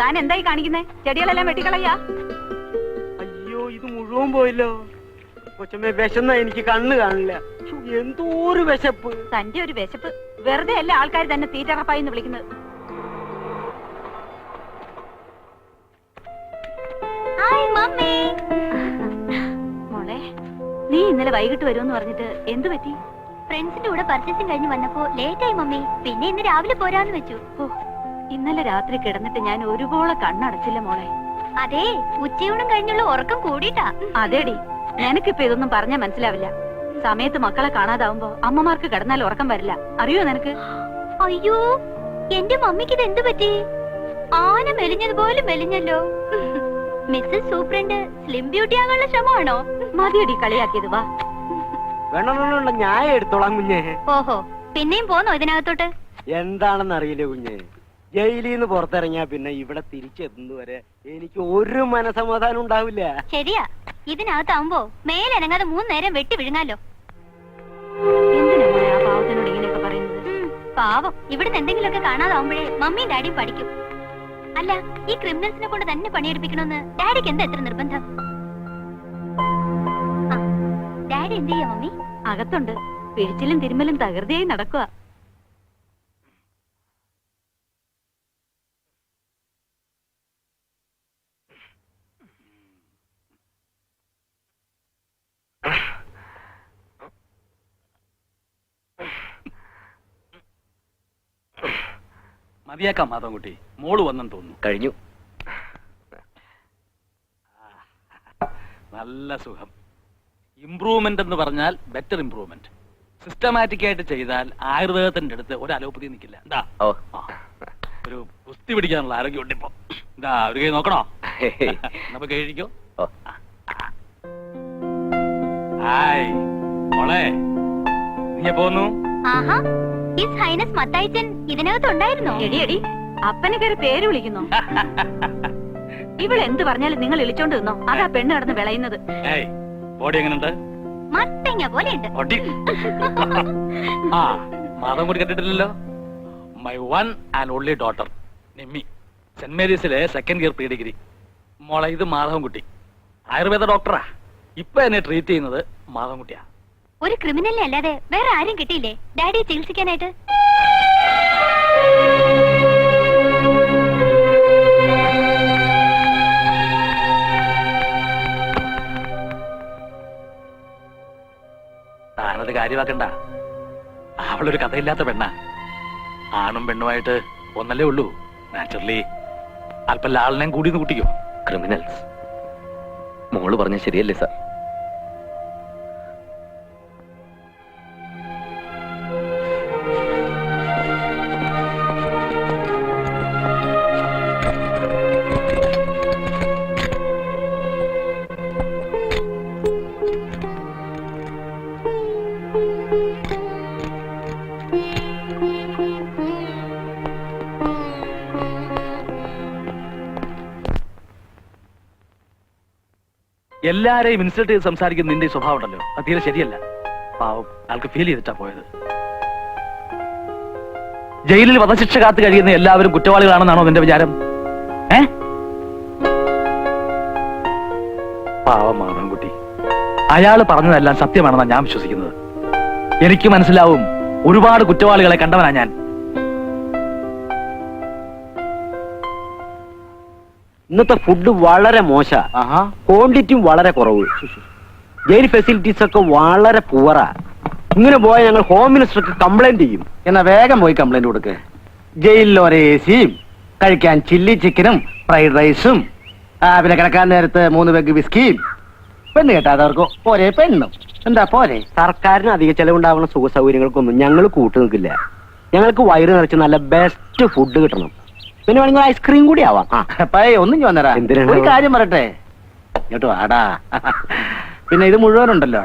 താൻ എന്തായി കാണിക്കുന്നേ? ചെടികളെല്ലാം വെട്ടിക്കളയാ? അയ്യോ, ഇത് മുഴുവൻ പോയല്ലോ. കൊച്ചമ്മേ, വിശന്ന എനിക്ക് കണ്ണ് കാണില്ല. എന്തോ ഒരു വിശപ്പ്. തന്റെ ഒരു വിശപ്പ് വെറുതെ അല്ല ആൾക്കാർ തന്നെ തീറ്ററപ്പായി എന്ന് വിളിക്കുന്നത്. മോളെ, നീ ഇന്നലെ വൈകിട്ട് വരുമെന്ന് പറഞ്ഞിട്ട് എന്തു പറ്റി? ഫ്രണ്ട്സിന്റെ കൂടെ പർച്ചേസിംഗ് കഴിഞ്ഞ് വന്നപ്പോ ലേറ്റ് ആയി മമ്മി. പിന്നെ ഇന്ന് രാവിലെ പോരാന്ന് വെച്ചു. ഓ, ഇന്നലെ രാത്രി കിടന്നിട്ട് ഞാൻ ഒരുപോലെ കണ്ണടച്ചില്ല മോളെ. അതെ, ഉച്ചയൂണും കഴിഞ്ഞുള്ള ഉറക്കം കൂടിയിട്ടാ. അതേടി, നിനക്കിപ്പോ ഇതൊന്നും പറഞ്ഞാ മനസ്സിലാവില്ല. സമയത്ത് മക്കളെ കാണാതാവുമ്പോ അമ്മമാർക്ക് കിടന്നാൽ ഉറക്കം വരില്ല. അറിയോ നിനക്ക്? അയ്യോ, എന്റെ മമ്മിക്ക് ഇത് എന്തു പറ്റി? ആന മെലിഞ്ഞതുപോലെ മെലിഞ്ഞല്ലോ. മിസ്സസ് സൂപ്രണ്ട് സ്ലിം ബ്യൂട്ടി ആകാനുള്ള ശ്രമമാണോ? മതിയടി കളിയാക്കിയത്. വാ, വേണമെന്നുള്ള ഞാൻ എടുത്തോളാം കുഞ്ഞെ. ഓഹോ, പിന്നെയും പോന്നോ ഇതിനകത്തോട്ട്? എന്താണെന്ന് അറിയില്ല കുഞ്ഞെ. ജയിലിൽ നിന്ന് പുറത്തിറങ്ങിയാ പിന്നെ ഇവിടെ തിരിച്ചെത്തുന്നവരെ എനിക്ക് ഒരു മനസമാധാനം ഉണ്ടാവില്ല. ശരിയാ, ഇതിനകത്താവുമ്പോ മേലനങ്ങാതെ 3 നേരം വെട്ടി വിഴുങ്ങാലോ. എന്തിനാ മോളെ ആ പാവത്തിനോട് ഇങ്ങനെയൊക്കെ പറയുന്നത്? പാവം, ഇവിടുന്ന് എന്തെങ്കിലുമൊക്കെ കാണാതാവുമ്പോഴേ മമ്മിയും ഡാഡിയും പഠിക്കും. അല്ല, ഈ ക്രിമിനൽസിനെ കൊണ്ട് തന്നെ പണിയെടുപ്പിക്കണമെന്ന് ഡാഡിക്ക് എന്താ എത്ര നിർബന്ധം? ഡാഡി എന്ത് ചെയ്യാ മമ്മി? അകത്തുണ്ട്. പിഴിച്ചിലും തിരുമ്മലും തകൃതിയായി നടക്കുക. മതിയാക്കാം മാധവൻകുട്ടി, മോള് വന്നെന്ന് തോന്നുന്നു. കഴിഞ്ഞു. നല്ല സുഖം. ഇംപ്രൂവ്മെന്റ് എന്ന് പറഞ്ഞാൽ ബെറ്റർ ഇംപ്രൂവ്മെന്റ്. സിസ്റ്റമാറ്റിക് ആയിട്ട് ചെയ്താൽ ആയുർവേദത്തിന്റെ അടുത്ത് ഒരു അലോപ്പതി നിൽക്കില്ല. എന്താ ഒരു കുസ്തി പിടിക്കാനുള്ള ആരോഗ്യം ഉണ്ട് ഇപ്പൊ. എന്താ ഒരു കൈ നോക്കണോ? നമുക്ക് കഴിക്കോ? ഹായ് മോളെ, നീ പോന്നു? ആഹാ, ഹിസ് ഹൈനസ് മത്തായിച്ചൻ ഇതിനകത്തുണ്ടായിരുന്നോ? എടി, അപ്പനെ കയറി പേര് വിളിക്കുന്നു. ഇവളെന്ത് പറഞ്ഞാലും നിങ്ങൾ ഇളിച്ചോണ്ട് നിന്നോ. അതാ പെണ്ണ് കിടന്ന് വിളയുന്നത്. ബോഡി എങ്ങനെയുണ്ട്? മത്തങ്ങ പോലെയുണ്ട്. ആ, മാധവൻ കൂടി കണ്ടിട്ടില്ലല്ലോ. My one and only daughter Nimmi, Saint മേരീസിലെ 2nd ഇയർ പ്രീ ഡിഗ്രി. മോളെ, ഇത് മാധവൻകുട്ടി, ആയുർവേദ ഡോക്ടറാ. ഇപ്പൊ എന്നെ ട്രീറ്റ് ചെയ്യുന്നത് മാധവൻകുട്ടിയാ. ഒരു ക്രിമിനലിനെ അല്ലാതെ വേറെ ആരും കിട്ടിയില്ലേ ഡാഡിയെ ചികിത്സിക്കാനായിട്ട്? താനത് കാര്യമാക്കണ്ട. അവളൊരു കഥയില്ലാത്ത പെണ്ണാ. ആണും പെണ്ണുമായിട്ട് ഒന്നല്ലേ ഉള്ളൂ. നാച്ചുറലി അല്പം ലാളനെയും കൂടി കൂട്ടിക്കോ. ക്രിമിനൽസ്. മോള് പറഞ്ഞ ശരിയല്ലേ സാർ? എല്ലാരെയും ഇൻസൾട്ട് ചെയ്ത് സംസാരിക്കുന്ന നിന്റെ സ്വഭാവം ഉണ്ടല്ലോ, അത് തീരെ ശരിയല്ല. പാവം, ആൾക്ക് ഫീൽ ചെയ്തിട്ടാ പോയത്. ജയിലിൽ വധശിക്ഷ കാത്തു കഴിയുന്ന എല്ലാവരും കുറ്റവാളികളാണെന്നാണോ നിന്റെ വിചാരം? പാവം മാധവൻകുട്ടി, അയാള് പറഞ്ഞതെല്ലാം സത്യമാണെന്നാണ് ഞാൻ വിശ്വസിക്കുന്നത്. എനിക്ക് മനസ്സിലാവും, ഒരുപാട് കുറ്റവാളികളെ കണ്ടവനാ ഞാൻ. ഇന്നത്തെ ഫുഡ് വളരെ മോശ, ക്വാണ്ടിറ്റിയും വളരെ കുറവ്. ജയിൽ ഫെസിലിറ്റീസ് ഒക്കെ വളരെ പുവറാ. ഇങ്ങനെ പോയാൽ ഞങ്ങൾ ഹോം മിനിസ്റ്റർക്ക് കംപ്ലൈന്റ് ചെയ്യും. എന്നാ വേഗം പോയി കംപ്ലൈന്റ് കൊടുക്ക്. ജയിലിൽ ഒരേ എസിയും, കഴിക്കാൻ ചില്ലി ചിക്കനും ഫ്രൈഡ് റൈസും, പിന്നെ കിടക്കാൻ നേരത്ത് 3 പെഗ് വിസ്കിയും, പെണ്ണ് കേട്ടാതവർക്ക് ഒരേ പെണ്ണും. എന്താ പോരെ? സർക്കാരിന് അധിക ചെലവുണ്ടാകുന്ന സുഖ സൗകര്യങ്ങൾക്കൊന്നും ഞങ്ങൾ കൂട്ടു നിൽക്കില്ല. ഞങ്ങൾക്ക് വയറ് നിറച്ച് നല്ല ബെസ്റ്റ് ഫുഡ് കിട്ടണം. പിന്നെ വേണമെങ്കിൽ ഐസ്ക്രീം കൂടി ആവാം. ഒന്നും ചോന്നരാ. എന്തിനാണ്? ഒരു കാര്യം പറയട്ടെ, ഇങ്ങോട്ട് വാടാ. പിന്നെ ഇത് മുഴുവനുണ്ടല്ലോ.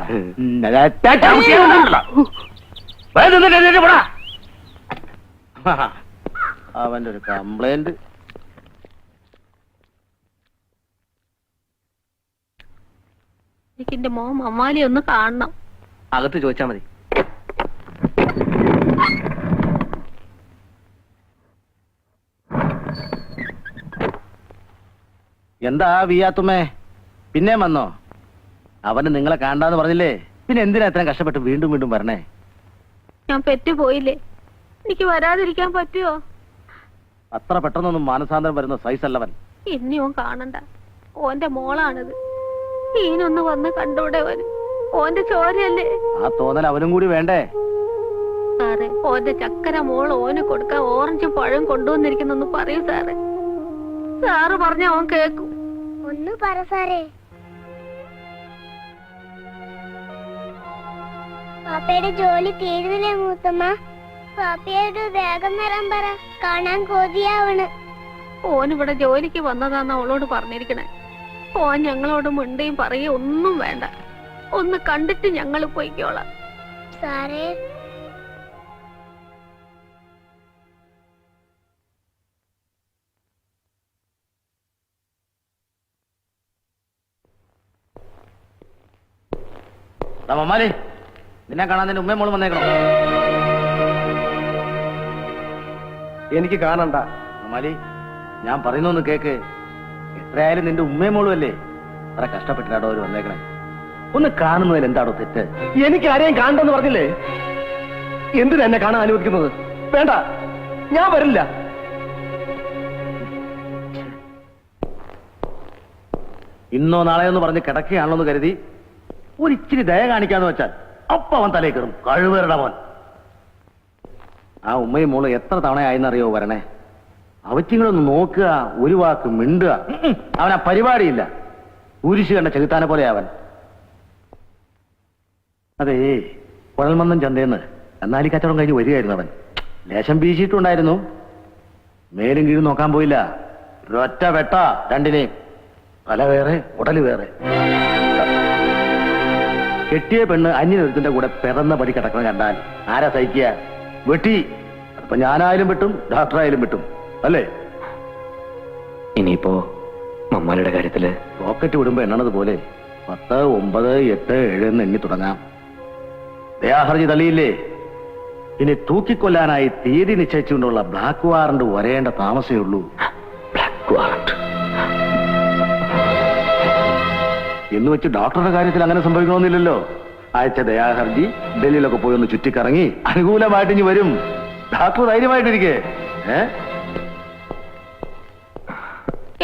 അവന്റെ ഒരു കംപ്ലൈന്റ്. എനിക്ക് എന്റെ മോൻ മമ്മാലി ഒന്ന് കാണണം. അകത്ത് ചോദിച്ചാ മതി. എന്താ വിയാത്തുമ്മേ, പിന്നെ വന്നോ? അവന് നിങ്ങളെ കാണാന്ന് പറഞ്ഞില്ലേ, പിന്നെ എന്തിനാ ഇത്രയും കഷ്ടപ്പെട്ട് വീണ്ടും വീണ്ടും വരണേ? ഞാൻ പെറ്റുപോയില്ലേ, എനിക്ക് വരാതിരിക്കാൻ പറ്റുമോ? അത്ര പെട്ടെന്നൊന്നും മാനസാന്തരം വരുന്ന സൈസ് അല്ലവൻ. ഇനി ഓൻ കാണണ്ട, ഓന്റെ മോളാണിത്. ഈനൊന്ന് വന്ന് കണ്ടൂടെ അവന്? ഓന്റെ ചോരയല്ലേ. ആ തോന്നൽ അവനും കൂടി വേണ്ടേ? സാറേ, ഓന്റെ ചക്കര മോൾ ഓന് കൊടുക്കാൻ ഓറഞ്ചും പഴം കൊണ്ടുവന്നിരിക്കുന്നെന്ന് പറയൂ സാറേ. സാറ് പറഞ്ഞ ഓൻ കേക്കും. ഒന്ന് പറ സാറേ. പാപ്പയുടെ ജോലി തീരുന്നില്ലേ മൂത്തമ്മ? പാപ്പയോട് വേഗം വരാൻ പറ, കാണാൻ കൊതിയാവണ്. ഓനിവിടെ ജോലിക്ക് വന്നതാന്ന് അവളോട് പറഞ്ഞിരിക്കണേ. ഓൻ ഞങ്ങളോട് മിണ്ടിയും പറയുകയും ഒന്നും വേണ്ട. ഒന്ന് കണ്ടിട്ട് ഞങ്ങൾ പോയിക്കോളാം. സാറേ, മമ്മാലി, നിന്നെ കാണാൻ നിന്റെ ഉമ്മയും മോളും വന്നേക്കണോ? എനിക്ക് കാണണ്ട. മമ്മാലി, ഞാൻ പറയുന്നൊന്ന് കേക്ക്. എത്രയായാലും നിന്റെ ഉമ്മയും മോളും അല്ലേ? അത്ര കഷ്ടപ്പെട്ടിട്ടാടോ അവര് വന്നേക്കണേ. ഒന്ന് കാണുന്നതിൽ എന്താടോ തെറ്റ്? എനിക്ക് ആരെയും കാണണ്ടെന്ന് പറഞ്ഞില്ലേ? എന്തിനാ എന്നെ കാണാൻ അനുവദിക്കുന്നത്? വേണ്ട, ഞാൻ വരില്ല. ഇന്നോ നാളെയോ എന്ന് പറഞ്ഞ് കിടക്കുകയാണല്ലോ എന്ന് കരുതി ഒരിച്ചിരി ദയ കാണിക്കാന്ന് വെച്ചാൽ അപ്പ അവൻ തലേ കയറും. കഴിവേറുടെ മോൻ. ആ ഉമ്മയും മോള് എത്ര തവണയായെന്നറിയോ വരണേ? അവറ്റിങ്ങളൊന്ന് നോക്കുക, ഒരു വാക്ക് മിണ്ടുക. അവനാ പരിപാടിയില്ല. കുരിശ് കണ്ട ചെകുത്താനെ പോലെ അവൻ. അതേ, കുഴൽമന്ദം ചന്തേന്ന് എന്നാലി കച്ചവടം കഴിഞ്ഞ് വരികയായിരുന്നു അവൻ. ലേശം വീശിയിട്ടുണ്ടായിരുന്നു. മേലും കീഴും നോക്കാൻ പോയില്ല. ഒരൊറ്റ വെട്ട രണ്ടിനെയും. തല വേറെ, ഉടല് വേറെ. കെട്ടിയ പെണ്ണ് അന്യനൊരുത്തിന്റെ കൂടെ പിറന്ന പടി കിടക്കണം കണ്ടാൽ ആരാ സഹിക്കുക? വെട്ടി. അപ്പൊ ഞാനായാലും വെട്ടും, ഡോക്ടറായാലും വെട്ടും, അല്ലേ? ഇനിയിപ്പോ മമ്മാലിയുടെ കാര്യത്തില് റോക്കറ്റ് വിടുമ്പോ എണ്ണണത് പോലെ 10, 9, 8, 7 എന്ന് എണ്ണി തുടങ്ങാം. ദയാഹർജി തള്ളിയില്ലേ? ഇനി തൂക്കിക്കൊല്ലാനായി തീയതി നിശ്ചയിച്ചുകൊണ്ടുള്ള ബ്ലാക്ക് വാറണ്ട് വരേണ്ട താമസമേ ഉള്ളൂ. ബ്ലാക്ക് വാറണ്ട് എന്ന് വെച്ച് ഡോക്ടറുടെ കാര്യത്തിൽ അങ്ങനെ സംഭവിക്കണമെന്നില്ലല്ലോ. അയച്ച ദയാഹർജി ഡൽഹിയിലൊക്കെ പോയി ഒന്ന് ചുറ്റിക്കറങ്ങി അനുകൂലമായിട്ട് ഇനി വരും. ഡോക്ടർ ധൈര്യമായിട്ടിരിക്കേ.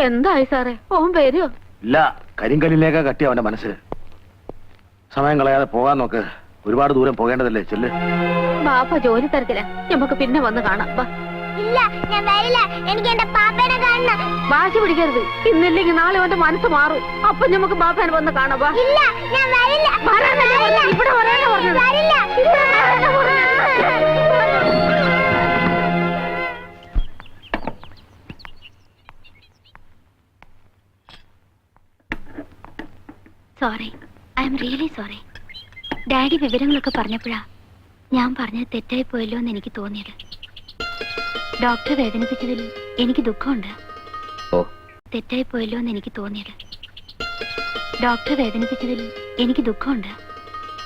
എന്തായി സാറേ, ഓൻ വരുമോ? ഇല്ല, കരിങ്കല്ലിലേക്കാ കട്ടി അവന്റെ മനസ്സ്. സമയം കളയാതെ പോകാൻ നോക്ക്. ഒരുപാട് ദൂരം പോകേണ്ടതല്ലേ. ചെല്ല്. ബാപ്പ ജോലി തരത്തില്ല. നമുക്ക് പിന്നെ വന്ന് കാണാം. വാ. ഇല്ല, ഞാൻ വരില്ല. എനിക്ക് എന്റെ പാപ്പേനെ കാണണം. വാശി പിടിക്കരുത്. ഇന്നില്ലെങ്കിൽ നാളെ അവന്റെ മനസ്സ് മാറും. അപ്പൊ നമുക്ക് ബാപ്പേനെ വന്ന് കാണാം. വാ. ഇല്ല, ഞാൻ വരില്ല. വരാനല്ലേ പറഞ്ഞത്? ഇവിടെ വരാനാ പറഞ്ഞത്. വരില്ല. ഇവിടെ വരാനാ പറഞ്ഞത്. Sorry, I am really sorry. Daddy വിവരങ്ങളൊക്കെ പറഞ്ഞപ്പോഴാ ഞാൻ പറഞ്ഞത് തെറ്റായി പോയല്ലോ എന്ന് എനിക്ക് തോന്നിയത്. ഡോക്ടറെ വേദനിപ്പിച്ചതിൽ എനിക്ക് ദുഃഖമുണ്ട്. ഓ, തെറ്റായി പോയല്ലോ എന്ന് എനിക്ക് തോന്നിയത്. ഡോക്ടറെ വേദനിപ്പിച്ചതിൽ എനിക്ക് ദുഃഖമുണ്ട്.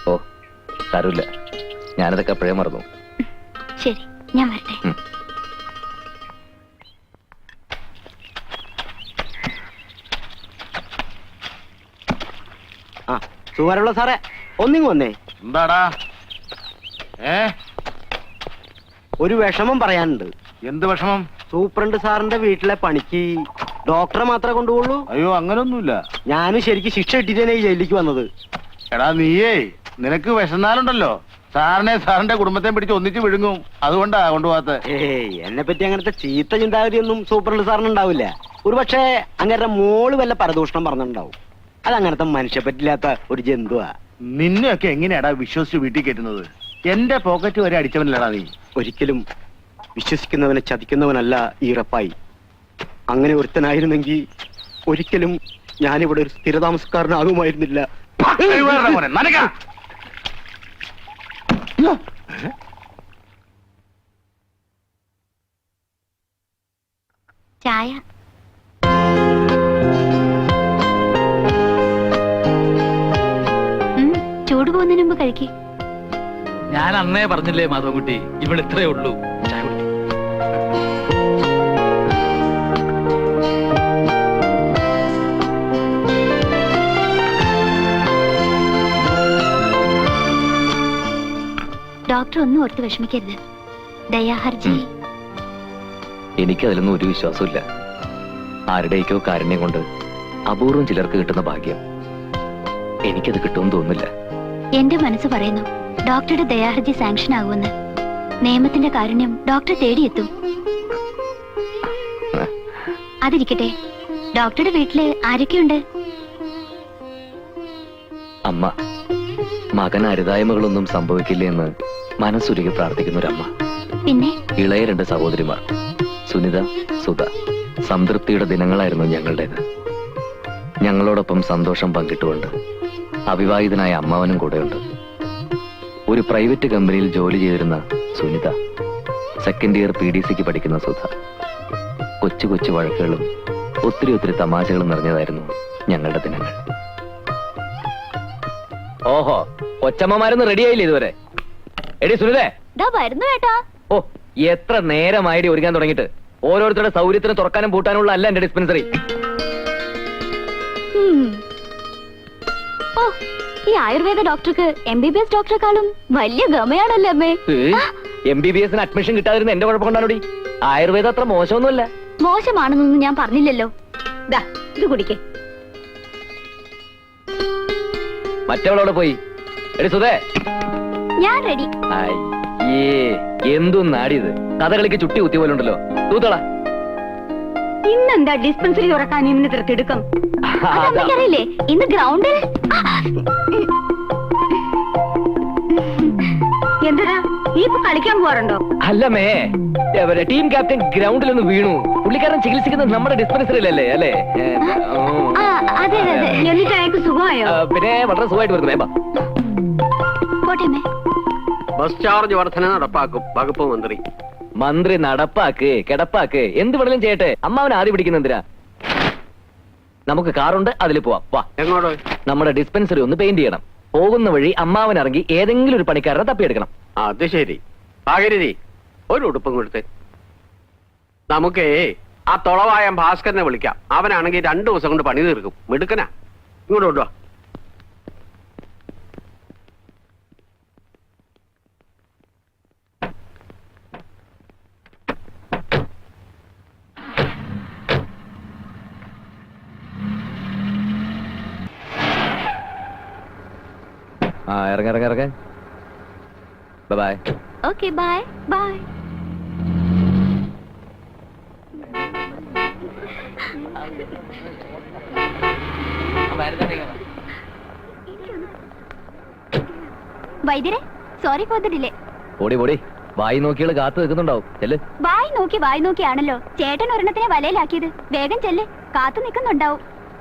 ഓ, സാരമില്ല. ഞാനതൊക്കെ അപ്പോഴേ മറന്നു. ശരി, ഞാൻ വരട്ടെ. ആ, സുമാരുള്ള സാറേ, ഒന്നിങ്ങ് വന്നേ. എന്താടാ? ഒരു വിഷമം പറയാനുണ്ട്. എന്ത് വിഷമം? സൂപ്രണ്ട് സാറിന്റെ വീട്ടിലെ പണിക്ക് ഡോക്ടറെ മാത്രമേ കൊണ്ടുപോകുള്ളൂ. അയ്യോ, അങ്ങനൊന്നുമില്ല. ഞാനും ശരിക്കും ശിക്ഷ ഇട്ടിട്ടാണ് ഈ ജയിലിലേക്ക് വന്നത്. എടാ നീയേ, നിനക്ക് വിശന്നാലുണ്ടല്ലോ സാറിന്റെ കുടുംബത്തെ പിടിച്ച് ഒന്നിച്ച് വിഴുങ്ങും. അതുകൊണ്ടാ കൊണ്ടുപോകാത്ത. ഏയ്, എന്നെ പറ്റി അങ്ങനത്തെ ചീത്ത ചിന്താഗതിയൊന്നും സൂപ്രണ്ട് സാറിന് ഉണ്ടാവില്ല. ഒരു പക്ഷേ അങ്ങനത്തെ മോള് വല്ല പരദൂഷണം പറഞ്ഞിട്ടുണ്ടാവും. അതങ്ങനത്തെ മനുഷ്യ പറ്റില്ലാത്ത ഒരു ജന്തുവാ. നിന്നെയൊക്കെ എങ്ങനെയാടാ വിശ്വസിച്ച് വീട്ടിൽ കയറ്റുന്നത്? എന്റെ പോക്കറ്റ് വരെ അടിച്ചവനല്ലടാ നീ. ഒരിക്കലും വിശ്വസിക്കുന്നവനെ ചതിക്കുന്നവനല്ല ഈ റപ്പായി. അങ്ങനെ ഒരുത്തനായിരുന്നെങ്കിൽ ഒരിക്കലും ഞാനിവിടെ ഒരു സ്ഥിരതാമസക്കാരനാകുമായിരുന്നില്ല. ചായ. ചൂട് പോകുന്നതിന് മുമ്പ് കഴിക്കേ. ഞാൻ അന്നേ പറഞ്ഞില്ലേ മാധവൻകുട്ടി, ഇവിടെ ഇത്രേ ഉള്ളൂ. ചായ കുടിക്ക്. ഡോക്ടർ ഒന്നും ഓർത്ത് വിഷമിക്കരുത്. ദയാഹർജി. എനിക്കതിലൊന്നും ഒരു വിശ്വാസമില്ല. ആരുടെയൊക്കെയോ കാരുണ്യം കൊണ്ട് അപൂർവം ചിലർക്ക് കിട്ടുന്ന ഭാഗ്യം എനിക്കത് കിട്ടുമെന്ന് തോന്നുന്നില്ല. എന്റെ മനസ്സ് പറയുന്നു ഡോക്ടറുടെ ദയാഹർജി സാങ്ഷൻ ആകുമെന്ന്. നിയമത്തിന്റെ കാരുണ്യം ഡോക്ടറെ തേടിയെത്തും. അതിരിക്കട്ടെ, ഡോക്ടറുടെ വീട്ടില് ആരൊക്കെയുണ്ട്? അമ്മ, മകൻ അരുതായ്മകളൊന്നും സംഭവിക്കില്ല എന്ന് മനസ്സുരുകി പ്രാർത്ഥിക്കുന്ന ഒരമ്മ. പിന്നെ ഇളയ 2 സഹോദരിമാർ, സുനിത, സുധ. സംതൃപ്തിയുടെ ദിനങ്ങളായിരുന്നു ഞങ്ങളുടേത്. ഞങ്ങളോടൊപ്പം സന്തോഷം പങ്കിട്ടുകൊണ്ട് അവിവാഹിതനായ അമ്മാവനും കൂടെയുണ്ട്. ഒരു പ്രൈവറ്റ് കമ്പനിയിൽ ജോലി ചെയ്തിരുന്ന സുനിത, സെക്കൻഡ് ഇയർ PDCക്ക് പഠിക്കുന്ന സുധ. കൊച്ചു കൊച്ചു വഴക്കുകളും ഒത്തിരി തമാശകളും നിറഞ്ഞതായിരുന്നു ഞങ്ങളുടെ ദിനങ്ങൾ. ഓഹോ, കൊച്ചമ്മമാരൊന്നും റെഡിയായില്ലേ ഇതുവരെ? എടി സുനിതേ. വരുന്നു കേട്ടോ. ഓ, എത്ര നേരമായിടി ഒരുങ്ങാൻ തുടങ്ങിയിട്ട്. ഓരോരുത്തരുടെ സൗകര്യത്തിന് തുറക്കാനും പൂട്ടാനുള്ള അല്ല എന്റെ ഡിസ്പെൻസറി. ഓ, ഈ ആയുർവേദ ഡോക്ടർക്ക് MBBS ഡോക്ടറെക്കാളും വലിയ ഗമയാണല്ലേ അമ്മേ? MBBS അഡ്മിഷൻ കിട്ടാതിരുന്ന എന്റെ കുഴപ്പം കൊണ്ടാണോടി. ആയുർവേദം അത്ര മോശമൊന്നുമല്ല. മോശമാണെന്നൊന്നും ഞാൻ പറഞ്ഞില്ലല്ലോ. ഇത് കുടിക്കേ. മറ്റവളോട് പോയി. എടി സുധേ. ഞാൻ റെഡി. അയ്യേ, എന്തും നാടിയത്. കഥകളിക്ക് ചുട്ടി കുത്തി പോലെ ഉണ്ടല്ലോ. തൂത്തള. ഇന്നെന്താ ഡിസ്പെൻസറി തുറക്കാൻ ഇന്ന് തിടുക്കം? അറിയില്ലേ, ഇന്ന് ഗ്രൗണ്ടിൽ എന്താ നീ ഇപ്പൊ കളിക്കാൻ പോവാറുണ്ടോ? അല്ലമ്മേ, ടീം ക്യാപ്റ്റൻ ഗ്രൗണ്ടിൽ ഒന്ന് വീണു. പുള്ളിക്കാരൻ ചികിത്സിക്കുന്നത് നമ്മുടെ ഡിസ്പെൻസറിയിലല്ലേ? അല്ലേ? അതെ അതെ. എന്നിട്ട് അയാൾക്ക് സുഖമായോ? പിന്നെ വളരെ സുഖമായിട്ട് വരുന്നു. വേമ്പ പോട്ടെ. ബസ് ചാർജ് വർധന നടപ്പാക്കും വകുപ്പ് മന്ത്രി. മന്ത്രി നടപ്പാക്ക് കിടപ്പാക്ക് എന്ത് വേണേലും ചെയ്യട്ടെ. അമ്മാവനെ ആദ്യം പിടിക്കുന്ന എന്തിനാ? നമുക്ക് കാറുണ്ട്, അതിൽ പോവാം. വാ. എങ്ങോട്ട്? നമ്മുടെ ഡിസ്പെൻസറി ഒന്ന് പെയിന്റ് ചെയ്യണം. പോകുന്ന വഴി അമ്മാവൻ ഇറങ്ങി ഏതെങ്കിലും ഒരു പണിക്കാരനെ തപ്പിയെടുക്കണം. അത് ശരി. ഭാഗരതി, ഒരു ഉടുപ്പും കൊടുത്ത്. നമുക്കേ ആ തൊളവായ ഭാസ്കരനെ വിളിക്കാം. അവനാണെങ്കിൽ 2 ദിവസം കൊണ്ട് പണി തീർക്കും. മിടുക്കനാ. ഇങ്ങോട്ട് കൊണ്ടുവാ. ഇറങ്ങ. ബൈ. Okay, bye bye. വൈദ്യരെ, സോറി ഫോർ ദ ഡിലേ. ഓടി വായി നോക്കിയാൽ കാത്തു നിൽക്കുന്നുണ്ടാവും. ചെല്ല്. വായി നോക്കിയാണല്ലോ ചേട്ടൻ ഒരെണ്ണത്തിനെ വലയിലാക്കിയത്. വേഗം ചെല്ല്, കാത്തു നിൽക്കുന്നുണ്ടാവും.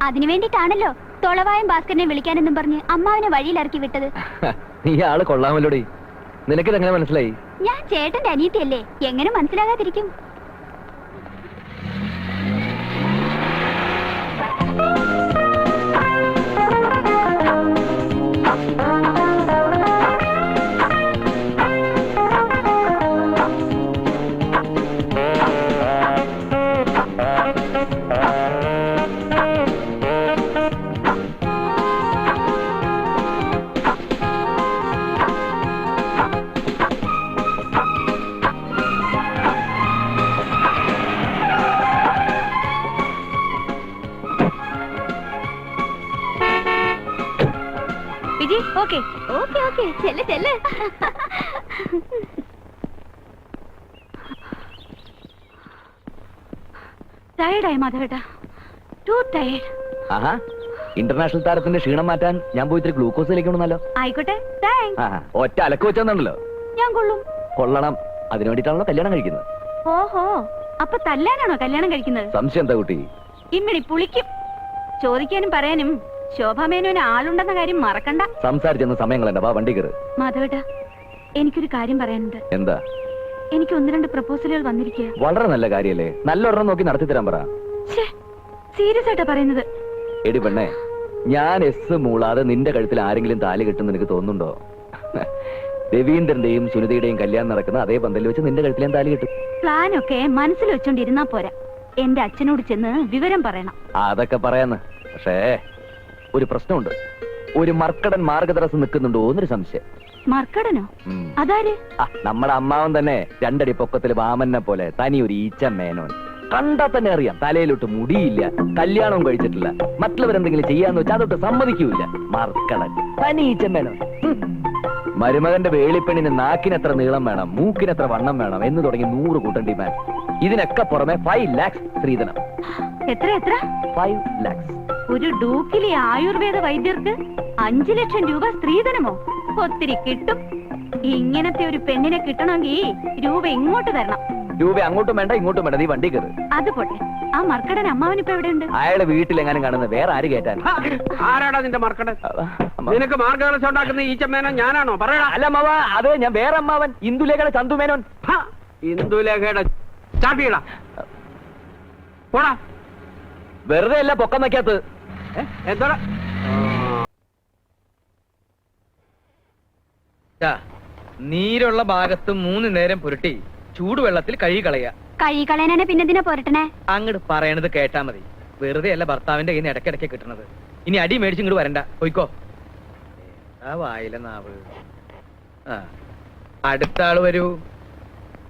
അതിനു വേണ്ടിട്ടാണല്ലോ തൊളവായും ഭാസ്കരനെ വിളിക്കാനെന്നും പറഞ്ഞ് അമ്മാവിനെ വഴിയിലിറക്കി വിട്ടത്. നീ ആള് കൊള്ളാമല്ലോടി. നിനക്കിതെങ്ങനെ മനസ്സിലായി? ഞാൻ ചേട്ടന്റെ അനിയത്തിയല്ലേ, എങ്ങനെ മനസ്സിലാകാതിരിക്കും? ഓക്കെ ഓക്കെ ഓക്കെ, ചെല്ല് ചെല്ല്. ടയർഡായി മാധവേട്ടാ, ടു ടയർഡ്. ആഹാ, ഇന്റർനാഷണൽ താരത്തിന്റെ ക്ഷീണം മാറ്റാൻ ഞാൻ പോയി ഇത്തിരി ഗ്ലൂക്കോസ് കഴിക്കണമെന്നല്ലോ. ആയിക്കോട്ടെ, താങ്ക്സ്. ഒറ്റ അലക്ക് വെച്ചെന്നുണ്ടല്ലോ. ഞാൻ കൊള്ളും. കൊള്ളണം. അതിനു വേണ്ടിട്ടാണല്ലോ കല്യാണം കഴിക്കുന്നത്. ഓഹോ, അപ്പൊ തല്ലാനാണോ കല്യാണം കഴിക്കുന്നത്? സംശയം എന്താ കുട്ടി? ഇമ്മിണി പുളിക്കും. ചോദിക്കാനും പറയാനും ശോഭാമേനോന് ആളുണ്ടെന്ന കാര്യം മറക്കണ്ട. സംസാരിച്ചെന്ന സമയങ്ങളെന്താ? വാ, വണ്ടി കയറ്. മാധവേട്ടാ, എനിക്കൊരു കാര്യം പറയാനുണ്ട്. എന്താ? എനിക്ക് 1-2 പ്രപ്പോസലുകൾ വന്നിരിക്കുക. വളരെ നല്ല കാര്യല്ലേ, നല്ലൊരെണ്ണം നോക്കി നടത്തി തരാൻ പറ. സീരിയസ് ആയിട്ടാ പറയുന്നത്. എടി പെണ്ണേ, ഞാൻ എസ് മൂളാതെ നിന്റെ കഴുത്തിൽ ആരെങ്കിലും താലി കെട്ടുന്ന നിനക്ക് തോന്നുന്നുണ്ടോ? രവീന്ദ്രന്റെയും സുനിതയുടെയും കല്യാണം നടക്കുന്ന അതേ പന്തലിൽ വെച്ച് നിന്റെ കഴുത്തിൽ ഞാൻ താലി കെട്ടും. പ്ലാനൊക്കെ മനസ്സിൽ വെച്ചോണ്ടിരുന്നാ പോരാ, എന്റെ അച്ഛനോട് ചെന്ന് വിവരം പറയണം. അതൊക്കെ പറയാന്ന്. പക്ഷേ ഒരു പ്രശ്നമുണ്ട്. ഒരു മർക്കടൻ മാർഗതടസ്സം നിൽക്കുന്നുണ്ടോ എന്നൊരു സംശയം. മർക്കടനോ? അതാര്? നമ്മുടെ അമ്മാവൻ തന്നെ 2 അടി പൊക്കത്തിൽ വാമനെ പോലെ തനി ഒരു ഈച്ച മേനോൻ. കണ്ടാൽ തന്നെ അറിയാം തലയിലോട്ട് മുടിയില്ല, കല്യാണവും കഴിച്ചിട്ടില്ല, മറ്റുള്ളവരെന്തെങ്കിലും ചെയ്യാന്ന് വെച്ചാൽ അതൊട്ട് സമ്മതിക്കൂല. മർക്കടൻ തനി ചെമ്മേനോ. മരുമകന്റെ വേളിപ്പെണ്ണിന് നാക്കിനെത്ര നീളം വേണം, മൂക്കിനെത്ര വണ്ണം വേണം എന്ന് തുടങ്ങി 100 കൂട്ടം ഡിമാൻഡ്. ഇതിനൊക്കെ പുറമെ 5 lakhs സ്ത്രീധനം. എത്ര എത്ര? 5 lakhs. ഒരു ഡൂക്കിലെ ആയുർവേദ വൈദ്യർക്ക് 5 ലക്ഷം രൂപ സ്ത്രീധനമോ? ഒത്തിരി കിട്ടും. ഇങ്ങനത്തെ ഒരു പെണ്ണിനെ കിട്ടണമെങ്കിൽ രൂപ ഇങ്ങോട്ട് തരണം. രൂപ അങ്ങോട്ടും വേണ്ട ഇങ്ങോട്ടും വേണ്ട, നീ വണ്ടി കയറ്. അത് പോട്ടെ, ആ മർക്കടൻ അമ്മാവനിപ്പോ എവിടെയുണ്ട്? അയാളുടെ വീട്ടിലെങ്ങാനും കാണുന്ന വേറെ ആര് കേട്ടാൻ? ആരാടാ നിന്റെ മർക്കടൻ? നിനക്ക് മാർഗദർശനം ഉണ്ടാക്കുന്ന ഈ ചെമ്മേനോ ഞാനാണോ? പറയടാ. അല്ല അമ്മാവ, അത് ഞാൻ വേറെ അമ്മാവൻ, ഇന്ദുലേഖയുടെ ചന്തുമേനോൻ. ഇന്ദുലേഖയുടെ ചാട്ടിയടാ പോടാ. വെറുതെ അല്ല പൊക്കം വയ്ക്കാത്തത്. എന്താടാ നീരുള്ള ഭാഗത്ത് 3 നേരം പുരട്ടി ചൂടുവെള്ളത്തിൽ കഴുകി കളയുക. കൈ കളയനെ പിന്നെന്തിനാ പോരട്ടണേ? അങ്ങോട്ട് പറയണത് കേട്ടാ മതി. വെറുതെ അല്ല ഭർത്താവിന്റെ കയ്യിൽ നിന്ന് ഇടയ്ക്കിടയ്ക്ക് കിട്ടണത്. ഇനി അടി മേടിച്ച് ഇങ്ങോട്ട് വരണ്ട, പോയിക്കോ. ആ വായിലെ നാവ്. ആ അടുത്ത ആള് വരൂ.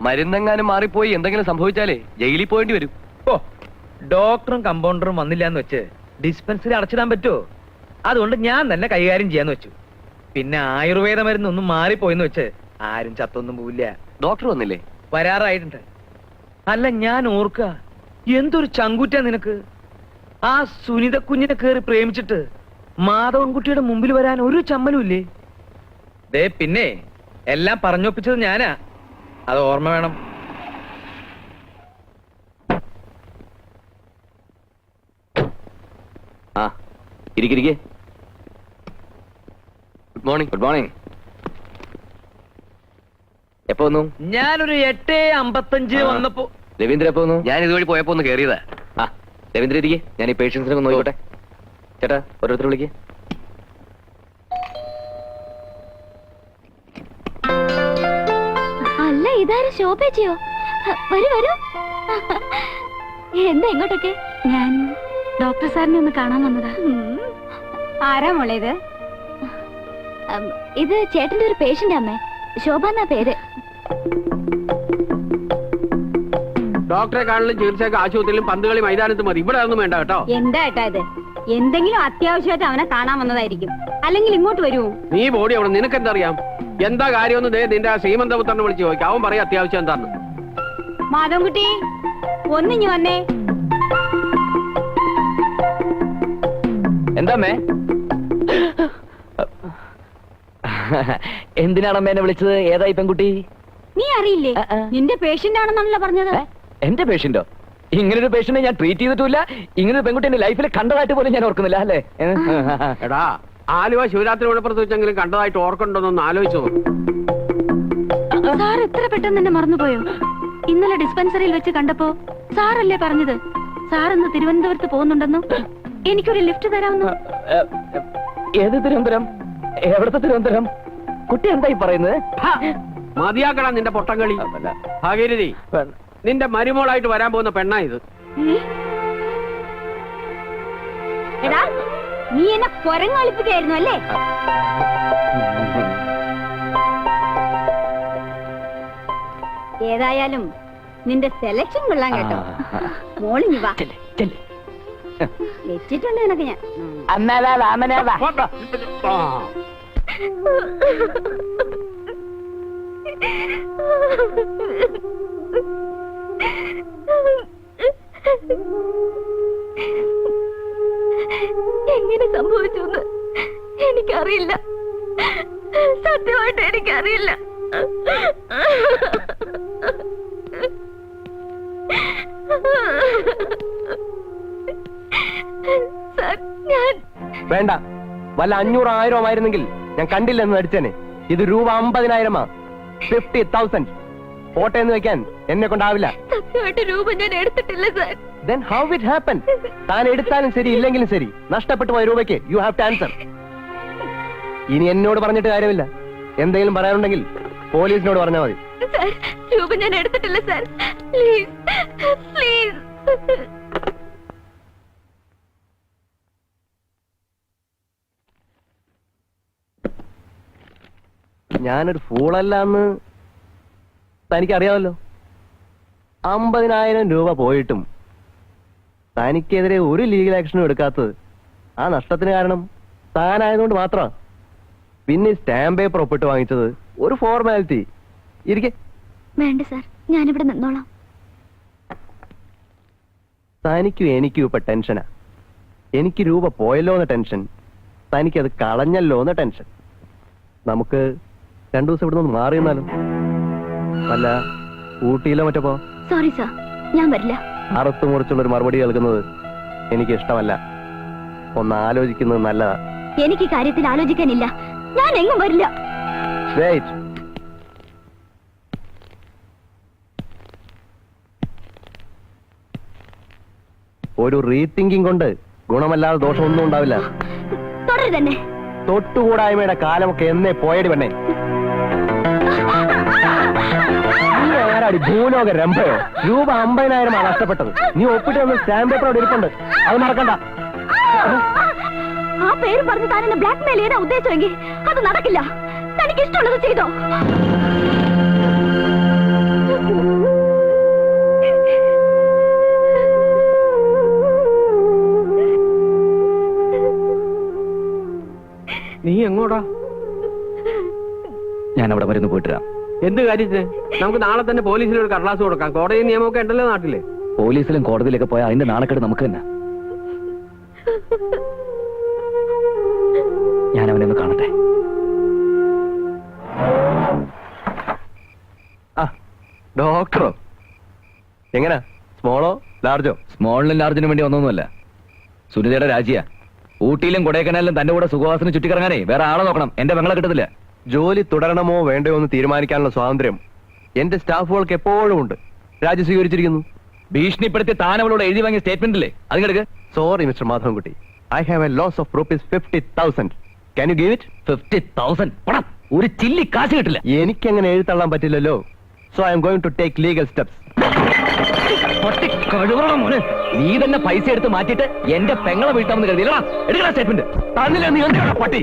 മരുന്നെങ്ങാനും മാറിപ്പോയി എന്തെങ്കിലും സംഭവിച്ചാലേ ജയിലിൽ പോയേണ്ടി വരും. ഓ, ഡോക്ടറും കമ്പൗണ്ടറും വന്നില്ല എന്ന് വെച്ച് ഡിസ്പെൻസറി അടച്ചിടാൻ പറ്റുമോ? അതുകൊണ്ട് ഞാൻ തന്നെ കൈകാര്യം ചെയ്യാന്ന് വെച്ചു. പിന്നെ ആയുർവേദ മരുന്നൊന്നും മാറിപ്പോയെന്ന് വെച്ച് ആരും ചത്തൊന്നും പോവില്ല. ഡോക്ടർ വന്നില്ലേ? വരാറായിട്ടുണ്ട്. അല്ല, ഞാൻ ഓർക്കുക, എന്തൊരു ചങ്കൂറ്റാ നിനക്ക്. ആ സുനിത കുഞ്ഞിനെ കേറി പ്രേമിച്ചിട്ട് മാധവൻകുട്ടിയുടെ മുമ്പിൽ വരാൻ ഒരു ചമ്മലുമില്ലേ? ദേ, പിന്നെ എല്ലാം പറഞ്ഞൊപ്പിച്ചത് ഞാനാ, അത് ഓർമ്മ വേണം. ആ ഇരിക്കിരിക്കെ. Good morning. Good morning. എപ്പോ വന്നു? ഞാനൊരു 8:55 വന്നപ്പോ. രവീന്ദ്രൻ എപ്പോ വന്നു? ഞാൻ ഇതുവഴി പോയപ്പോ ഒന്ന് കയറിയതാ. ആ രവീന്ദ്രൻ ഇരിക്കെ, ഞാൻ ഈ പേഷ്യൻസിനെ ഒന്ന് നോക്കട്ടെ. ചേട്ടാ ഓരോരുത്തർ വിളിക്കേ. അല്ല, ഇതാരും ശോഭേച്ചിയോ? വരൂ വരൂ. എന്താ ഇങ്ങോട്ടൊക്കെ? ഞാൻ ഡോക്ടർ സാറിനെ ഒന്ന് കാണാൻ വന്നതാ. ആരാ മോളെ ഇത്? ഇത് ചേട്ടന്റെ ഒരു പേഷ്യന്റ് അമ്മേ, ശോഭ എന്നാ പേര്. ഡോക്ടറെ കാണലും ചികിത്സയൊക്കെ ആശുപത്രിയിലും പന്തുകളി മൈതാനത്ത് മതി, ഇവിടെ ഒന്നും വേണ്ട കേട്ടോ. എന്താ ഏട്ടാ ഇത്? എന്തെങ്കിലും അത്യാവശ്യമായിട്ട് അവനെ കാണാൻ വന്നതായിരിക്കും, അല്ലെങ്കിൽ ഇങ്ങോട്ട് വരൂ. നീ ബോഡി അവിടെ, നിനക്കെന്താ അറിയാം? എന്താ കാര്യമൊന്നും നിന്റെ ആ ശ്രീമന്തപുത്രനെ വിളിച്ച് ചോദിക്കാം, അവൻ പറയാം അത്യാവശ്യം എന്താന്ന്. മാധവൻകുട്ടി, ഒന്നിഞ്ഞു വന്നേ. എന്താമ്മേ? എന്തിനാണ് അമ്മ എന്നെ വിളിച്ചത്? ഏതായി പെൺകുട്ടി? നീ അറിയില്ലേ? നിന്റെ പേഷ്യന്റ് ആണെന്നാണല്ലോ പറഞ്ഞത്. എന്റെ പേഷ്യന്റോ? ഇങ്ങനൊരു പേഷ്യന്റിനെ ഞാൻ ട്രീറ്റ് ചെയ്തിട്ടില്ല. ഇങ്ങനൊരു പെൺകുട്ടി എന്റെ ലൈഫിൽ കണ്ടതായിട്ട് പോലും ഞാൻ ഓർക്കുന്നില്ല. അല്ലേ? എടാ, ആലുവ ശിവരാത്രി മണപ്പുറത്ത് വെച്ചെങ്കിലും കണ്ടതായിട്ട് ഓർക്കണ്ടോന്നൊന്ന് ആലോചിച്ചു. സാർ എത്ര പെട്ടെന്ന് എന്നെ മറന്നുപോയോ? ഇന്നലെ ഡിസ്പെൻസറിയിൽ വെച്ച് കണ്ടപ്പോ സാറല്ലേ പറഞ്ഞത് സാർ ഇന്ന് തിരുവനന്തപുരത്ത് പോകുന്നുണ്ടെന്നു? എനിക്കൊരു ലിഫ്റ്റ് തരാമെന്നു. ഏത് തിരുവനന്തപുരം? എവിടത്തെ തിരുവനന്തപുരം? കുട്ടി എന്തായി പറയുന്നത്? മതിയാക്കടാ നിന്റെ പൊട്ടംകളി. ഭാഗീരഥി, നിന്റെ മരുമോളായിട്ട് വരാൻ പോകുന്ന പെണ്ണാ ഇത്. എടാ, നീ എന്നെ കൊരങ്ങളിപ്പിക്കായിരുന്നു അല്ലേ? ഏതായാലും നിന്റെ സെലക്ഷൻ കൊള്ളാൻ കേട്ടോ. മോളിഞ്ഞു വാ, വെച്ചിട്ടുണ്ട് നിനക്ക് ഞാൻ. എങ്ങനെ സംഭവിച്ചു എന്ന് എനിക്കറിയില്ല, സത്യമായിട്ട് എനിക്കറിയില്ല. വേണ്ട, വല്ല 500,000 ആയിരുന്നെങ്കിൽ ഞാൻ കണ്ടില്ലെന്ന് നടിച്ചേനെ. ഇത് രൂപ 50,000. 50,000 പോട്ടെന്ന് വെക്കാൻ എന്നെ കൊണ്ടാവില്ല. സത്യമായിട്ട് രൂപ ഞാൻ എടുത്തിട്ടില്ല sir. Then how it happened? താൻ എടുത്താലും ശരി ഇല്ലെങ്കിലും ശരി, നഷ്ടപ്പെട്ടു പോയ രൂപയ്ക്ക് യു ഹാവ് ടു ആൻസർ. ഇനി എന്നോട് പറഞ്ഞിട്ട് കാര്യമില്ല. എന്തെങ്കിലും പറയാനുണ്ടെങ്കിൽ പോലീസിനോട് പറഞ്ഞാൽ മതി. സാർ, രൂപ ഞാൻ എടുത്തിട്ടില്ല സാർ. Please please. ഞാനൊരു ഫൂളല്ല എന്ന് തനിക്കറിയാമല്ലോ. 50,000 രൂപ പോയിട്ടും തനിക്കെതിരെ ഒരു ലീഗൽ ആക്ഷനും എടുക്കാത്തത് ആ നഷ്ടത്തിന് കാരണം താനായതുകൊണ്ട് മാത്രം. പിന്നെ സ്റ്റാമ്പ് പേപ്പർ ഒപ്പിട്ട് വാങ്ങിച്ചത് ഒരു ഫോർമാലിറ്റി. ഇരിക്കെ. വേണ്ട സാർ, ഞാനിവിടെ നിന്നോളാം. തനിക്കും എനിക്കും ഇപ്പൊ ടെൻഷനാ. എനിക്ക് രൂപ പോയല്ലോ എന്ന ടെൻഷൻ, തനിക്കത് കളഞ്ഞല്ലോ എന്ന ടെൻഷൻ. നമുക്ക് 2 ദിവസം ഇവിടെ നിന്ന് മാറി നിന്നാലും അല്ല, ഊട്ടിയിലോ മറ്റോ പോ. സോറി സാർ, ഞാൻ വരില്ല. അറുത്തു മുറിച്ചുള്ളൊരു മറുപടി കേൾക്കുന്നത് എനിക്ക് ഇഷ്ടമല്ല. ഒന്ന് ആലോചിക്കുന്നത് നല്ലതാ. എനിക്ക് കാര്യത്തിൽ ആലോചിക്കാനില്ല. ഞാൻ എങ്ങും വരില്ല. വെയിറ്റ്. ഒരു റീതിങ്കിങ് കൊണ്ട് ഗുണമല്ലാതെ ദോഷമൊന്നും ഉണ്ടാവില്ല. തുടരു തന്നെ. തൊട്ടുകൂടായ്മയുടെ കാലമൊക്കെ എന്നേ പോയടി പെണ്ണേ. നീ ആരാടി, ഭൂലോക രംഭയോ? രൂപ 50,000 നഷ്ടപ്പെട്ടത്. നീ ഒപ്പിട്ട് വന്ന് സ്റ്റാമ്പ് പേപ്പർ അവിടെ ഇരിപ്പുണ്ട്, അത് മറക്കണ്ട. ആ പേര് പറഞ്ഞ് താൻ എന്നെ ബ്ലാക്ക് മെയിൽ ചെയ്യാൻ ഉദ്ദേശിച്ചെങ്കിൽ അത് നടക്കില്ല. തനിക്ക് ഇഷ്ടമുള്ളത് ചെയ്തോ. നീ എങ്ങോട്ടാ? ഞാൻ അവിടെ മരുന്ന് പോയിട്ട് വരാം. എന്ത് കാര്യത്തിന്? നമുക്ക് നാളെ തന്നെ പോലീസിൽ ഒരു കടലാസ് കൊടുക്കാം. കോടതി നിയമമൊക്കെ ഉണ്ടല്ലോ നാട്ടില്. പോലീസിലും കോടതിയിലൊക്കെ പോയാൽ അതിന്റെ നാണക്കേട് നമുക്ക് തന്നെ. ഞാൻ അവനെ ഒന്ന് കാണട്ടെ. ഡോക്ടറോ? എങ്ങനാ, സ്മോളോ ലാർജോ? സ്മോളിനും ലാർജിനും വേണ്ടി ഒന്നൊന്നുമല്ല. സുനിതയുടെ രാജിയാ. ഊട്ടിയിലും കൊടൈക്കനാലിലും തന്റെ കൂടെ സുഖവാസന ചുറ്റിക്കറങ്ങാനേ വേറെ ആളെ നോക്കണം. എന്റെ പെങ്ങളെ കിട്ടത്തില്ല. ജോലി തുടരണമോ വേണ്ടയോ എന്ന് തീരുമാനിക്കാനുള്ള സ്വാതന്ത്ര്യം എന്റെ സ്റ്റാഫുകൾക്ക് എപ്പോഴും ഉണ്ട്. രാജി സ്വീകരിച്ചിരിക്കുന്നു. ഭീഷണിപ്പെടുത്തി താൻ അവളോട് എഴുതി വാങ്ങിയ സ്റ്റേറ്റ്മെന്റ് ഇല്ലേ, അതിനെടുക്ക്. Sorry mister Madhavankutty, I have a loss of ₹50,000. Can you give it? 50,000 ഒരു ചില്ലി കാശ് കിട്ടില്ല. എനിക്കങ്ങനെ എഴുതള്ളാൻ പറ്റില്ലല്ലോ. So I am going to take legal steps. നീ തന്നെ പൈസ എടുത്ത് മാറ്റിയിട്ട് എന്റെ പെങ്ങളെ വീട്ടാമെന്ന് കരുതിയില്ല. എടുക്കണ സ്റ്റേറ്റ്മെന്റ്. തന്നില്ല നീ എന്തിനാ പട്ടി?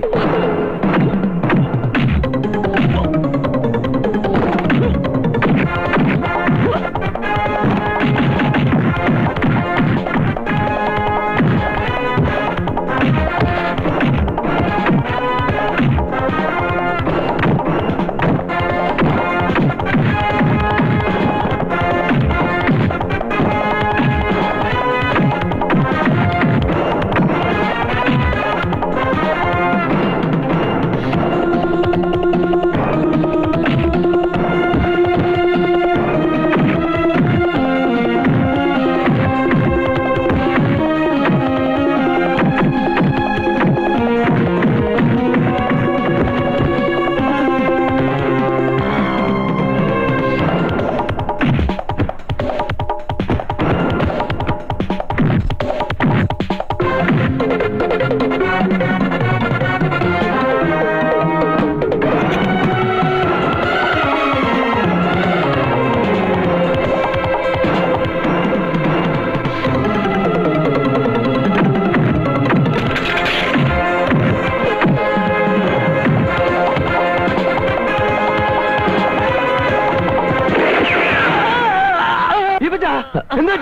എന്താ?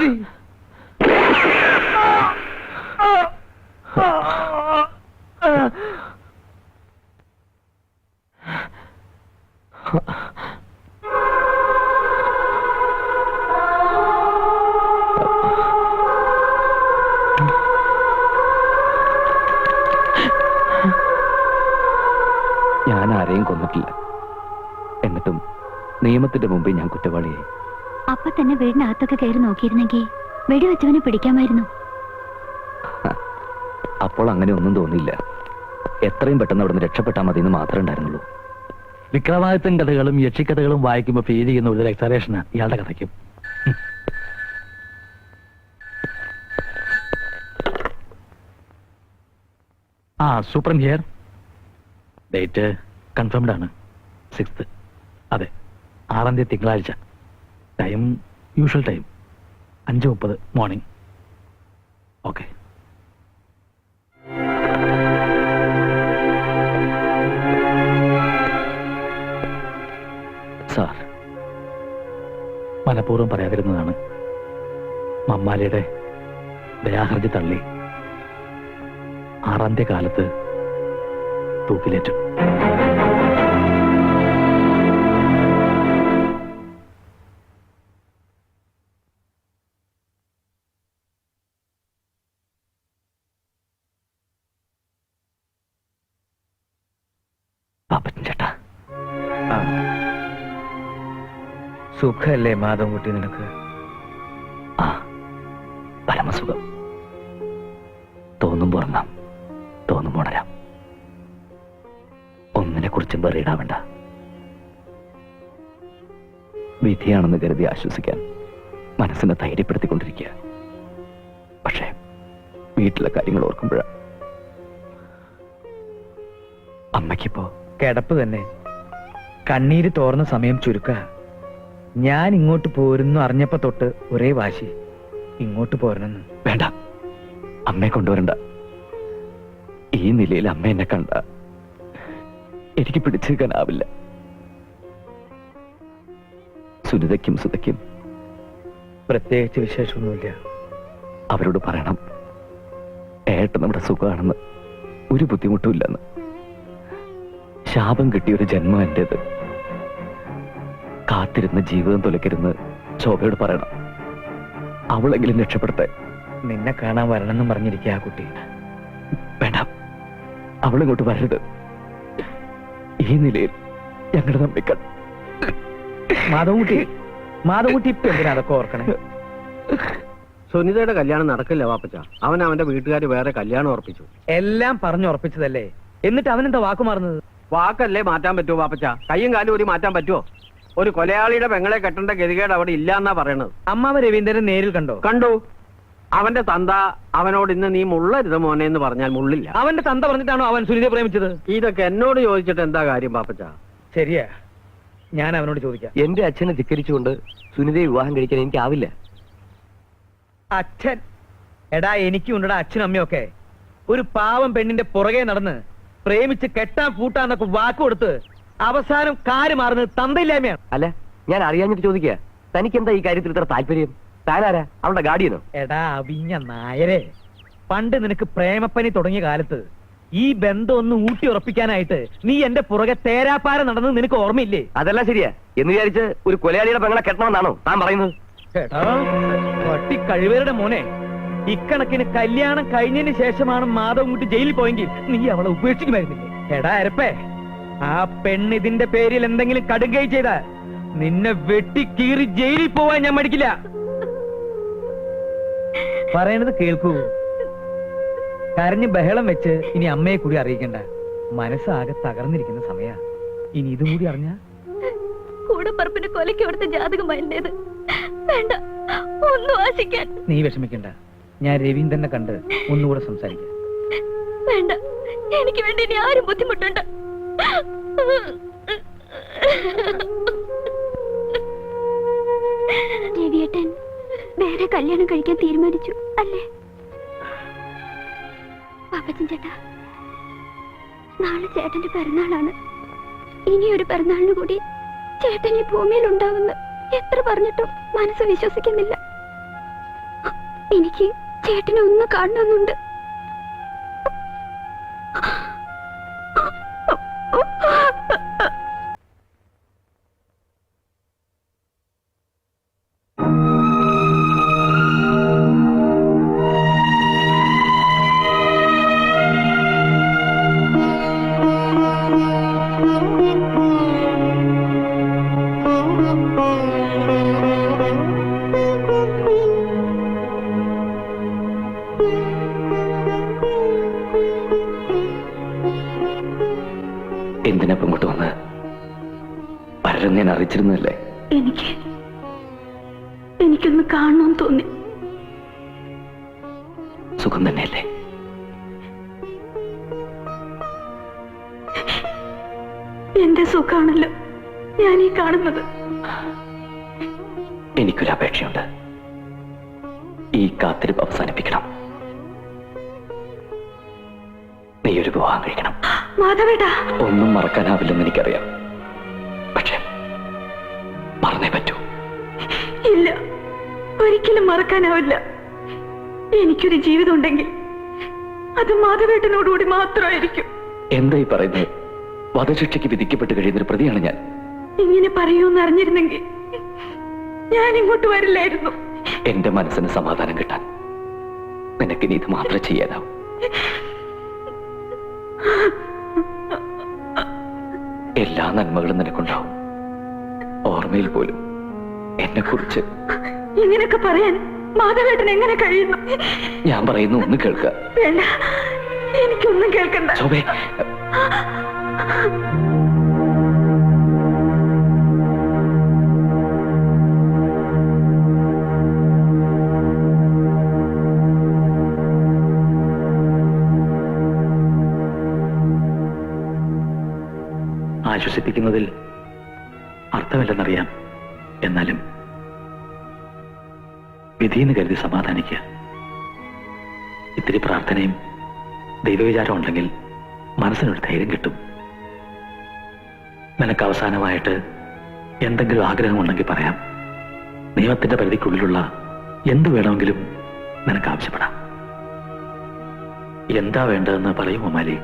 ഞാൻ ആരെയും കൊന്നിട്ടില്ല. എന്നിട്ടും നിയമത്തിന്റെ മുമ്പിൽ ഞാൻ കുറ്റവാളിയായി. അപ്പൊ തന്നെ വീടിനകത്തൊക്കെ കയറി നോക്കിയിരുന്നെങ്കിൽ വെടിവെച്ചവനെ പിടിക്കാമായിരുന്നു. അപ്പോൾ അങ്ങനെ ഒന്നും തോന്നിയില്ല. എത്രയും പെട്ടെന്ന് അവിടെ നിന്ന് രക്ഷപ്പെട്ടാൽ മതി എന്ന് മാത്രമേ ഉണ്ടായിരുന്നുള്ളൂ. വിക്രമാദിത്യൻ കഥകളും യക്ഷിക്കഥകളും വായിക്കുമ്പോൾ ഫീൽ ചെയ്യുന്ന ഒരു എക്സറേഷന് ഇയാളുടെ കഥയ്ക്കും. Super here. ഡേറ്റ് കൺഫേംഡ് ആണ്. 6th. അതെ, 6ാം തീയതി തിങ്കളാഴ്ച. Time usual time 5:30 morning. Okay. Sir, മനഃപൂർവ്വം പറയാതിരുന്നതാണ്. മമ്മാലിയുടെ ദയാഹർജി തള്ളി 6ാം തീയതി കാലത്ത് തൂക്കിലേറ്റു. പാപ്പച്ചൻ ചേട്ടാ, സുഖല്ലേ മാധവൻകുട്ടി നിനക്ക്? ആ പരമസുഖം. തോന്നുമ്പോ ഉറങ്ങാം, തോന്നുമ്പോ ഉണരാം. ഒന്നിനെ കുറിച്ചും വെറിയിടാവണ്ട. വിധിയാണെന്ന് കരുതി ആശ്വസിക്കാൻ മനസ്സിനെ ധൈര്യപ്പെടുത്തിക്കൊണ്ടിരിക്കുക. പക്ഷേ വീട്ടിലെ കാര്യങ്ങൾ ഓർക്കുമ്പോഴാണ്. അമ്മയ്ക്കിപ്പോ കിടപ്പ് തന്നെ. കണ്ണീര് തോർന്ന സമയം ചുരുക്ക. ഞാൻ ഇങ്ങോട്ട് പോരുന്നു അറിഞ്ഞപ്പോ തൊട്ട് ഒരേ വാശി, ഇങ്ങോട്ട് പോരണമെന്ന്. വേണ്ട, അമ്മയെ കൊണ്ടുവരണ്ട. ഈ നിലയിൽ അമ്മ എന്നെ കണ്ട എനിക്ക് പിടിച്ചെടുക്കാനാവില്ല. സുനിതയ്ക്കും സുതയ്ക്കും പ്രത്യേകിച്ച് വിശേഷമൊന്നുമില്ല. അവരോട് പറയണം ഏട്ടൻ നമ്മുടെ സുഖമാണെന്ന്, ഒരു ബുദ്ധിമുട്ടുമില്ലെന്ന്. ശാപം കിട്ടിയൊരു ജന്മം എന്റേത്. കാത്തിരുന്ന് ജീവിതം തുലക്കരുന്ന് ശോഭയോട് പറയണം. അവളെങ്കിലും രക്ഷപ്പെടട്ടെ. നിന്നെ കാണാൻ വരണമെന്നും പറഞ്ഞിരിക്കുക ആ കുട്ടി. വേണ്ട, അവളിങ്ങോട്ട് വരരുത്. ഈ നിലയിൽ ഞങ്ങളുടെ തമ്മിക്കൾ. മാധവൻകുട്ടി ഇപ്പൊ എന്തിനാ അതൊക്കെ ഓർക്കണേ? സുനിതയുടെ കല്യാണം നടക്കില്ല വാപ്പച്ച. അവൻ അവന്റെ വീട്ടുകാർ വേറെ കല്യാണം ഉറപ്പിച്ചു. എല്ലാം പറഞ്ഞുറപ്പിച്ചതല്ലേ, എന്നിട്ട് അവനെന്താ വാക്കു മാറുന്നത്? വാക്കല്ലേ മാറ്റാൻ പറ്റുമോ വാപ്പച്ച? കയ്യും കാലും ഒരു മാറ്റാൻ പറ്റുമോ? ഒരു കൊലയാളിയുടെ പെങ്ങളെ കെട്ടേണ്ട ഗതികേട് അവിടെ ഇല്ല എന്നാ പറയണത്. അമ്മാവ രവീന്ദ്രൻ നേരിൽ കണ്ടോ? കണ്ടു. അവന്റെ തന്ത അവനോട് ഇന്ന് നീ മുള്ളരുത് മോനെ എന്ന് പറഞ്ഞാൽ മുള്ളില്ല. അവന്റെ തന്ത പറഞ്ഞിട്ടാണോ അവൻ സുനിതയെ പ്രേമിച്ചത്? ഇതൊക്കെ എന്നോട് ചോദിച്ചിട്ട് എന്താ കാര്യം പാപ്പച്ച? ശരിയാ, ഞാൻ അവനോട് ചോദിക്കാം. എന്റെ അച്ഛനെ ധിക്കരിച്ചുകൊണ്ട് സുനിതയെ വിവാഹം കഴിക്കാൻ എനിക്കാവില്ല. അച്ഛൻ? എടാ, എനിക്കും ഉണ്ടടാ അച്ഛനും അമ്മയൊക്കെ. ഒരു പാവം പെണ്ണിന്റെ പുറകെ നടന്ന് പ്രേമിച്ച് കെട്ടാൻ പൂട്ടാന്നൊക്കെ വാക്ക് കൊടുത്ത് അവസാനം കാര് മാറുന്നത് തന്തയില്ലായ്മയാണ്. അല്ല, ഞാൻ അറിയാഞ്ഞിട്ട് ചോദിക്കുക, തനിക്ക് എന്താ ഈ കാര്യത്തിൽ ഇത്ര താല്പര്യം? താനാരാ, അവളുടെ ഗാഡിയനോ? എടാ അവിഞ്ഞ നായരെ, പണ്ട് നിനക്ക് പ്രേമപ്പനി തുടങ്ങിയ കാലത്ത് ഈ ബന്ധം ഒന്ന് ഊട്ടി ഉറപ്പിക്കാനായിട്ട് നീ എന്റെ പുറകെ തേരാപ്പാര നടന്നത് നിനക്ക് ഓർമ്മയില്ലേ? അതെല്ലാം ശരിയാ. എന്ന് വിചാരിച്ച് ഒരു കൊലയാളിയുടെ പെങ്ങളെ കെട്ടണമെന്നാണോ താൻ പറയുന്നത്? എടാ പട്ടി കഴിവേരുടെ മോനെ, ഇക്കണക്കിന് കല്യാണം കഴിഞ്ഞതിന് ശേഷമാണ് മാധവൻകുട്ടി ജയിലിൽ പോയെങ്കിൽ നീ അവളെ ഉപേക്ഷിക്കുമായിരുന്നില്ലേ? എടാ അരപ്പേ, ആ പെണ്ണ് ഇതിന്റെ പേരിൽ എന്തെങ്കിലും കടുകൈ ചെയ്താൽ നിന്നെ വെട്ടിക്കീറി ജയിലിൽ പോവാൻ ഞാൻ മടിക്കില്ല. പറയണത് കേൾക്കൂ. കരഞ്ഞ് ബഹളം വെച്ച് ഇനി അമ്മയെ കൂടി അറിയിക്കണ്ട. മനസ്സാകെ തകർന്നിരിക്കുന്ന സമയ. ഇനി ഇതും കൂടി അറിഞ്ഞ കൂടപ്പറപ്പിന് കൊലയ്ക്ക് കൊടുത്ത ജാതകമായിരുന്നത്. വേണ്ട, ഒന്നും ആശിക്കാൻ. നീ വിഷമിക്കണ്ട, ഞാൻ രവീന്ദ്രനെ കണ്ട് ഒന്നുകൂടെ സംസാരിക്കാം. വേണ്ട, എനിക്ക് വേണ്ടി ഇനി ആരും ബുദ്ധിമുട്ടുണ്ട്. രവിയേട്ടൻ വേറെ കല്യാണം കഴിക്കാൻ തീരുമാനിച്ചു അല്ലേ? പാപ്പച്ചൻ ചേട്ടാ, നാളെ ചേട്ടന്റെ പിറന്നാളാണ്. ഇനിയൊരു പിറന്നാളിന് കൂടി ചേട്ടൻ ഈ ഭൂമിയിൽ ഉണ്ടാവുമെന്ന് എത്ര പറഞ്ഞിട്ടും മനസ്സ് വിശ്വസിക്കുന്നില്ല. എനിക്ക് ചേട്ടനെ ഒന്ന് കാണണമെന്നുണ്ട്. എന്തിനപ്പം ഇങ്ങോട്ട് വന്ന് പലരും ഞാൻ അറിയിച്ചിരുന്നല്ലേ? എനിക്കൊന്ന് കാണണമെന്ന് തോന്നി. സുഖം തന്നെയല്ലേ? എന്റെ സുഖാണല്ലോ ഞാൻ ഈ കാണുന്നത്. എനിക്കൊരു അപേക്ഷയുണ്ട്. ഈ കാത്തിരിപ്പ് അവസാനിപ്പിക്കണം. നീ ഒരു വിവാഹം കഴിക്കണം. മാധവേട്ടാ, ഒന്നും മറക്കാനാവില്ലെന്ന് എനിക്കറിയാം. പക്ഷെ പറഞ്ഞേ പറ്റൂ. ഇല്ല, ഒരിക്കലും മറക്കാനാവില്ല. എനിക്കൊരു ജീവിതം ഉണ്ടെങ്കിൽ അത് മാധവേട്ടനോടുകൂടി മാത്രമായിരിക്കും. എന്തായി പറയുന്നത്? വധശിക്ഷയ്ക്ക് വിധിക്കപ്പെട്ട് കഴിയുന്നൊരു പ്രതിയാണ് ഞാൻ. ഇങ്ങനെ പറയൂന്ന് അറിഞ്ഞിരുന്നെങ്കിൽ ഞാൻ ഇങ്ങോട്ട് വരില്ലായിരുന്നു. എന്റെ മനസ്സിന് സമാധാനം കിട്ടാൻ നിനക്കിനി ഇത് മാത്രമേ ചെയ്യാനാവൂ. എല്ലാ നന്മകളും നിനക്കുണ്ടാവും. ഓർമ്മയിൽ പോലും എന്നെ കുറിച്ച് ഇങ്ങനെയൊക്കെ പറയാൻ മാധവേട്ടൻ എങ്ങനെ കഴിയുന്നു? ഞാൻ പറയുന്നു, ഒന്ന് കേൾക്കുക. വേണ്ട, എനിക്കൊന്നും കേൾക്കണ്ട. ശോഭേ, ആശ്വസിപ്പിക്കുന്നതിൽ അർത്ഥമില്ലെന്നറിയാം. എന്നാലും വിധിയെന്ന് കരുതി സമാധാനിക്കുക. ഇത്തിരി പ്രാർത്ഥനയും ദൈവവിചാരം ഉണ്ടെങ്കിൽ മനസ്സിനൊരു ധൈര്യം കിട്ടും. നിനക്ക് അവസാനമായിട്ട് എന്തെങ്കിലും ആഗ്രഹമുണ്ടെങ്കിൽ പറയാം. നിയമത്തിന്റെ പരിധിക്കുള്ളിലുള്ള എന്ത് വേണമെങ്കിലും നിനക്ക് ആവശ്യപ്പെടാം. എന്താ വേണ്ടതെന്ന് പറയും ഉമാലി.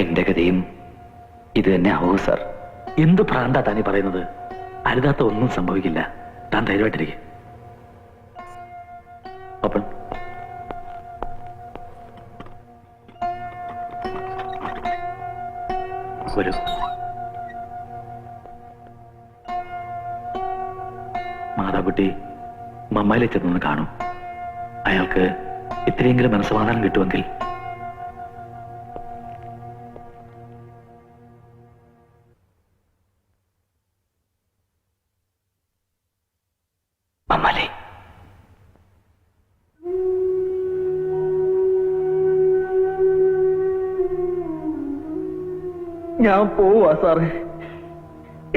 എന്റെ ഗതിയും ഇത് തന്നെ ആവൂ സാർ. എന്ത് ഭ്രാന്താ താനീ പറയുന്നത്? അരുതാത്ത ഒന്നും സംഭവിക്കില്ല. താൻ ധൈര്യമായിട്ടിരിക്കെ. ഓപ്പൺ. വരൂ. മാതാകുട്ടി മമ്മായിലെ ചെന്നൊന്ന് കാണും. അയാൾക്ക് ഇത്രയെങ്കിലും മനസ്സമാധാനം കിട്ടുമെങ്കിൽ. മമ്മാലേ, ഞാൻ പോവാ സാറേ.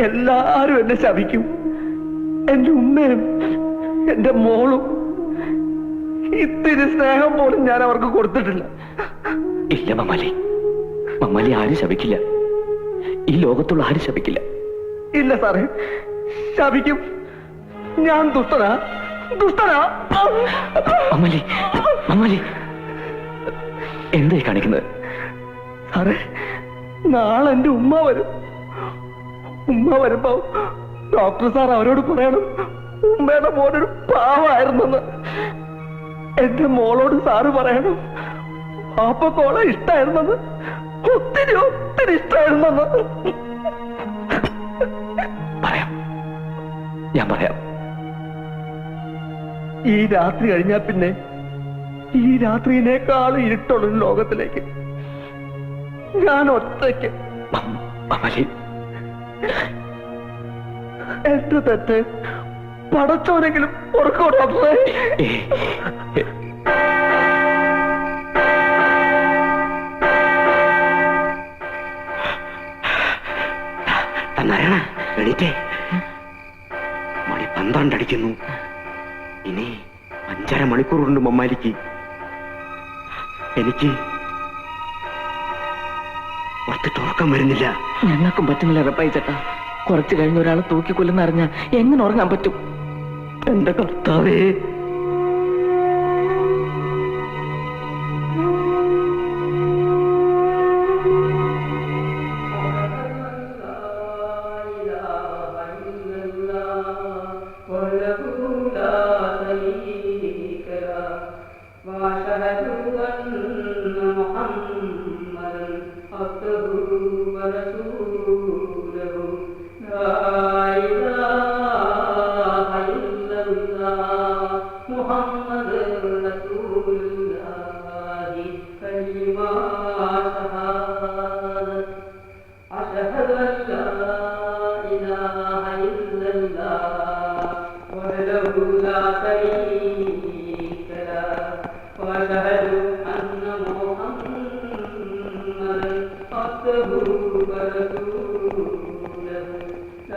എല്ലാരും എന്നെ ശപിക്കും. എന്റെ ഉമ്മയും എന്റെ മോളും ഇത്തിരി സ്നേഹം പോലും ഞാൻ അവർക്ക് കൊടുത്തിട്ടില്ല. ഇല്ല മമ്മാലി, മമ്മാലി ആരും ശപിക്കില്ല. ഈ ലോകത്തുള്ള ആരും ശപിക്കില്ല. ഇല്ല സാറേ, ശപിക്കും. ഞാൻ ദുഷ്ടനാ. മമ്മാലി, മമ്മാലി എന്തായി കാണിക്കുന്നത്? സാറേ, നാളെ എന്റെ ഉമ്മ വരും. ഉമ്മ വരുമ്പോ ഡോക്ടർ സാർ അവരോട് പറയണം ഉമ്മയുടെ മോനൊരു പാവമായിരുന്നെന്ന്. എന്റെ മോളോട് സാറ് പറയണം പാപ്പക്കോളെ ഇഷ്ടായിരുന്നെന്ന്, ഒത്തിരി ഇഷ്ടായിരുന്നെന്ന്. പറയാം, ഞാൻ പറയാം. ഈ രാത്രി കഴിഞ്ഞാ പിന്നെ ഈ രാത്രിയിനേക്കാൾ ഇരുട്ടുള്ള ലോകത്തിലേക്ക് ഞാൻ ഒറ്റയ്ക്ക്. മമ്മാലി, എന്റെ തെറ്റ് പടച്ചോനെങ്കിലും ഓർക്കോ ഡോക്ടറെ? എണീറ്റേ, മണി 12 അടിക്കുന്നു. ഇനി 5.5 മണിക്കൂറുണ്ട് മമ്മാലിക്ക്. എനിക്ക് പുറത്തിട്ട് ഉറക്കം വരുന്നില്ല. ഞങ്ങൾക്കും പറ്റുന്നില്ല റപ്പായി ചേട്ടാ. കുറച്ചു കഴിഞ്ഞ ഒരാളെ തൂക്കിക്കൊല്ലുന്ന അറിഞ്ഞാൽ എങ്ങനെ ഉറങ്ങാൻ പറ്റും? എന്റെ കർത്താവേ,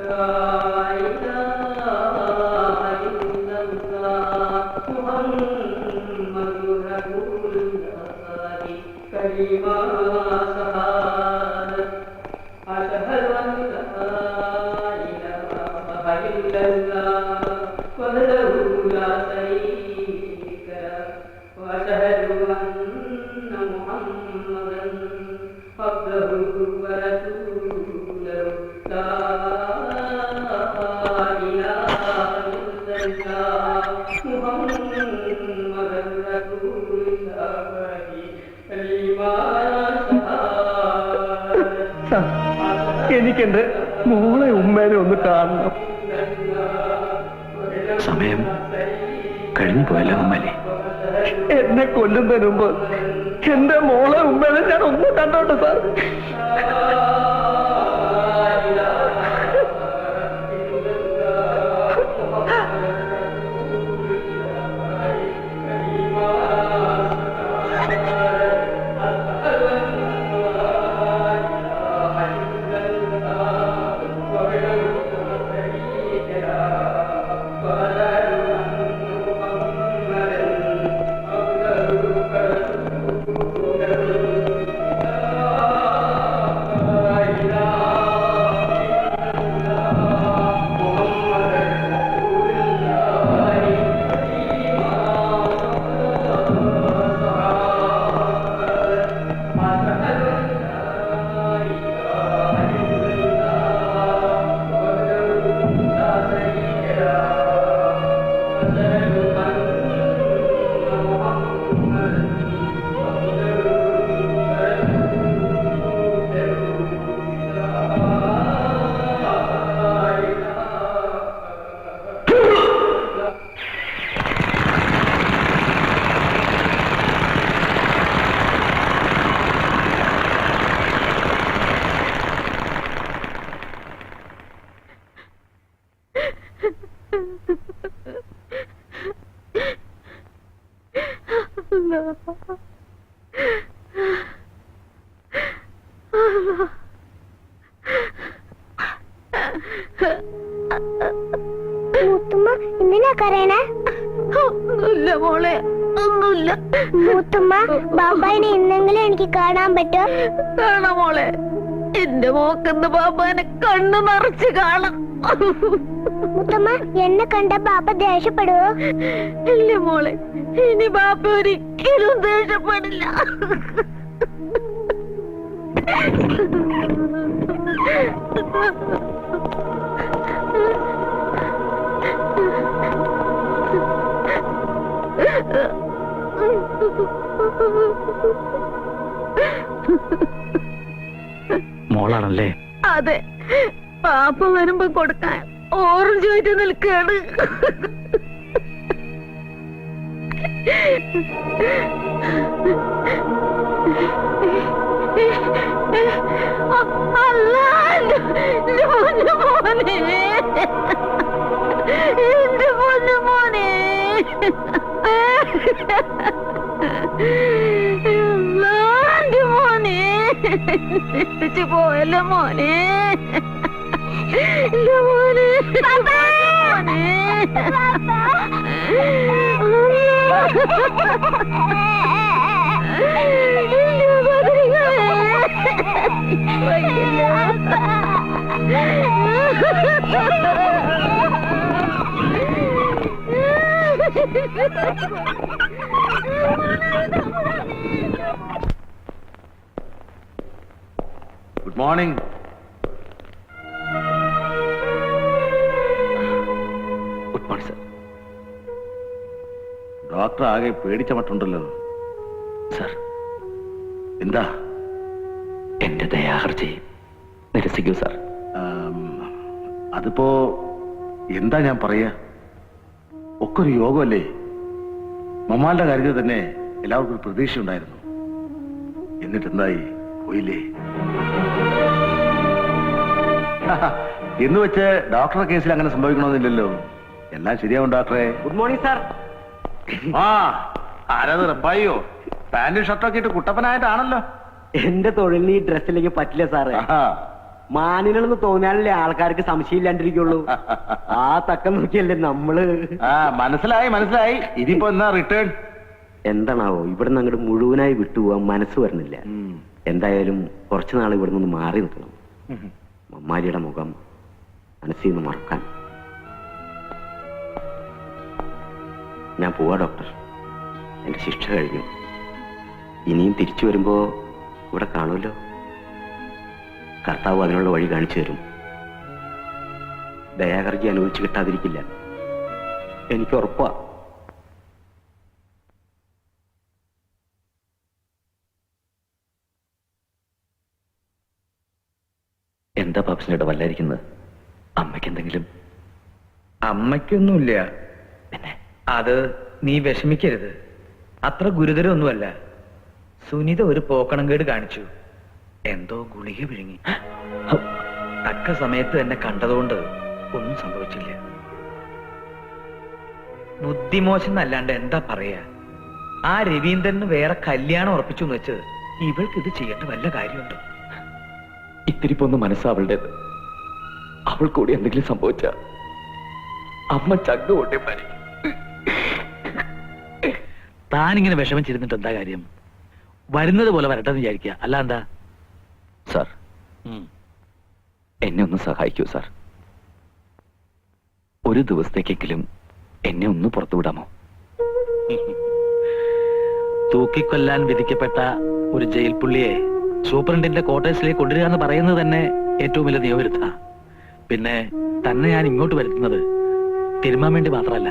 لا എനിക്കെന്റെ മോളെ ഉമ്മേനെ ഒന്ന് കാണണം. സമയം കഴിഞ്ഞു പോയല്ലോ ഉമ്മലേ. എന്നെ കൊല്ലുന്നതിന് മുമ്പ് എന്റെ മോളെ ഉമ്മേനെ ഞാൻ ഒന്ന് കണ്ടോട്ടെ സാർ. മൂത്തുമ്മ എന്തിനാ കരയണേ? ഒന്നുമില്ല മോളെ, ഒന്നുമില്ല. മൂത്തുമ്മ, ബാബായിനെ ഇന്നെങ്കിലും എനിക്ക് കാണാൻ പറ്റോ? കാണാം മോളെ, എന്റെ മോക്കെന്ന് ബാബാനെ കണ്ണു നിറച്ച് കാണാം. മൂത്തുമ്മ, എന്നെ കണ്ട ബാബ ദേഷ്യപ്പെടുവോ? ഇല്ല മോളെ, ഇനി ബാബ ഒരിക്കലും ദേഷ്യപ്പെടില്ല. മോളാണല്ലേ? അതെ, പാപ്പ വരുമ്പോ കൊടുക്കാൻ ഓറഞ്ച് ആയിട്ട് നിൽക്കാണ്. അല്ല, എന്റെ പൊന്നു മോനെ, എന്റെ പൊന്നു മോനെ, എന്റെ മോനെ പോയല്ലോ മോനെ, എന്റെ മോനെ, good morning. Good morning sir. Doctor ആകെ പേടിച്ച മട്ടുണ്ടല്ലോ. സർ, എന്താ? എന്റെ ദയാഹർജി നിരസിക്കൂ സർ. അതിപ്പോ എന്താ ഞാൻ പറയാ, ഒക്കെ ഒരു യോഗമല്ലേ. മമ്മാന്റെ കാര്യത്തിൽ തന്നെ എല്ലാവർക്കും ഒരു പ്രതീക്ഷ ഉണ്ടായിരുന്നു. എന്നിട്ട് എന്തായി? പോയില്ലേ. എന്ന് വെച്ച് ഡോക്ടറുടെ കേസിൽ അങ്ങനെ സംഭവിക്കണമെന്നില്ലല്ലോ. എല്ലാം ശരിയാവും ഡോക്ടറെ. Good morning sir. ആ, ആരാത് റപ്പായോ? പാന്റും ഷർട്ടൊക്കെ ഇട്ട് കുട്ടപ്പനായിട്ടാണല്ലോ. എന്റെ തൊഴിലിന് ഈ ഡ്രസ്സിലേക്ക് പറ്റില്ല സാറേ. മാനിനെന്ന് തോന്നിയാലല്ലേ ആൾക്കാർക്ക് സംശയമില്ലാണ്ടിരിക്കുള്ളൂ. ആ തക്കം നോക്കിയല്ലേ നമ്മള്. മനസ്സിലായി. ഇതിപ്പോ എന്നാ റിട്ടേൺ? എന്താണാവോ, ഇവിടുന്ന് അങ്ങോട്ട് മുഴുവനായി വിട്ടുപോവാൻ മനസ്സ് വരുന്നില്ല. എന്തായാലും കുറച്ചു നാൾ ഇവിടെ നിന്ന് മാറി നിൽക്കണം. മമ്മാരിയുടെ മുഖം മനസ്സിൽ നിന്ന് മറക്കാൻ. ഞാൻ പോവാ ഡോക്ടർ, എന്റെ ശിക്ഷ കഴിഞ്ഞു. ഇനിയും തിരിച്ചു വരുമ്പോ ഇവിടെ കാണുമല്ലോ. കർത്താവ് അതിനുള്ള വഴി കാണിച്ചു തരും. ദയാകർജി അനുഭവിച്ചു കിട്ടാതിരിക്കില്ല, എനിക്ക് ഉറപ്പാ. എന്താ പാപ്പസിനോട് വല്ലായിരിക്കുന്നത്? അമ്മയ്ക്ക് എന്തെങ്കിലും? അമ്മയ്ക്കൊന്നുമില്ല. പിന്നെ അത് നീ വിഷമിക്കരുത്, അത്ര ഗുരുതരമൊന്നുമല്ല. സുനിത ഒരു പോക്കണംകേട് കാണിച്ചു, എന്തോ ഗുളിക വിഴുങ്ങി. തക്ക സമയത്ത് എന്നെ കണ്ടതുകൊണ്ട് ഒന്നും സംഭവിച്ചില്ല. ബുദ്ധിമോശം എന്നല്ലാണ്ട് എന്താ പറയാ. ആ രവീന്ദ്രന് വേറെ കല്യാണം ഉറപ്പിച്ചു എന്ന് വെച്ച് ഇവൾക്ക് ഇത് ചെയ്യേണ്ട വല്ല കാര്യമുണ്ടോ? ഇത്തിരി പോന്ന മനസ്സാവളുടേത്. അവൾ കൂടി എന്തെങ്കിലും സംഭവിച്ച അമ്മ ചങ്ക കൊണ്ടേ മരിക്കും. താനിങ്ങനെ വിഷമിച്ചിരുന്നിട്ട് എന്താ കാര്യം? വരുന്നത് പോലെ വരട്ടെന്ന് വിചാരിക്കുക, അല്ല എന്താ? സാർ, എന്നെ ഒന്ന് സഹായിക്കൂ സാർ. ഒരു ദിവസത്തേക്കെങ്കിലും എന്നെ ഒന്ന് പുറത്തുവിടാമോ? തൂക്കിക്കൊല്ലാൻ വിധിക്കപ്പെട്ട ഒരു ജയിൽ പുള്ളിയെ സൂപ്രണ്ടിന്റെ ക്വാർട്ടേഴ്സിലേക്ക് കൊണ്ടുവരിക എന്ന് പറയുന്നത് തന്നെ ഏറ്റവും വലിയ നിയമവിരുദ്ധ. പിന്നെ തന്നെ ഞാൻ ഇങ്ങോട്ട് വരുത്തുന്നത് തിരുമാൻ വേണ്ടി മാത്രമല്ല,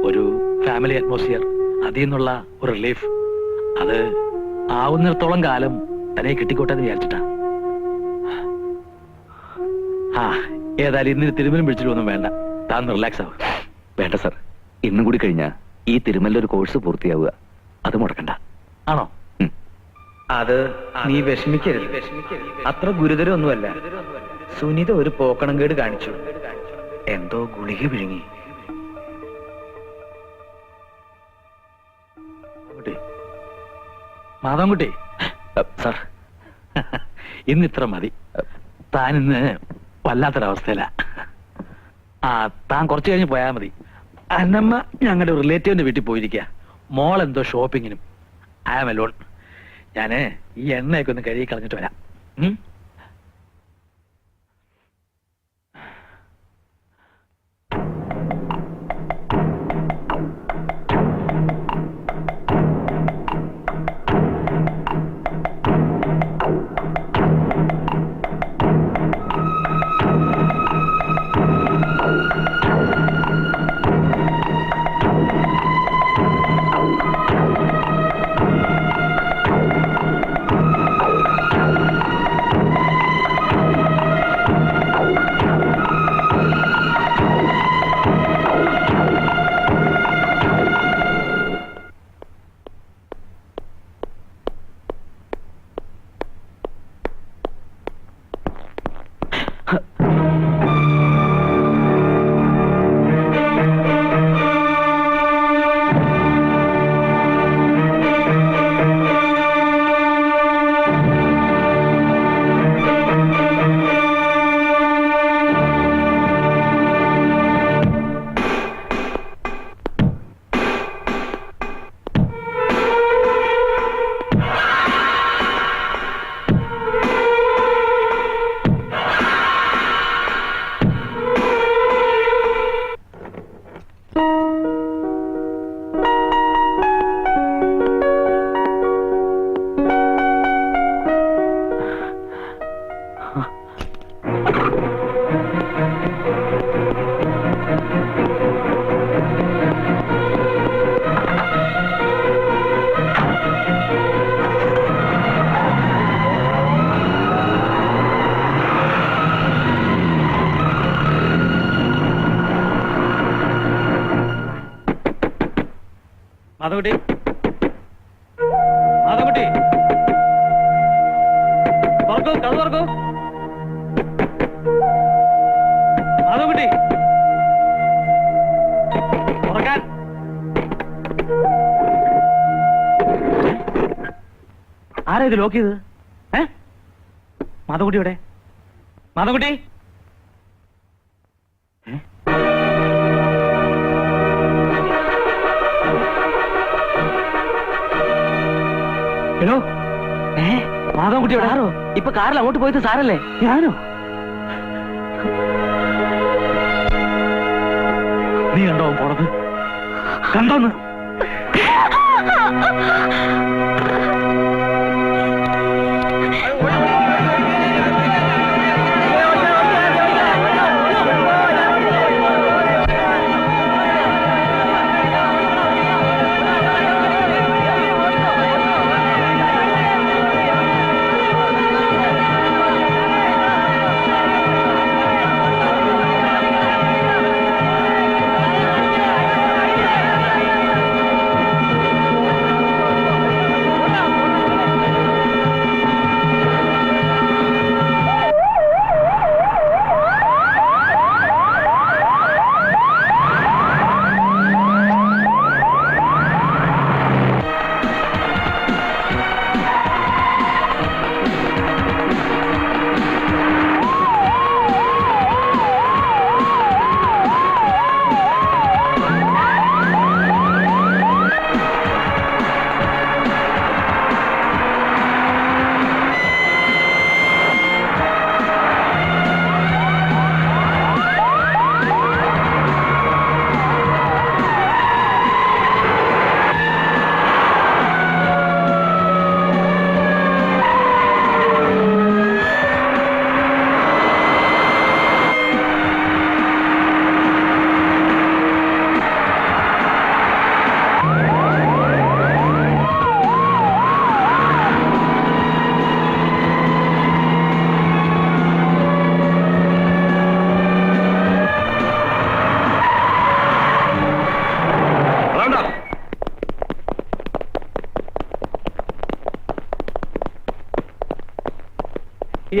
ഒരു ഫാമിലി അറ്റ്മോസ്ഫിയർ, അതിൽ നിന്നുള്ള ഒരു റിലീഫ്, അത് ആവുന്നിടത്തോളം കാലം തന്നെ കിട്ടിക്കോട്ടെ എന്ന് വിചാരിച്ചിട്ടാ. ഏതായാലും ഇന്നിന് തിരുമലും പിടിച്ചിട്ടൊന്നും വേണ്ട, താൻ റിലാക്സ് ആവുക. വേണ്ട സാർ, ഇന്നും കൂടി കഴിഞ്ഞാ ഈ തിരുമല്ലൊരു കോഴ്സ് പൂർത്തിയാവുക, അത് മുടക്കണ്ട. ആണോ? അത് നീ വിഷമിക്കരുത്, അത്ര ഗുരുതരമൊന്നുമല്ല. സുനിത ഒരു പോക്കണംകേട് കാണിച്ചു, എന്തോ ഗുളിക വിഴുങ്ങി. മാധവൻകുട്ടി സാർ, ഇന്ന് ഇത്ര മതി. താൻ ഇന്ന് വല്ലാത്തൊരവസ്ഥയില. താൻ കുറച്ചു കഴിഞ്ഞ് പോയാൽ മതി. അന്നമ്മ ഞങ്ങളുടെ റിലേറ്റീവിന്റെ വീട്ടിൽ പോയിരിക്കുക. മോൾ എന്തോ ഷോപ്പിങ്ങിനും. I am alone. ഞാന് ഈ എണ്ണയൊക്കെ ഒന്ന് കഴുകി കളഞ്ഞിട്ട് വരാം. മാധവൻകുട്ടി, മാധവൻകുട്ടി, തുറക്കൂ, കഥ തുറക്കൂ. മാധവൻകുട്ടി, തുറക്കാൻ. ആരാ ഇത് ലോക്ക് ചെയ്തത്? മാധവൻകുട്ടി എവിടെ? മാധവൻകുട്ടി, മാധവൻകുട്ടി എവിടെ? ഇപ്പൊ കാറിൽ അങ്ങോട്ട് പോയത് സാറല്ലേ? ഞാനോ? നീ കണ്ടോ പോണത്? കണ്ടോന്ന്?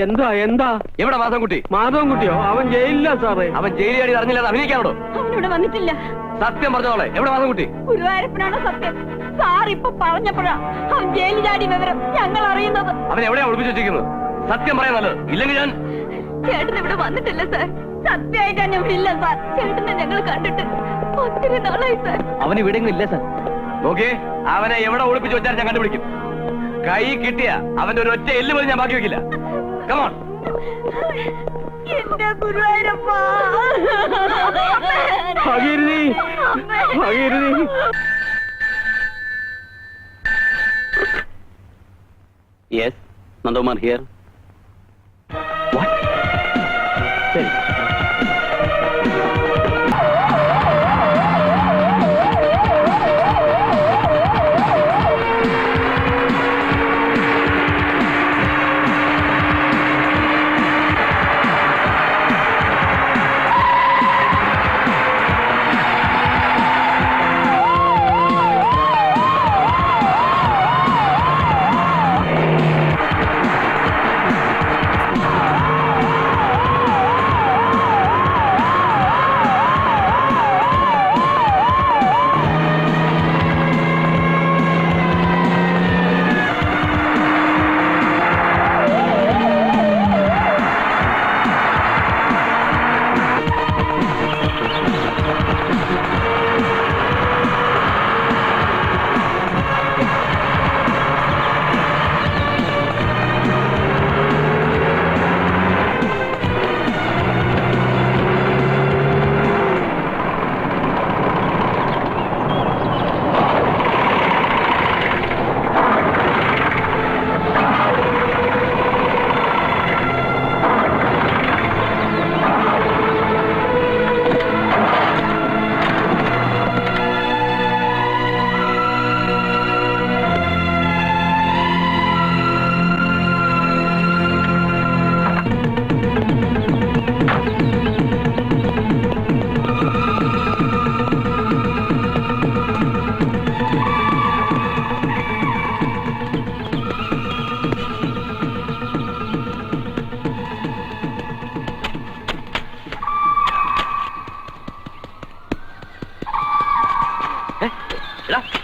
എന്താ എന്താ? എവിടെ മാധവൻകുട്ടി? മാധവൻകുട്ടിയോ? അവൻ ജയിലില്ല സാറേ. അവൻ ജയിലിയാടി അറിഞ്ഞില്ലാതെ അഭിനയിക്കാനോടോ? അവനിവിടെ വന്നിട്ടില്ല. സത്യം പറഞ്ഞോളെ, എവിടെ മാധവൻകുട്ടി? ഗുരുവായൂരപ്പനാണോ സത്യം? സാർ ഇപ്പൊ പറഞ്ഞപ്പോഴാ അവൻ ജയിലിൽ ചാടി വിവരം ഞങ്ങൾ അറിയുന്നത്. അവൻ എവിടെയാ ഒളിപ്പിച്ചു വെച്ചിരിക്കുന്നത്? സത്യം പറയാൻ നല്ലത്. ഇല്ലെങ്കിൽ ഞാൻ... ചേട്ടൻ ഇവിടെ വന്നിട്ടില്ല സാർ. സത്യമായിട്ടാണ് ഇവിടെ ഇല്ല സാർ. ചേട്ടനെ ഞങ്ങൾ കണ്ടിട്ട് ഒത്തിരി നാളായി സാർ. അവൻ ഇവിടെ ഇല്ല സാർ. നോക്കിയേ, അവനെ എവിടെ ഒളിപ്പിച്ചു വെച്ചാൽ ഞാൻ കണ്ടുപിടിക്കും. കൈ കിട്ടിയ അവന്റെ ഒരു ഒറ്റ എല്ല് പോലും ഞാൻ ബാക്കി വെക്കില്ല. കമോൺ. എന്റെ ഗുരുവായൂരപ്പ. ഭഗീരഥി, ഭഗീരഥി. Yes, Nandakumar here. ശരി.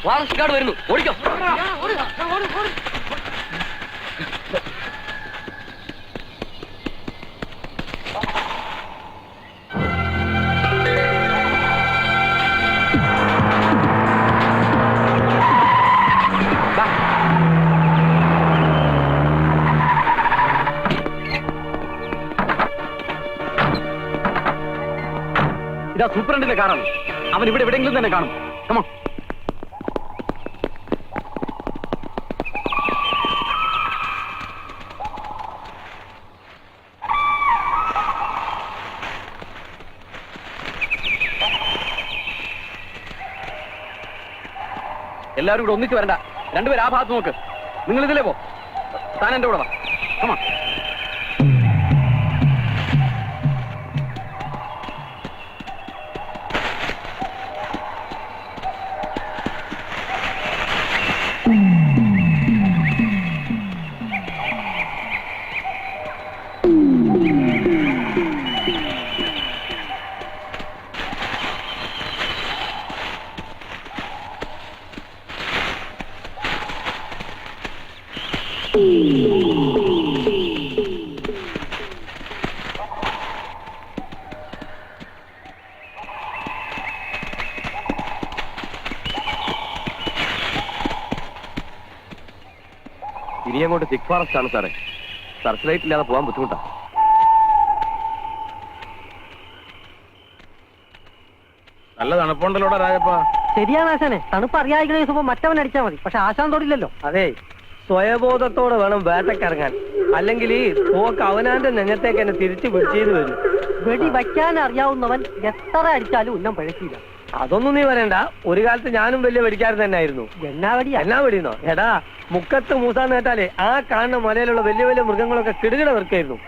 ഫോറസ്റ്റ് ഗാർഡ് വരുന്നു, ഓടിക്കോ. ഇതാ സൂപ്രണ്ടിന്റെ കാറാണ്. അവൻ ഇവിടെ എവിടെയെങ്കിലും തന്നെ കാണും. കമോ. എല്ലാവരും കൂടെ ഒന്നിച്ച് വരണ്ട. രണ്ടുപേരും ആ ഭാഗത്ത് നോക്ക്. നിങ്ങൾ ഇതിലേ പോ. താൻ എന്റെ കൂടെ വാ. കമാ. ഇനി അങ്ങോട്ട് തിക് ഫോറസ്റ്റ് ആണ് സാറേ. സർച്ച് ലൈറ്റ് ഇല്ലാതെ പോകാൻ ബുദ്ധിമുട്ടാണ്. നല്ല തണുപ്പുണ്ടല്ലോടാ രാജപ്പ. ശരിയാണ് ആശാനെ. തണുപ്പ് അറിയാതിരിക്കുന്ന ദിവസം മറ്റവൻ അടിച്ചാൽ മതി. പക്ഷെ ആശാൻ തൊടില്ലല്ലോ. അതെ, സ്വയബോധത്തോടെ വേണം വേട്ടക്കിറങ്ങാൻ. അല്ലെങ്കിൽ പോക്ക് അവനാന്റെ നെഞ്ഞത്തേക്ക് എന്നെ തിരിച്ചു പിടിച്ചത് വരും. വെടി വയ്ക്കാൻ അറിയാവുന്നവൻ എത്ര അടിച്ചാലും ഉന്നം പഴക്കില്ല. അതൊന്നും നീ പറയണ്ട. ഒരു കാലത്ത് ഞാനും വലിയ വെടിക്കാരൻ തന്നെ ആയിരുന്നു. എന്നാ വെടിയെന്നോ? എടാ, മുക്കത്ത് മൂസാന്ന് കേട്ടാലേ ആ കാണുന്ന മലയിലുള്ള വലിയ വലിയ മൃഗങ്ങളൊക്കെ കിടുകിട വെറുക്കായിരുന്നു.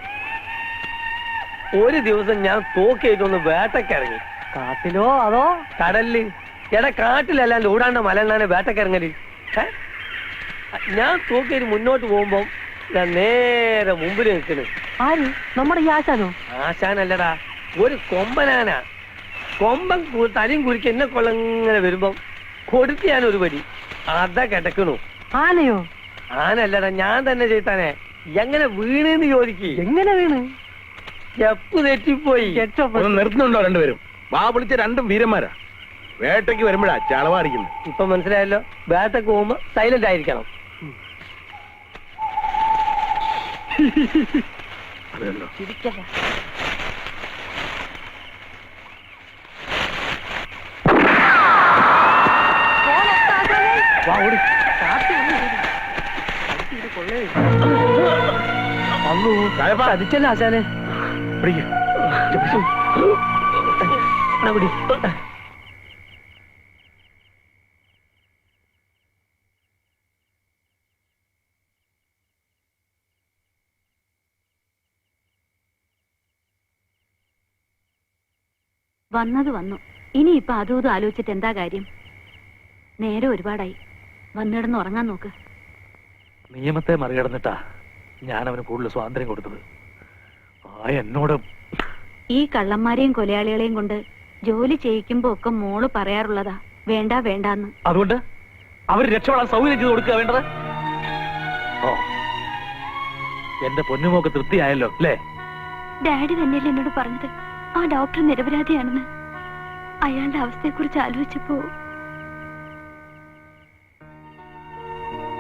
ഒരു ദിവസം ഞാൻ തോക്കേറ്റൊന്ന് വേട്ടക്കിറങ്ങി. കാട്ടിലോ അതോ കടലില്? എടാ, കാട്ടിലല്ലാണ്ട് ഓടാണ്ട മലന്നാണ് വേട്ടക്കിറങ്ങല്. ഞാൻ തോക്കേറ്റ് മുന്നോട്ട് പോകുമ്പോ ഞാൻ നേരെ മുമ്പിൽ നിൽക്കണ്. ആര്? നമ്മുടെ ഈ ആശാനോ? ആശാനല്ലടാ, ഒരു കൊമ്പനാന. കൊമ്പൻ തലയും കുരിക്ക് എന്നെ കൊള്ളങ്ങനെ വരുമ്പോ കൊടുത്ത് ഞാൻ ഒരു പടി. അതാ കിടക്കണു. ആനയോ? ആനല്ലടാ, ഞാൻ തന്നെ ചെയ്താനെ. എങ്ങനെ വീണെന്ന് ചോദിക്ക്. എങ്ങനെ വീണ്? സ്റ്റെപ്പ് തെറ്റിപ്പോയി. നിർത്തുന്നുണ്ടോ രണ്ടുപേരും? വാ വിളിച്ച രണ്ടും വീരന്മാരാ. വേട്ടയ്ക്ക് വരുമ്പോഴാ ചളവാടിക്കുന്നത്. ഇപ്പൊ മനസ്സിലായല്ലോ. വേട്ടക്ക് പോകുമ്പോ സൈലന്റ് ആയിരിക്കണം. അതിച്ചല്ല ആശാനെ. വന്നത് വന്നു. ഇനിയിപ്പൊ അതും ഇതും ആലോചിച്ചിട്ട് എന്താ കാര്യം? നേരെ ഒരുപാടായി. വന്നിടന്ന് ഉറങ്ങാൻ നോക്ക്. നിയമത്തെ മറികടന്നിട്ടാ ഞാൻ അവന് കൂടുതൽ സ്വാതന്ത്ര്യം കൊടുത്തത്. എന്നോട് ഈ കള്ളന്മാരെയും കൊലയാളികളെയും കൊണ്ട് ജോലി ചെയ്യിക്കുമ്പോ ഒക്കെ മോള് പറയാറുള്ളതാ, വേണ്ട വേണ്ടാന്ന്. അതുകൊണ്ട് അവർ രക്ഷപ്പെടാൻ സൗകര്യം ചെയ്ത് കൊടുക്കുക വേണ്ടത്. ഓ, എന്റെ പൊന്നുമോക്ക് തൃപ്തിയായല്ലോ അല്ലേ? ഡാഡി തന്നെയല്ലേ എന്നോട് പറഞ്ഞത് ആ ഡോക്ടർ നിരപരാധിയാണെന്ന്. അയാളുടെ അവസ്ഥയെക്കുറിച്ച് ആലോചിച്ചപ്പോ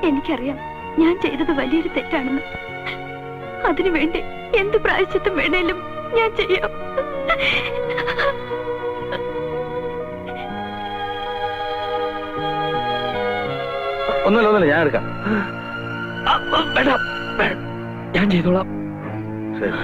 എനിക്കറിയാം ഞാൻ ചെയ്തത് വലിയൊരു തെറ്റാണെന്ന്. അതിനുവേണ്ടി എന്ത് പ്രായശ്ചിത്തം വേണേലും ഞാൻ ചെയ്യാം. ഒന്നുമില്ല, ഞാൻ എടുക്കാം. ഞാൻ ചെയ്തോളാം. ശരി.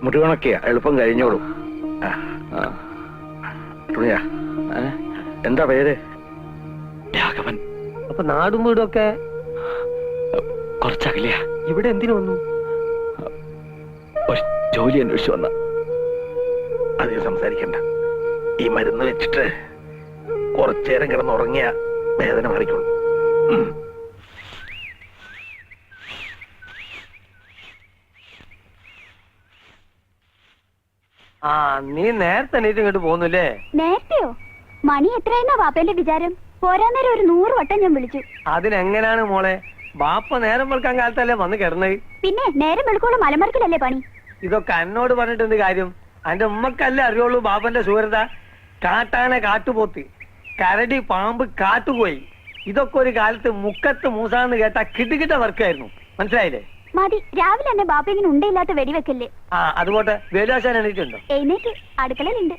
മുടിവണക്കിയ എളുപ്പം കഴിഞ്ഞോളും. എന്താ പേര്? രാഘവൻ. അപ്പൊ നാടും വീടും ഒക്കെ കുറച്ചകലെയാ. ഇവിടെ എന്തിനു വന്നു? ജോലി അന്വേഷിച്ചു വന്ന അധികം സംസാരിക്കണ്ട. ഈ മരുന്ന് വെച്ചിട്ട് കുറച്ചേരം കിടന്നുറങ്ങിയ വേദന മാറിക്കോളൂ. ആ നീ നേരത്തെ എണീറ്റ് ഇങ്ങോട്ട് പോന്നില്ലേ? നേരത്തെയോ? മണി എത്രയെന്നാ വാപ്പേന്റെ വിചാരം? പോരാന്നേരം ഒരു 100 വട്ടം ഞാൻ വിളിച്ചു. അതിനെങ്ങനെയാണ് മോളെ? ബാപ്പ നേരം വെളുക്കാൻ കാലത്തല്ലേ വന്ന് കിടന്നത്? പിന്നെ നേരം വെളുക്കോളം മലമറിക്കലല്ലേ പണി? ഇതൊക്കെ എന്നോട് പറഞ്ഞിട്ട് കാര്യം? എന്റെ ഉമ്മക്കല്ലേ അറിയുള്ളൂ ബാപ്പന്റെ ശൂരത. കാട്ടാന കാട്ടുപോത്ത്, കരടി പാമ്പ് കാട്ടുപോയി, ഇതൊക്കെ ഒരു കാലത്ത് മുക്കത്ത് മൂസാന്ന് കേട്ട കിട്ടുകിട്ട വർക്കായിരുന്നു. മനസ്സിലായില്ലേ? മതി, രാവിലെ തന്നെ ബാപ്പ ഇങ്ങനെ ഉണ്ടയില്ലാത്ത വെടിവെക്കല്ലേ. ആ അതുപോട്ടെ. വേലാശാൻ എണീറ്റുണ്ടോ? എഴുന്നേറ്റ് അടുക്കളയിലുണ്ട്.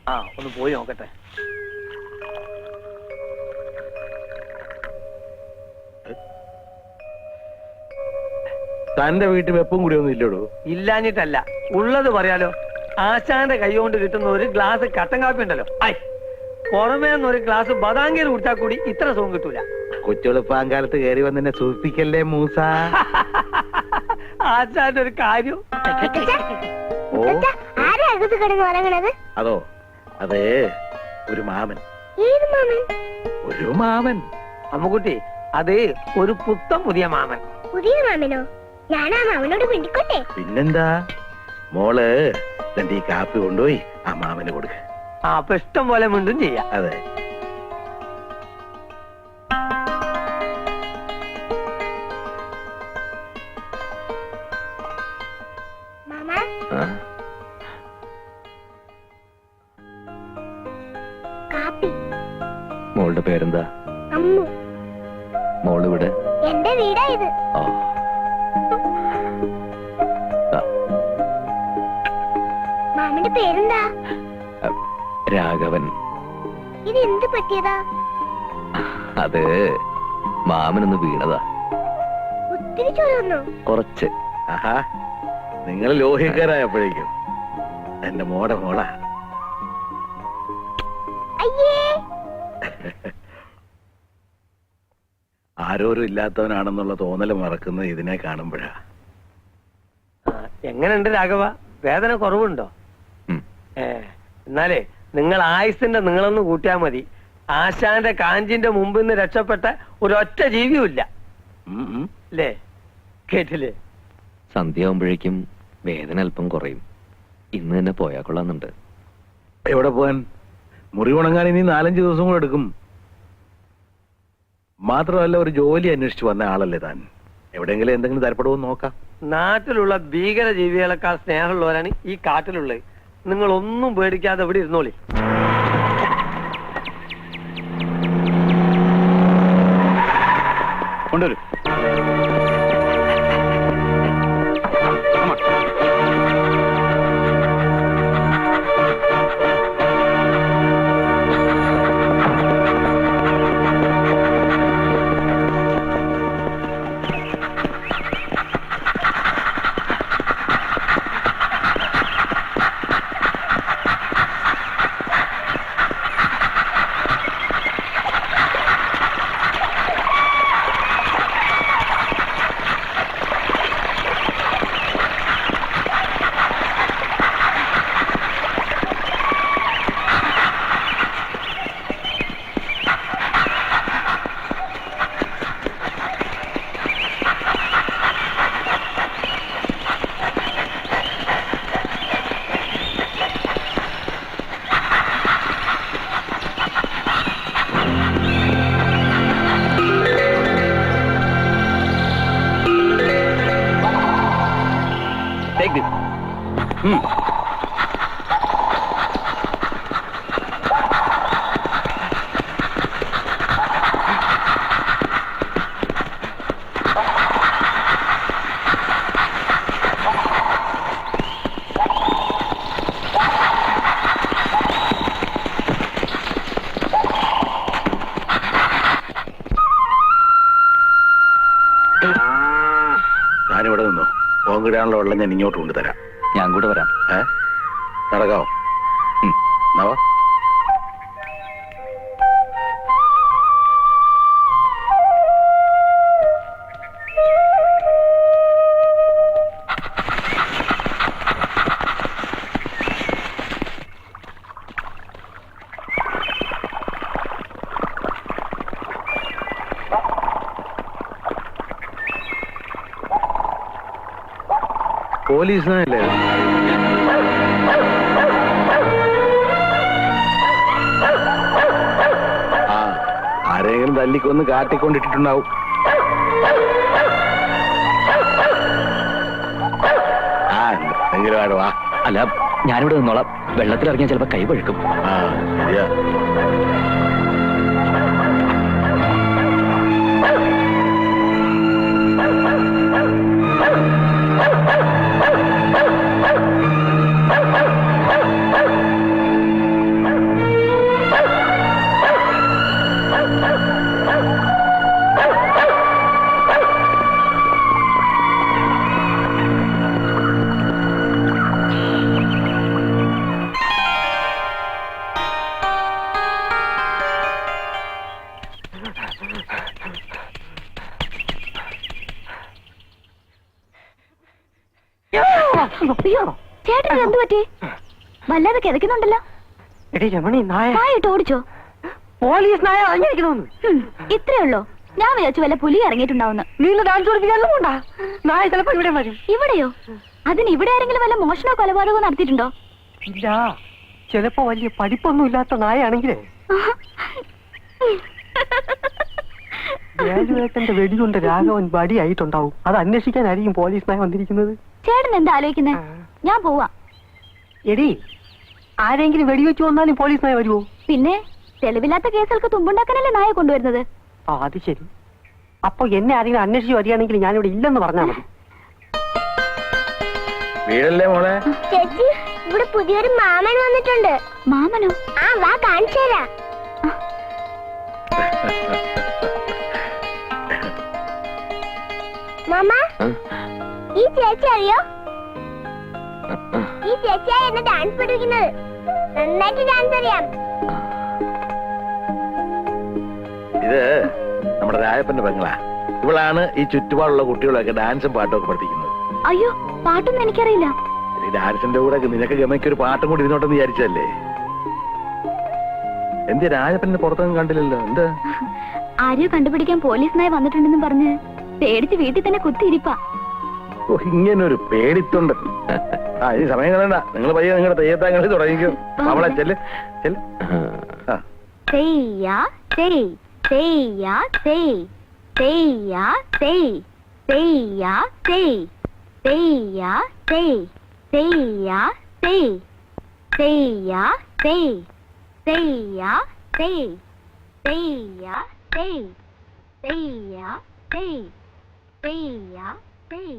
ആ ഒന്ന് പോയി നോക്കട്ടെ. തന്റെ വീട്ടിൽ വെപ്പും കൂടി ഒന്നും ഇല്ലടോ? ഇല്ലാഞ്ഞിട്ടല്ല, ഉള്ളത് പറയാലോ. ആശാന്റെ കൈ കൊണ്ട് കിട്ടുന്ന ഒരു ഗ്ലാസ് കട്ടൻ കാപ്പി ഉണ്ടല്ലോ, പുറമേ ഒരു ഗ്ലാസ് ബദാങ്കീർ കുടിച്ചാൽ കൂടി ഇത്ര സുഖം കിട്ടൂല. കൊച്ചുളുപ്പാങ്കാലത്ത് കയറി വന്നെ സൂചിപ്പിക്കല്ലേ മൂസ. ആശാന്റെ ഒരു കാര്യം. അതോ, അതെ ഒരു മാമൻ. ഒരു മാമൻ അമ്മുകുട്ടി, അത് ഒരു പുത്തം പുതിയ മാമൻ. പുതിയ മാമനോ? ഞാനാ മാമനോട് പിടിക്കട്ടെ? പിന്നെന്താ, മോള് ഈ കാപ്പി കൊണ്ടുപോയി ആ മാമന് കൊടുക്ക. ആ അപ്പൊ ഇഷ്ടം പോലെ വീണ്ടും ചെയ്യാം. അതെ. മോളുടെ പേരെന്താ? മോള് ഇവിടെ? എന്റെ വീടാ ഇത്. മാമന്റെ പേരെന്താ? രാഘവൻ. ഇത് എന്ത് പറ്റിയതാ? അത് മാമനൊന്ന് വീണതാ. ഒത്തിരി ചൊല്ലുന്നു. കുറച്ച്. ആഹാ, നിങ്ങൾ ലോഹിക്കാരായപ്പോഴേക്കും എന്റെ മോടെ മോളാ. ആരോരും ഇല്ലാത്തവനാണെന്നുള്ള തോന്നല് മറക്കുന്നത് ഇതിനെ കാണുമ്പോഴാ. എങ്ങനെയുണ്ട് രാഘവ? വേദന കുറവുണ്ടോ? എന്നാലേ നിങ്ങൾ ആയുസിന്റെ നിങ്ങളൊന്ന് കൂട്ടിയാ മതി. ആശാന്റെ കാഞ്ചിന്റെ മുമ്പിൽ നിന്ന് രക്ഷപ്പെട്ട ഒരൊറ്റ ജീവിയുമില്ല. അല്ലേ? കേട്ടില്ലേ? സന്ധ്യയാവുമ്പോഴേക്കും വേദന അല്പം കുറയും. ഇന്ന് തന്നെ പോയാ കൊള്ളാന്നുണ്ട്. എവിടെ പോവാൻ? മുറി ഉണങ്ങാൻ ഇനി 4-5 ദിവസം കൂടെ എടുക്കും. മാത്രമല്ല, ഒരു ജോലി അന്വേഷിച്ചു വന്ന ആളല്ലേ താൻ. എവിടെയെങ്കിലും എന്തെങ്കിലും തരപ്പെടുമോ നോക്കാം. നാട്ടിലുള്ള ഭീകര ജീവികളെക്കാൾ സ്നേഹമുള്ളവരാണ് ഈ കാട്ടിലുള്ളത്. നിങ്ങൾ ഒന്നും പേടിക്കാതെ ഇവിടെ ഇരുന്നോളി. കൊണ്ടുവരും. ഞാനിവിടെ നിന്നോ. പോങ്കിടാനുള്ള വെള്ളം ഞാൻ ഇങ്ങോട്ട് കൊണ്ടുതരാം. ഞാൻ കൂടെ വരാം. നടക്കാവോ? നവാ. പോലീസിനല്ലേ? ആ, ആരെങ്കിലും തല്ലിക്കൊന്ന് കാട്ടിക്കൊണ്ടിട്ടുണ്ടാവും. ആ, എന്തെങ്കിലും ആടുവാ. അല്ല, ഞാനിവിടെ നിന്നോളാം. വെള്ളത്തിലിറങ്ങിയാൽ ചിലപ്പോ കൈ പഴുക്കും. ആ, ശരിയാ. അയ്യോ, ചേട്ടന് എന്ത് പറ്റി? വല്ലാതെ കിതക്കുന്നുണ്ടല്ലോ. എടി രമണി, നായ നായിട്ട് ഓടിച്ചോ? പോലീസ് നായ ഇറങ്ങിയിരിക്കുന്നു. ഇത്രേ ഉള്ളോ? ഞാൻ വിചാരിച്ചു വല്ല പുലി ഇറങ്ങിയിട്ടുണ്ടാവുന്ന. നീ ഡാൻസ് പഠിപ്പിക്കാനും കൊണ്ടാ നായ ചിലപ്പോ ഇവിടെ വരും. ഇവിടെയോ? അതിന് ഇവിടെ ആരെങ്കിലും വല്ല മോഷണോ കൊലപാതകമോ നടത്തിയിട്ടുണ്ടോ? ഇല്ല, ചിലപ്പോ വലിയ പഠിപ്പൊന്നും ഇല്ലാത്ത നായാണെങ്കിലേ വേലുവേട്ടന്റെ വെടികൊണ്ട് രാഘവൻ വടിയായിട്ടുണ്ടാവും. അത് അന്വേഷിക്കാനായിരിക്കും പോലീസ് നായ വന്നിരിക്കുന്നത്. ചേട്ടൻ എന്താ ആലോചിക്കുന്നേ? ഞാൻ പോവാ. എടി, ആരെങ്കിലും വെടിവെച്ചു വന്നാലും പോലീസ് നായ വരുമോ? പിന്നെ തെളിവില്ലാത്ത കേസുകൾക്ക് തുമ്പുണ്ടാക്കാനല്ലേ നായ കൊണ്ടുവരുന്നത്. ആ, അത് ശരി. അപ്പൊ എന്നെ ആരെങ്കിലും അന്വേഷിച്ച് വരികയാണെങ്കിൽ ഞാനിവിടെ ഇല്ലെന്ന് പറഞ്ഞാൽ മതി. വീടല്ലേ മോളെ? ചേച്ചി, ഇവിടെ പുതിയൊരു മാമൻ വന്നിട്ടുണ്ട്. മാമനോ? ആ, വാ കാണിച്ചു തരാം. മാമ, ഈ ചേച്ചി അറിയോ? ഈ ചേച്ചിയാ എന്നെ ഡാൻസ് പഠിപ്പിക്കുന്നത്. നന്നായിട്ട് ഡാൻസ് അറിയാം. ഇത് നമ്മുടെ രായപ്പന്റെ പെങ്ങളാ. ഇവളാണ് ഈ ചുറ്റുപാടുള്ള കുട്ടികളൊക്കെ ഡാൻസും പാട്ടും ഒക്കെ പഠിപ്പിക്കുന്നത്. അയ്യോ, പാട്ടൊന്നും എനിക്കറിയില്ല. ഈ ഡാൻസിന്റെ കൂടെ നിനക്ക് ഗമയ്ക്ക് ഒരു പാട്ടും കൂടി ഇരുന്നോട്ടെന്ന് വിചാരിച്ചല്ലേ? എന്ത് രാജപ്പനെ പുറത്തൊന്നും കണ്ടില്ലല്ലോ? എന്താ? ആരെയോ കണ്ടുപിടിക്കാൻ പോലീസ് നായ വന്നിട്ടുണ്ടെന്ന് പറഞ്ഞ് പേടിച്ച് വീട്ടിൽ തന്നെ കുത്തിയിരിപ്പാ. ഇങ്ങനൊരു പേടിത്തൊണ്ട്. ആ, ഇനി സമയം കളയണ്ട. നിങ്ങൾ പയ്യെ നിങ്ങളുടെ തെയ്യത്താങ്കളി തുടങ്ങിക്കും. അവളെ ചെല്ല് ചെല്ല്. തെയ്യാ തെയ്, തെയ്യാ തെയ്, തെയ്യാ തെയ്, തെയ്യാ തെയ്, തെയ്യാ തെയ്, തെയ്യാ തെയ്, തെയ്യാ തെയ്, തെയ്യാ തെയ്, തെയ്യാ തെയ്, തെയ്യാ തെയ്, തെയ്യാ തെയ്.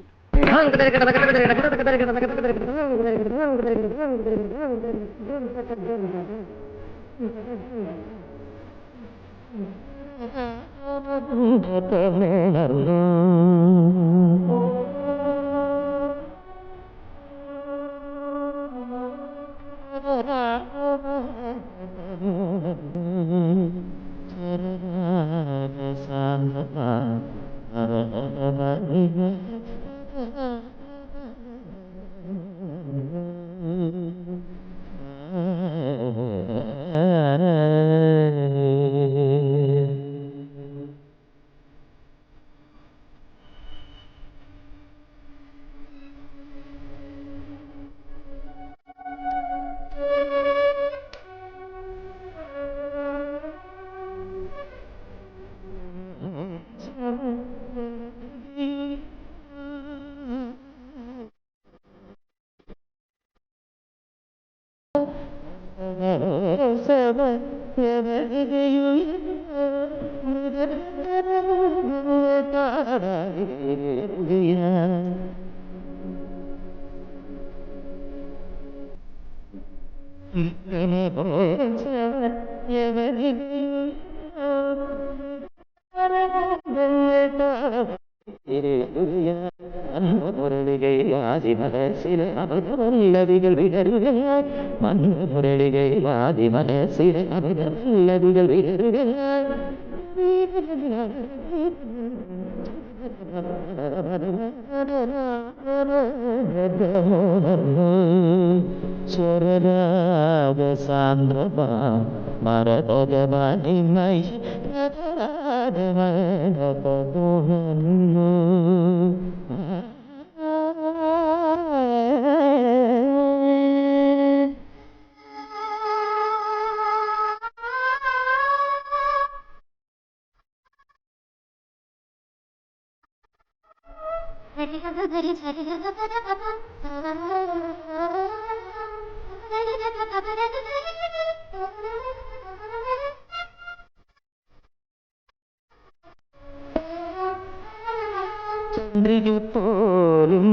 പോലും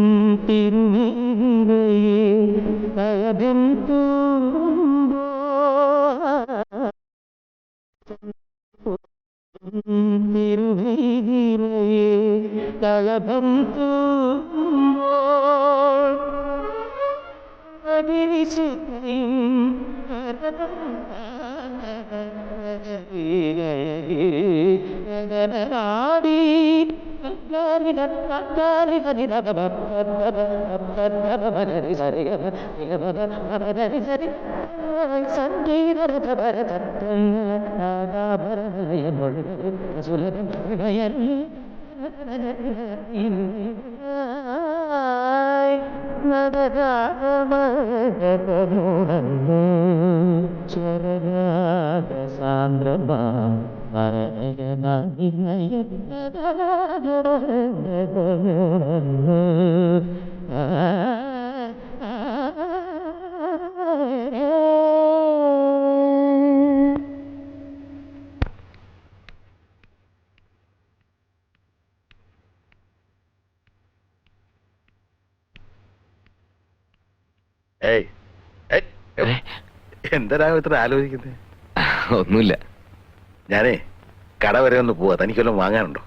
എന്തരാ ഇത്ര ആലോചിക്കുന്നത്? ഒന്നുമില്ല. ഞാനേ കട വരെ ഒന്ന് പോവാ. തനിക്കൊല്ലം വാങ്ങാനുണ്ടോ?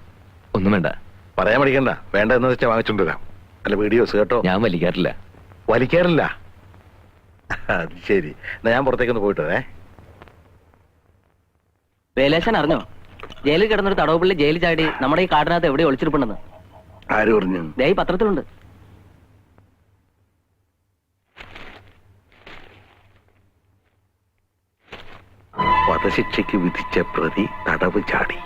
ഒന്നും വേണ്ട. പറയാൻ പഠിക്കണ്ട. വേണ്ട എന്ന് വെച്ചാൽ വാങ്ങിച്ചോണ്ട് വരാം. അല്ല വീഡിയോസ് കേട്ടോ. ഞാൻ വലിക്കാറില്ല. വലിക്കാറില്ല? അത് ശരി. എന്നാ ഞാൻ പുറത്തേക്കൊന്ന് പോയിട്ട് വരേ. വേലേശൻ അറിഞ്ഞോ? ജയിലിൽ കിടന്നൊരു തടവുപള്ളി ജയിലിൽ ചാടി നമ്മുടെ ഈ കാടിനകത്ത് എവിടെ ഒളിച്ചിരിപ്പുണ്ടെന്ന്? ആര് പറഞ്ഞു? ദേ ഈ പത്രത്തിലുണ്ട്. വധശിക്ഷയ്ക്ക് വിധിച്ച പ്രതി തടവ് ചാടി.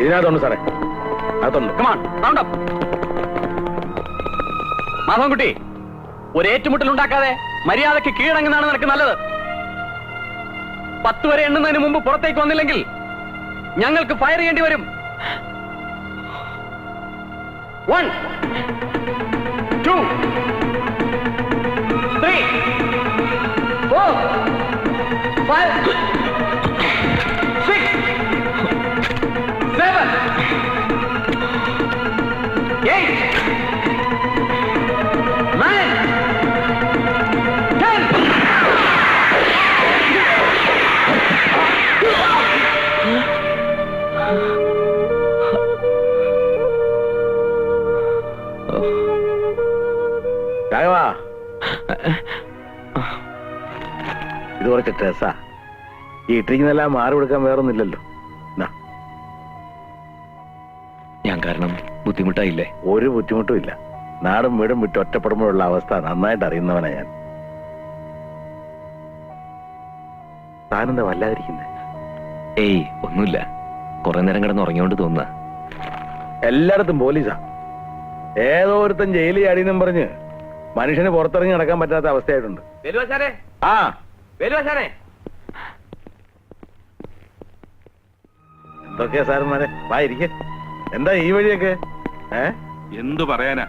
ഇതിനകത്തുണ്ട് സാറേ, അകത്തുണ്ട്. മാധവൻകുട്ടി, ഒരു ഏറ്റുമുട്ടൽ ഉണ്ടാക്കാതെ മര്യാദയ്ക്ക് കീഴടങ്ങുന്നതാണ് നിനക്ക് നല്ലത്. 10 വരെ എണ്ണുന്നതിന് മുമ്പ് പുറത്തേക്ക് വന്നില്ലെങ്കിൽ ഞങ്ങൾക്ക് ഫയർ ചെയ്യേണ്ടി വരും. 1 2 3 4 5 6 7 8 9 10. രാഘവാ, ഇത് കുറച്ച് ഡ്രസ്സാ. ഈ ഇട്ടിരിക്കുന്നെല്ലാം മാറി കൊടുക്കാൻ വേറൊന്നുമില്ലല്ലോ. ഞാൻ കാരണം ബുദ്ധിമുട്ടായില്ലേ? ഒരു ബുദ്ധിമുട്ടും ഇല്ല. നാടും വീടും വിട്ട് ഒറ്റപ്പെടുമ്പോഴുള്ള അവസ്ഥ നന്നായിട്ട് അറിയുന്നവനാ ഞാൻ. താനെന്താ വല്ലാതിരിക്കുന്നേ? ഏയ് ഒന്നുമില്ല. കുറെ നേരം കിടന്ന് ഉറങ്ങിയോണ്ട് തോന്നുക. എല്ലായിടത്തും പോലീസാ. ഏതോ ഒരുത്തൻ ജയിലിൽ ചാടിയെന്നും പറഞ്ഞ് മനുഷ്യന് പുറത്തിറങ്ങി നടക്കാൻ പറ്റാത്ത അവസ്ഥയായിട്ടുണ്ട്. ആ എന്തൊക്കെയാ സാറന്മാരെ? വാ ഇരിക്കെ. എന്താ ഈ വഴിയൊക്കെ? എന്തു പറയാനാ,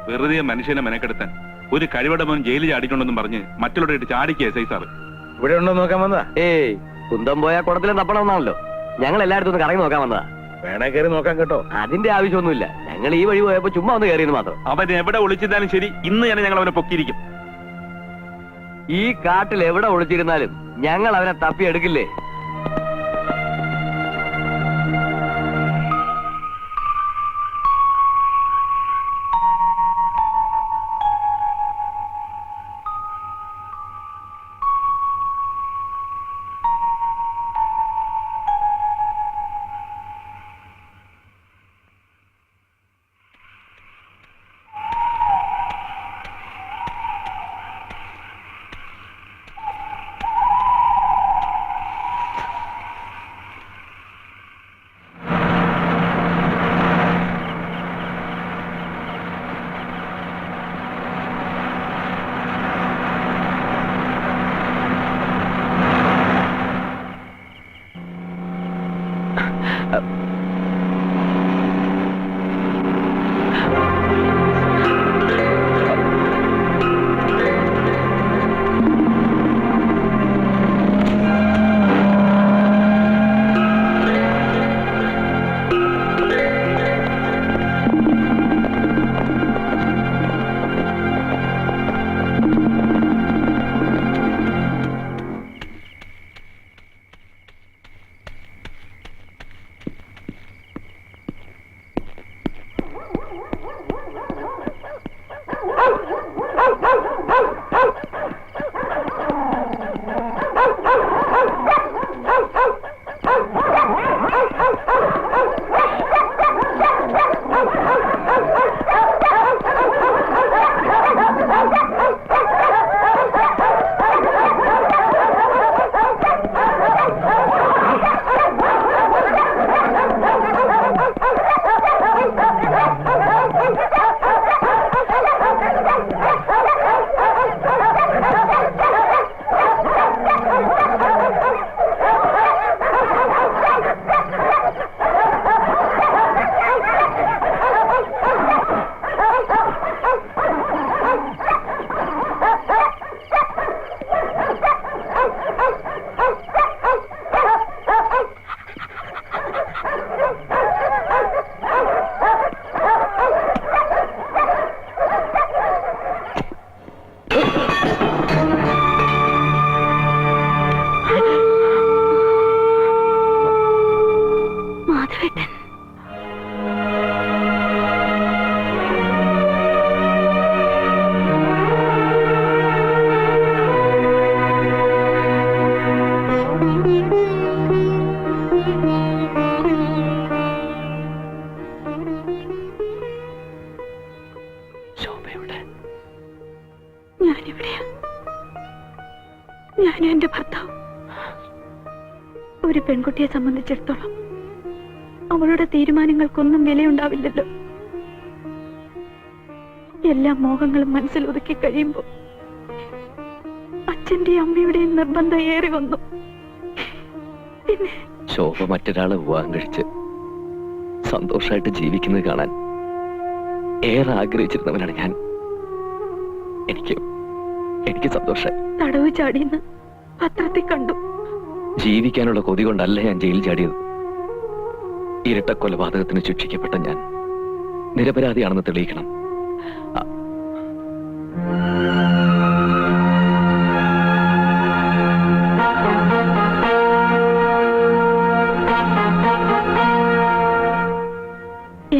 വെറുതെ മനുഷ്യനെ മെനക്കെടുത്താൻ. ഒരു കഴിവടമോൻ ജയിലിൽ ചാടിക്കൊണ്ടെന്നും പറഞ്ഞ് മറ്റുള്ളവരുടെ ചാടിക്കുക എസ് ഐ സാറ്. ഇവിടെ ഉണ്ടോ നോക്കാൻ വന്നതാ? ഏയ്, കുന്തം പോയാ കുടത്തിലും തപ്പണമെന്നാണല്ലോ. ഞങ്ങൾ എല്ലായിടത്തും ഒന്ന് കറങ്ങി നോക്കാൻ വന്നതാ. വേണേ കയറി നോക്കാൻ കേട്ടോ. അതിന്റെ ആവശ്യമൊന്നുമില്ല. ഞങ്ങൾ ഈ വഴി പോയപ്പോ ചുമ്മാ ഒന്ന് കയറിയെന്ന് മാത്രം. അവൻ എവിടെ ഒളിച്ചിരുന്നാലും ശരി, ഇന്ന് തന്നെ ഞങ്ങൾ അവനെ പൊക്കിയിരിക്കും. ഈ കാട്ടിൽ എവിടെ ഒളിച്ചിരുന്നാലും ഞങ്ങൾ അവനെ തപ്പിയെടുക്കില്ലേ? ഞാനും എന്റെ ഭർത്താവ്. ഒരു പെൺകുട്ടിയെ സംബന്ധിച്ചിടത്തോളം അവളുടെ തീരുമാനങ്ങൾക്കൊന്നും വിലയുണ്ടാവില്ലല്ലോ. എല്ലാ മോഹങ്ങളും മനസ്സിൽ ഒതുക്കി കഴിയുമ്പോൾ അച്ഛന്റെയും അമ്മയുടെയും നിർബന്ധം ഏറി വന്നു. പിന്നെ ശോഭ മറ്റൊരാളെ വിവാഹം കഴിച്ച് സന്തോഷമായിട്ട് ജീവിക്കുന്നത് കാണാൻ ഏറെ ആഗ്രഹിച്ചിരുന്നവനാണ് ഞാൻ. എനിക്ക് സന്തോഷമായി. തടവ് ചാടിയെന്ന് പത്രത്തിൽ കണ്ടു. ജീവിക്കാനുള്ള കൊതി കൊണ്ടല്ല ഞാൻ ജയിലിൽ ചാടിയത്. ഇരട്ട കൊലപാതകത്തിന് ശിക്ഷിക്കപ്പെട്ട ഞാൻ നിരപരാധിയാണെന്ന് തെളിയിക്കണം.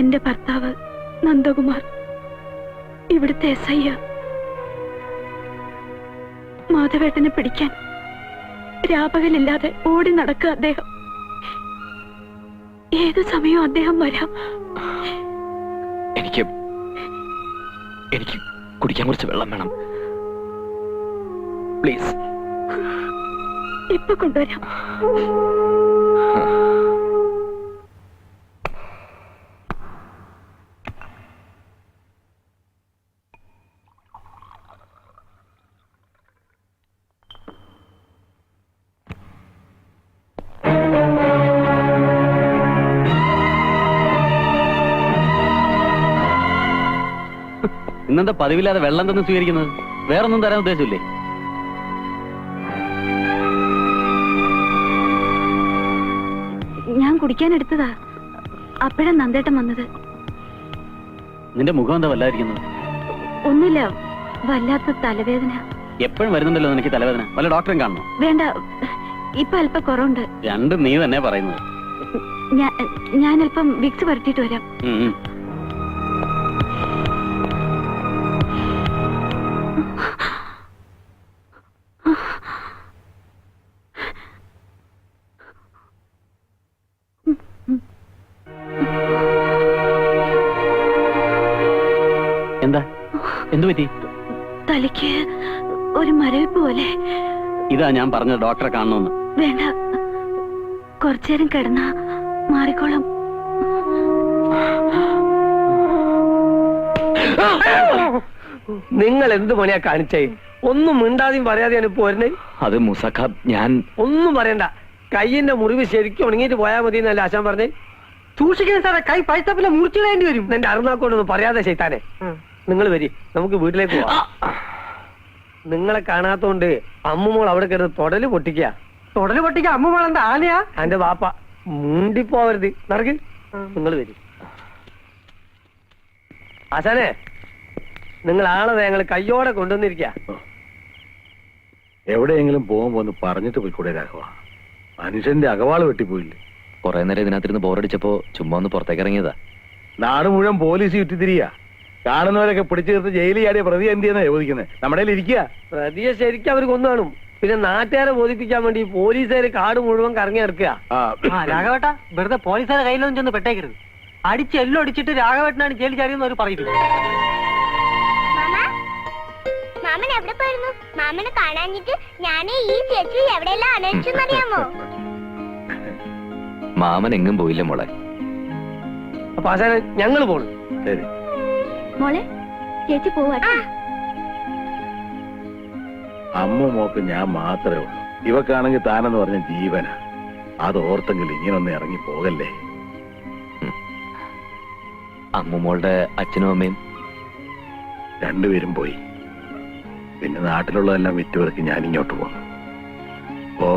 എന്റെ ഭർത്താവ് നന്ദകുമാർ ഇവിടുത്തെ SI. മാധവേട്ടനെ പിടിക്കാൻ രാപകലില്ലാതെ ഓടി നടക്കുക അദ്ദേഹം. ഏത് സമയവും അദ്ദേഹം വരാം. എനിക്ക് കുടിക്കാൻ കുറച്ച് വെള്ളം വേണം, പ്ലീസ്. ഇപ്പൊ കൊണ്ടുവരാം. ഇന്നെന്താ പതിവില്ലാതെ വെള്ളം തന്നെ സ്വീകരിക്കുന്നത്? വേറൊന്നും തരാൻ ഉദ്ദേശമില്ലേ? ഞാൻ കുടിക്കാൻ എടുത്തതാ. അപ്പോഴാ നന്ദേട്ടൻ വന്നത്. നിന്റെ മുഖം എന്താ വല്ലാതിരിക്കുന്നത്? ഒന്നുമില്ല, വല്ലാത്ത തലവേദന. എപ്പോഴും വരുന്നുണ്ടല്ലോ നിനക്ക് തലവേദന. വല്ല ഡോക്ടറെ കാണണോ? വേണ്ട, ഇപ്പൊ അല്പം കുറവുണ്ട്. രണ്ടും നീ തന്നെ പറയുന്നത്. ഞാൻ അല്പം വിക്സ് പരട്ടിയിട്ട് വരാം. എന്താ? എന്തു പറ്റി? തലയ്ക്ക് ഒരു മരവിപ്പ് പോലെ. ഇതാ ഞാൻ പറഞ്ഞത്, ഡോക്ടറെ കാണണമെന്ന്. വേണ്ട, കുറച്ചേരം കിടന്നാ മാറിക്കോളും. നിങ്ങൾ എന്ത് പണിയാ കാണിച്ചേ? ഒന്നും മിണ്ടാതെയും പറയാതെയാണ് പോരുന്നേ. അത് മുസഖ, ഞാൻ ഒന്നും പറയണ്ട. കൈയിന്റെ മുറിവ് ശരിക്കും ഉണങ്ങിയിട്ട് പോയാൽ മതി എന്നല്ല ആശാൻ പറഞ്ഞേ. സൂക്ഷിക്കണം സാറേ, കൈ പഴുത്തപ്പില്ല മുറിച്ചിടേണ്ടി വരും. എന്റെ അറുനാക്കോടൊന്നും പറയാതെ ചെയ്താനെ. നിങ്ങൾ വരി, നമുക്ക് വീട്ടിലേക്ക് പോവാം. നിങ്ങളെ കാണാത്തോണ്ട് അമ്മുമോൾ അവിടെ കിടന്ന് തൊടല് പൊട്ടിക്ക. അമ്മുമോൾ എന്താ ആനയാ? എന്റെ വാപ്പ മുണ്ടിപ്പോവരുത്. നടക്ക്, നിങ്ങൾ വരി. ആശാനെ, നിങ്ങൾ ആളെ ഞങ്ങൾ കയ്യോടെ കൊണ്ടുവന്നിരിക്ക. എവിടെയെങ്കിലും പോകുമ്പോ ഒന്ന് പറഞ്ഞിട്ട് പോയിക്കൂടെ രാഘവ? മനുഷ്യന്റെ അകവാള് വെട്ടിപ്പോയില്ലേ? കുറെ നേരം ഇതിനകത്തിരുന്ന് ബോറടിച്ചപ്പോ ചുമ്മാ ഒന്ന് പുറത്തേക്ക് ഇറങ്ങിയതാ. നാട് മുഴുവൻ പോലീസ് ചുറ്റിത്തിരിയ. കാണുന്നവരൊക്കെ പിടിച്ചു തീർത്ത് ജയിലിൽ ചാടിയ പ്രതി എന്ത് ചെയ്യുന്ന ചോദിക്കുന്നത്? നമ്മുടെ ഇരിക്കുക. പ്രതിയെ ശരിക്കും അവർ കൊന്നു കാണും. പിന്നെ നാട്ടുകാരെ ബോധിപ്പിക്കാൻ വേണ്ടി പോലീസുകാര് കാട് മുഴുവൻ കറങ്ങി ഇറക്കുക. രാഘവേട്ട, വെറുതെ പോലീസുകാരെ കയ്യിലൊന്നും ചെന്ന് പെട്ടേക്കരുത്. അടിച്ച് എല്ലാം അടിച്ചിട്ട് രാഘവേട്ടനാണ് ജയിലിൽ ചാടിയെന്ന് അവർ പറയുന്നു. മാമൻ എവിടെ പോയിരുന്നു? മാമനെ കാണാഞ്ഞിട്ട് ഞാൻ ഈ ചേച്ചി എവിടെയെല്ലാം അന്വേഷിച്ചെന്നറിയാമോ? മാമൻ എങ്ങും പോയില്ല മോളെ. അപ്പൊ ആശാനെ, ഞങ്ങൾ പോണു. ശരി മോളെ, ചേച്ചി പോവാ. അമ്മ മോക്ക് ഞാൻ മാത്രമേ ഉള്ളൂ. ഇവക്കാണെങ്കിൽ താനെന്ന് പറഞ്ഞ ജീവന. അത് ഓർത്തെങ്കിൽ ഇങ്ങനൊന്നും ഇറങ്ങി പോകല്ലേ. അമ്മുമോളുടെ അച്ഛനും അമ്മയും രണ്ടുപേരും പോയി. പിന്നെ നാട്ടിലുള്ളതെല്ലാം വിറ്റുവർക്ക് ഞാൻ ഇങ്ങോട്ട് പോന്നു. അപ്പോ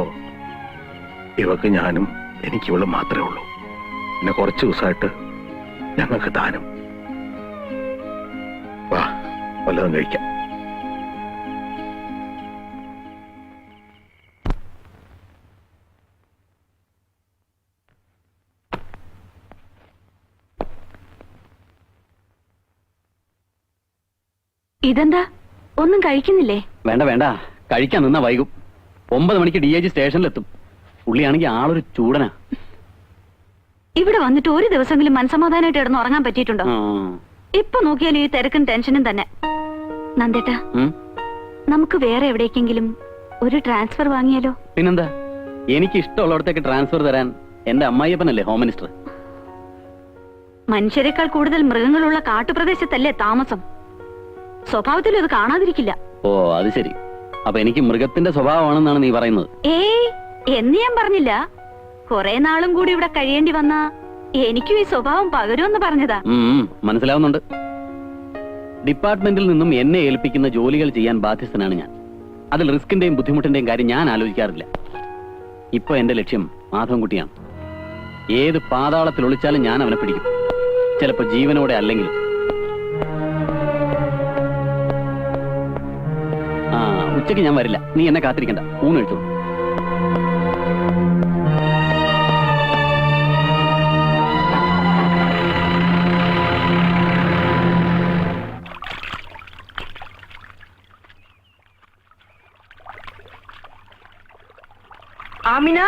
ഇവക്ക് ഞാനും എനിക്കിവളും മാത്രമേ ഉള്ളൂ. പിന്നെ കുറച്ച് ദിവസമായിട്ട് ഞങ്ങൾക്ക് താനും. വാ, വല്ലതും കഴിക്കാം. ഇതെന്താ, ഒന്നും കഴിക്കുന്നില്ലേ? വേണ്ട വേണ്ട, കഴിക്കാൻ നിന്നാ വൈകും. 9 മണിക്ക് DIG സ്റ്റേഷനിലെത്തും. പുള്ളിയാണെങ്കിൽ ആളൊരു ചൂടനാ. ഇവിടെ വന്നിട്ട് ഒരു ദിവസമെങ്കിലും മനസമാധാനമായിട്ട് കിടന്ന് ഉറങ്ങാൻ പറ്റിയിട്ടുണ്ടോ? ഇപ്പൊ നോക്കിയാലും ഈ തിരക്കും ടെൻഷനും തന്നെ. നന്ദേട്ടാ, നമുക്ക് വേറെ എവിടേക്കെങ്കിലും ഒരു ട്രാൻസ്ഫർ വാങ്ങിയാലോ? പിന്നെന്താ, എനിക്ക് ഇഷ്ടമുള്ളിടത്തേക്ക് ട്രാൻസ്ഫർ തരാൻ എന്റെ അമ്മായിയപ്പനല്ലേ ഹോം മിനിസ്റ്റർ. മനുഷ്യരെക്കാൾ കൂടുതൽ മൃഗങ്ങളുള്ള കാട്ടുപ്രദേശത്തല്ലേ താമസം. സ്വഭാവത്തിലും അത് കാണാതിരിക്കില്ല. ഓ, അത് ശരി. അപ്പൊ എനിക്ക് മൃഗത്തിന്റെ സ്വഭാവമാണെന്നാണ് നീ പറയുന്നത്? ഏയ്, എന്ന് ഞാൻ പറഞ്ഞില്ല. കുറെ നാളും കൂടി ഇവിടെ കഴിയേണ്ടി വന്നാ എനിക്കും ഈ സ്വഭാവം പകരുമെന്ന് പറഞ്ഞതാ. മനസ്സിലാവുന്നുണ്ട്. ഡിപ്പാർട്ട്മെന്റിൽ നിന്നും എന്നെ ഏൽപ്പിക്കുന്ന ജോലികൾ ചെയ്യാൻ ബാധ്യസ്ഥനാണ് ഞാൻ. അതിൽ റിസ്കിന്റെയും ബുദ്ധിമുട്ടിന്റെയും കാര്യം ഞാൻ ആലോചിക്കാറില്ല. ഇപ്പൊ എന്റെ ലക്ഷ്യം മാധവൻകുട്ടിയാണ്. ഏത് പാതാളത്തിൽ ഒളിച്ചാലും ഞാൻ അവനെ പിടിക്കും. ചിലപ്പോ ജീവനോടെ അല്ലെങ്കിലും. ഉച്ചയ്ക്ക് ഞാൻ വരില്ല, നീ എന്നെ കാത്തിരിക്കണ്ട. ഊണ് കഴിച്ചു. ആമിന,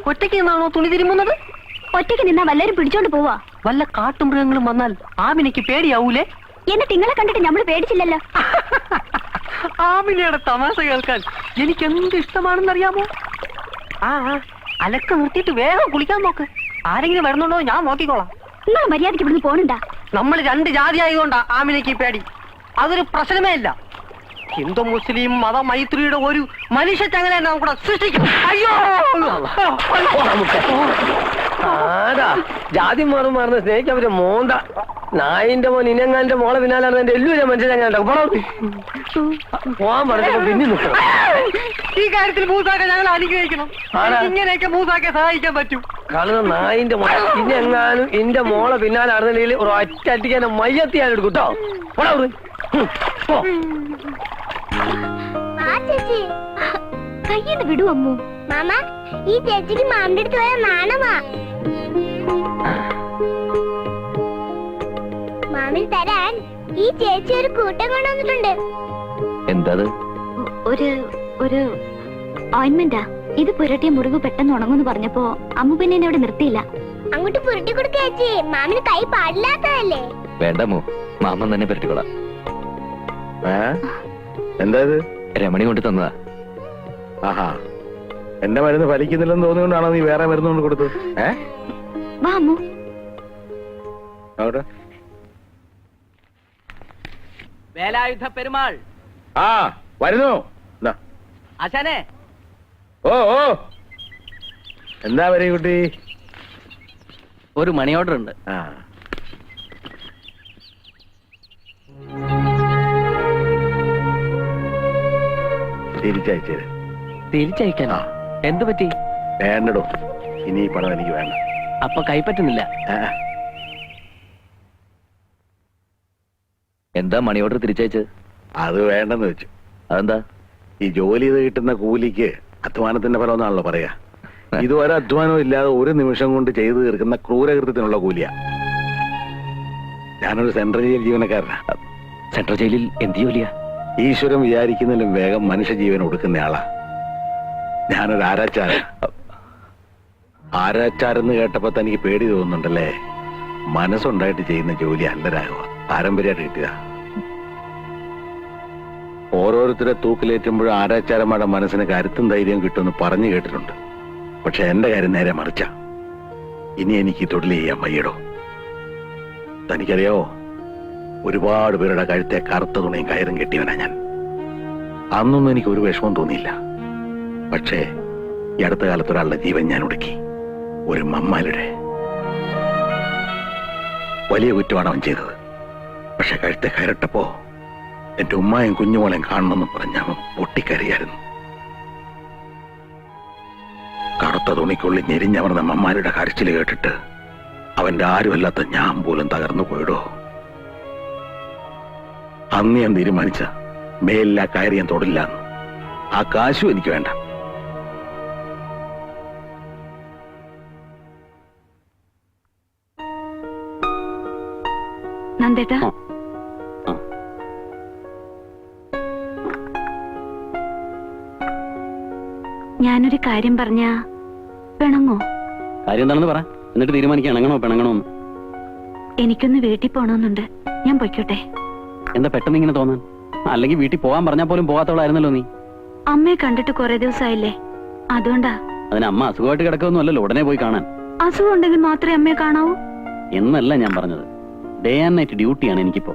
ഒറ്റയ്ക്ക് നിന്നാണോ തുണി തിരുമുന്നത്? ഒറ്റയ്ക്ക് നിന്നാ വല്ലരും പിടിച്ചോണ്ട് പോവാ. വല്ല കാട്ടുമൃഗങ്ങളും വന്നാൽ ആമിനയ്ക്ക് പേടിയാവൂലേ? എന്നിട്ട് നിങ്ങളെ കണ്ടിട്ട് നമ്മള് പേടിച്ചില്ലല്ലോ. ആമിനയുടെ തമാശ കേൾക്കാൻ എനിക്ക് എന്ത് ഇഷ്ടമാണെന്നറിയാമോ? അലക്ക് നിർത്തിയിട്ട് വേഗം കുളിക്കാൻ നോക്ക്. ആരെങ്കിലും വരുന്നുണ്ടോ ഞാൻ നോക്കിക്കോളാം. നിങ്ങൾ മര്യാദയ്ക്ക് ഇവിടുന്ന് പോണുണ്ടാ? നമ്മൾ 2 ജാതി ആയതുകൊണ്ടാ ആമിനയ്ക്ക് പേടി. അതൊരു പ്രശ്നമേ ഇല്ല. ഹിന്ദു മുസ്ലിം മതമൈത്രിയുടെ ഒരു മനുഷ്യ ചങ്ങല കൂടെ സൃഷ്ടിക്കും. അയ്യോ, ജാതി മാറും മാറുന്ന സ്നേഹിക്കാൻ പറ്റിയ മോന്ത നായിന്റെ മോൻ ഇനങ്ങാന്റെ മോളെ പിന്നാലാണ് എന്റെ എല്ലാവരും മനുഷ്യൻ പോവാൻ പറഞ്ഞപ്പോ പിന്നെ നിൽക്കണം. ഈ കാര്യത്തിൽ മൂസാക്കെ ഞങ്ങൾ അനുഗ്രഹിക്കണം. ഇങ്ങനെയൊക്കെ മൂസാക്കെ സഹായിക്കാൻ പറ്റും. കളന്ന നായിന്റെ മോളെ ഇനെങ്ങാനും എന്റെ മോളെ പിന്നാലെ അറിഞ്ഞില്ലെങ്കിൽ ഒരു ഒറ്റ എന്നെ മയ്യത്തി ഞാൻ എടുക്കും കേട്ടോ. കയ്യെന്ന് വിടൂ അമ്മു. മാമ, ഈ ചേച്ചിക്ക് മാമിന്റെ അടുത്ത് പോയ നാണമാ. മാമിന് തരാൻ ഈ ചേച്ചി ഒരു കൂട്ടം കൊണ്ടുവന്നിട്ടുണ്ട്. എന്താ? ഒരു ഓയിന്റ്മെന്റാ. ഇത് പുരട്ടിയ മുറിവ് പെട്ടെന്ന് ഉണങ്ങുന്നു പറഞ്ഞപ്പോ അമ്മു പിന്നെ എന്നെ അവിടെ നിർത്തിയില്ല. അങ്ങോട്ട് പുരട്ടി കൊടുക്ക ചേച്ചി, മാമിന് കൈ പാടില്ലാത്തതല്ലേ. വേണ്ട അമ്മു, മാമൻ തന്നെ പുരട്ടിക്കോളാം. എന്താ ഇത്? രമണി കൊണ്ട് തന്നതാ. ആഹാ, എന്റെ മരുന്ന് ഫലിക്കുന്നില്ലെന്ന് തോന്നിക്കൊണ്ടാണോ നീ വേറെ മരുന്ന് കൊണ്ട് കൊടുത്തത്? വാ അമ്മു. അവിടെ വേലായുധ പെരുമാൾ വരുന്നു. ആശാനെ, ഓ എന്താ വരെ കുട്ടി? ഒരു മണി ഓർഡർ ഉണ്ട്. ആ തിരിച്ചയച്ചത്. തിരിച്ചയക്കാനോ? എന്തു പറ്റി? വേണ്ടടോ, ഇനി ഈ പണം എനിക്ക് വേണ്ട. അപ്പൊ കൈപ്പറ്റുന്നില്ല. എന്താ മണി ഓർഡർ തിരിച്ചയച്ചത്? അത് വേണ്ടെന്ന് വെച്ചു. അതെന്താ? ഈ ജോലി ചെയ്ത് കിട്ടുന്ന കൂലിക്ക് അധ്വാനത്തിന്റെ ഫലം എന്നാണല്ലോ പറയാ. ഇതുവരെ അധ്വാനം ഇല്ലാതെ ഒരു നിമിഷം കൊണ്ട് ചെയ്തു തീർക്കുന്ന ക്രൂരകൃത്യത്തിനുള്ള കൂലിയാ. ഞാനൊരു സെൻട്രൽ ജയിൽ ജീവനക്കാരനാ. സെൻട്രൽ ജയിലിൽ എന്ത് ജോലിയാ? ഈശ്വരൻ വിചാരിക്കുന്നതിലും വേഗം മനുഷ്യജീവൻ ഒടുക്കുന്നയാളാ. ഞാനൊരു ആരാച്ചാര. ആരാച്ചാരെന്ന് കേട്ടപ്പോ തനിക്ക് പേടി തോന്നുന്നുണ്ടല്ലേ? മനസ്സുണ്ടായിട്ട് ചെയ്യുന്ന ജോലി അല്ല രാഘവ, പാരമ്പര്യമായിട്ട് കിട്ടിയതാ. ഓരോരുത്തരെ തൂക്കിലേറ്റുമ്പോഴും ആരാച്ചാരന്മാരുടെ മനസ്സിന് കരുത്തും ധൈര്യം കിട്ടുമെന്ന് പറഞ്ഞു കേട്ടിട്ടുണ്ട്. പക്ഷെ എന്റെ കാര്യം നേരെ മറിച്ച. ഇനി എനിക്ക് തൊഴിൽ ചെയ്യാൻ വയ്യടോ. തനിക്കറിയാവോ, ഒരുപാട് പേരുടെ കഴുത്തെ കറുത്ത തുണിയും കയറും കെട്ടിയവനാ ഞാൻ. അന്നൊന്നും എനിക്ക് ഒരു വിഷമം തോന്നിയില്ല. പക്ഷേ ഈ അടുത്ത കാലത്ത് ഒരാളുടെ ജീവൻ ഞാൻ ഒടുക്കി. ഒരു മമ്മാലിയുടെ. വലിയ കുറ്റമാണ് അവൻ ചെയ്തത്. പക്ഷെ കഴുത്തെ കയറിട്ടപ്പോ എന്റെ ഉമ്മായും കുഞ്ഞുമോളെയും കാണണമെന്ന് പറഞ്ഞ അവൻ പൊട്ടിക്കരയായിരുന്നു. കറുത്ത തുണിക്കുള്ളിൽ ഞെരിഞ്ഞവർന്ന മമ്മാലിയുടെ കരച്ചിൽ കേട്ടിട്ട് അവന്റെ ആരുമല്ലാത്ത ഞാൻ പോലും തകർന്നു പോയിടോ. അന്ന് ഞാൻ തീരുമാനിച്ച മേലില്ല കയറി ഞാൻ തൊടില്ല. ആ കാശും എനിക്ക് വേണ്ട. നന്ദേട്ടാ, ഞാനൊരു കാര്യം പറഞ്ഞ പിണങ്ങോ? കാര്യം എന്താണെന്ന് പറ, എന്നിട്ട് തീരുമാനിക്കാം ഇണങ്ങണോ പിണങ്ങണോന്ന്. എനിക്കൊന്ന് വീട്ടിൽ പോണമെന്നുണ്ട്. ഞാൻ പൊയ്ക്കോട്ടെ? എന്താ പെട്ടെന്ന് ഇങ്ങനെ തോന്നാൻ? അല്ലെങ്കിൽ വീട്ടിൽ പോകാൻ പറഞ്ഞാൽ പോലും പോകാത്തവളായിരുന്നല്ലോ നീ. അമ്മയെ കണ്ടിട്ട് കുറെ ദിവസമായില്ലേ, അതുകൊണ്ടാ. അതിന് അമ്മ അസുഖമായിട്ട് കിടക്കൊന്നും അല്ലല്ലോ ഉടനെ പോയി കാണാൻ. അസുഖം ഉണ്ടെങ്കിൽ മാത്രമേ അമ്മയെ കാണാവൂ എന്നല്ല ഞാൻ പറഞ്ഞത്. ഡേ ആൻഡ് നൈറ്റ് ഡ്യൂട്ടിയാണ് എനിക്കിപ്പോ.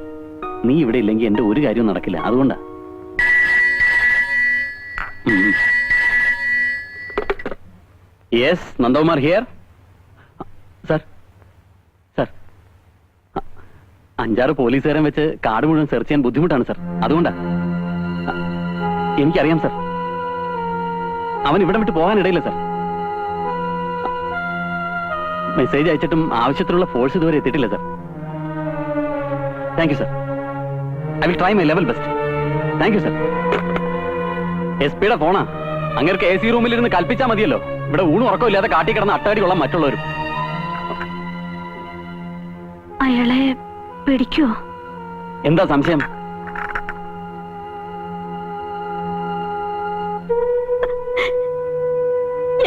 നീ ഇവിടെ ഇല്ലെങ്കിൽ എന്റെ ഒരു കാര്യവും നടക്കില്ല. അതുകൊണ്ടാ. Yes, Nandakumar here. Sir, sir, 5-6 പോലീസുകാരൻ വെച്ച് കാട് മുഴുവൻ സെർച്ച് ചെയ്യാൻ ബുദ്ധിമുട്ടാണ് സർ. അതുകൊണ്ടാ. എനിക്കറിയാം സർ. അവൻ ഇവിടെ വിട്ട് പോകാനിടയില്ല സർ. മെസ്സേജ് അയച്ചിട്ടും ആവശ്യത്തിനുള്ള ഫോഴ്സ് ഇതുവരെ എത്തിയിട്ടില്ല sir. Thank you sir. I will try my level best. Thank you sir. SP യുടെ ഫോണാ. അങ്ങേർക്ക് AC റൂമിലിരുന്ന് കൽപ്പിച്ചാൽ മതിയല്ലോ. ഇവിടെ ഊണും ഉറക്കമില്ലാതെ കാട്ടി കിടന്ന് അട്ടടിയുള്ള മറ്റുള്ളവരും. അയാളെ പിടിക്കുവോ? എന്താ സംശയം?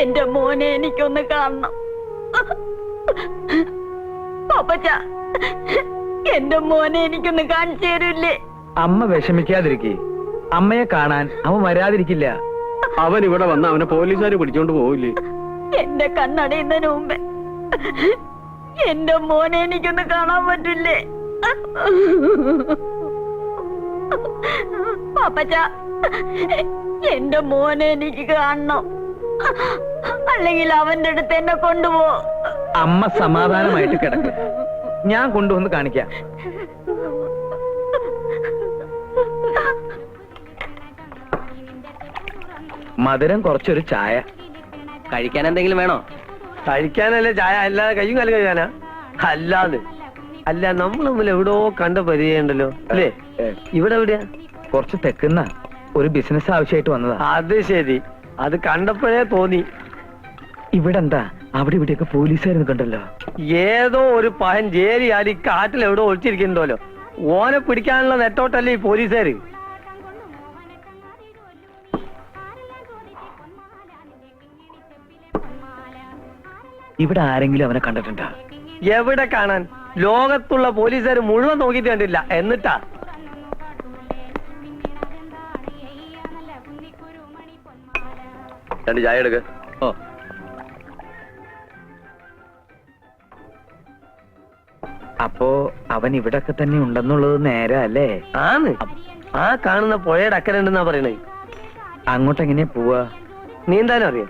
എന്റെ മോനെ എനിക്കൊന്ന് കാണണം. പാപ്പച്ച, എന്റെ മോനെ എനിക്കൊന്ന് കാണിച്ചു തരൂല്ലേ? അമ്മ വിഷമിക്കാതിരിക്കേ. അമ്മയെ കാണാൻ അവൻ വരാതിരിക്കില്ല. അവൻ ഇവിടെ വന്ന അവനെ പോലീസുകാർ പിടിച്ചോണ്ട് പോവില്ലേ? എന്റെ കണ്ണടയുന്നതിന് മുമ്പേ എന്റെ മോനെ എനിക്കൊന്ന് കാണാൻ പറ്റില്ലേ? പാപ്പച്ച, എന്റെ മോനെ എനിക്ക് കാണണം. അല്ലെങ്കിൽ അവന്റെ അടുത്ത് എന്നെ കൊണ്ടുപോ. അമ്മ സമാധാനമായിട്ട് കിടക്ക്. ഞാൻ കൊണ്ടുവന്ന് കാണിക്കാം. മധുരം കുറച്ചൊരു ചായ. കഴിക്കാൻ എന്തെങ്കിലും വേണോ? കഴിക്കാനല്ലേ ചായ, അല്ലാതെ കയ്യും കാലം കഴിക്കാനാ? അല്ലാതെ അല്ല, നമ്മൾ തമ്മിൽ എവിടോ കണ്ട പരിചയമുണ്ടല്ലോ അല്ലേ? ഇവിടെ എവിടെയാ? കുറച്ച് തെക്കുന്ന ഒരു ബിസിനസ് ആവശ്യമായിട്ട് വന്നതാ. അത് ശരി, അത് കണ്ടപ്പോഴേ തോന്നി. ഇവിടെ എന്താ അവിടെ ഇവിടെയൊക്കെ പോലീസുകാർ കണ്ടല്ലോ. ഏതോ ഒരു പഹൻ ജേരിയാൽ ഈ കാട്ടിൽ എവിടോ ഒളിച്ചിരിക്കുന്നുണ്ടല്ലോ. ഓനെ പിടിക്കാനുള്ള നെട്ടോട്ടല്ലേ ഈ പോലീസുകാര്. ഇവിടെ ആരെങ്കിലും അവനെ കണ്ടിട്ടുണ്ടോ? എവിടെ കാണാൻ? ലോകത്തുള്ള പോലീസുകാർ മുഴുവൻ നോക്കിയിട്ട് കണ്ടില്ല. എന്നിട്ടാ രണ്ട് ചായ എടുക്ക. ഓ, അപ്പോ അവൻ ഇവിടൊക്കെ തന്നെ ഉണ്ടെന്നുള്ളത് നേരാ അല്ലേ? ആന്ന്. ആ കാണുന്ന പുഴയുടെ അക്കരെ ഉണ്ടെന്നാ പറയണേ. അങ്ങോട്ട് എങ്ങനെയാ പോവാ? നീന്താനും അറിയാം?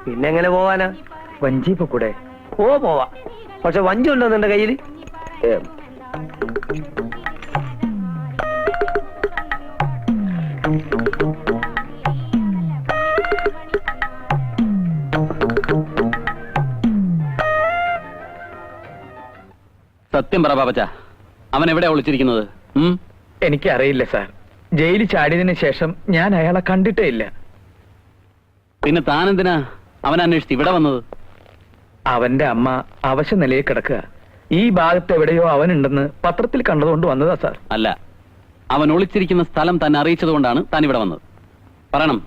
പിന്നെ എങ്ങനെ പോവാനാ? വഞ്ചി കൂടെ പോവാ. പക്ഷെ വഞ്ചി ഉണ്ടോ നിന്റെ കയ്യിൽ? സത്യം പറ പാപ്പച്ച, അവൻ എവിടെയാ ഒളിച്ചിരിക്കുന്നത്? എനിക്കറിയില്ല സാർ. ജയിലിൽ ചാടിയതിനു ശേഷം ഞാൻ അയാളെ കണ്ടിട്ടേ ഇല്ല. പിന്നെ താനെന്തിനാ അവൻ അന്വേഷിച്ച് ഇവിടെ വന്നത്? അവന്റെ അമ്മ അവശ നിലയിൽ കിടക്കുക. ഈ ഭാഗത്ത് എവിടെയോ അവനുണ്ടെന്ന് പത്രത്തിൽ കണ്ടതുകൊണ്ട് വന്നതാ സാർ. അല്ല, അവൻ ഒളിച്ചിരിക്കുന്ന സ്ഥലം തന്നെ അറിയിച്ചതുകൊണ്ടാണ് താൻ ഇവിടെ വന്നത്. പറയണം,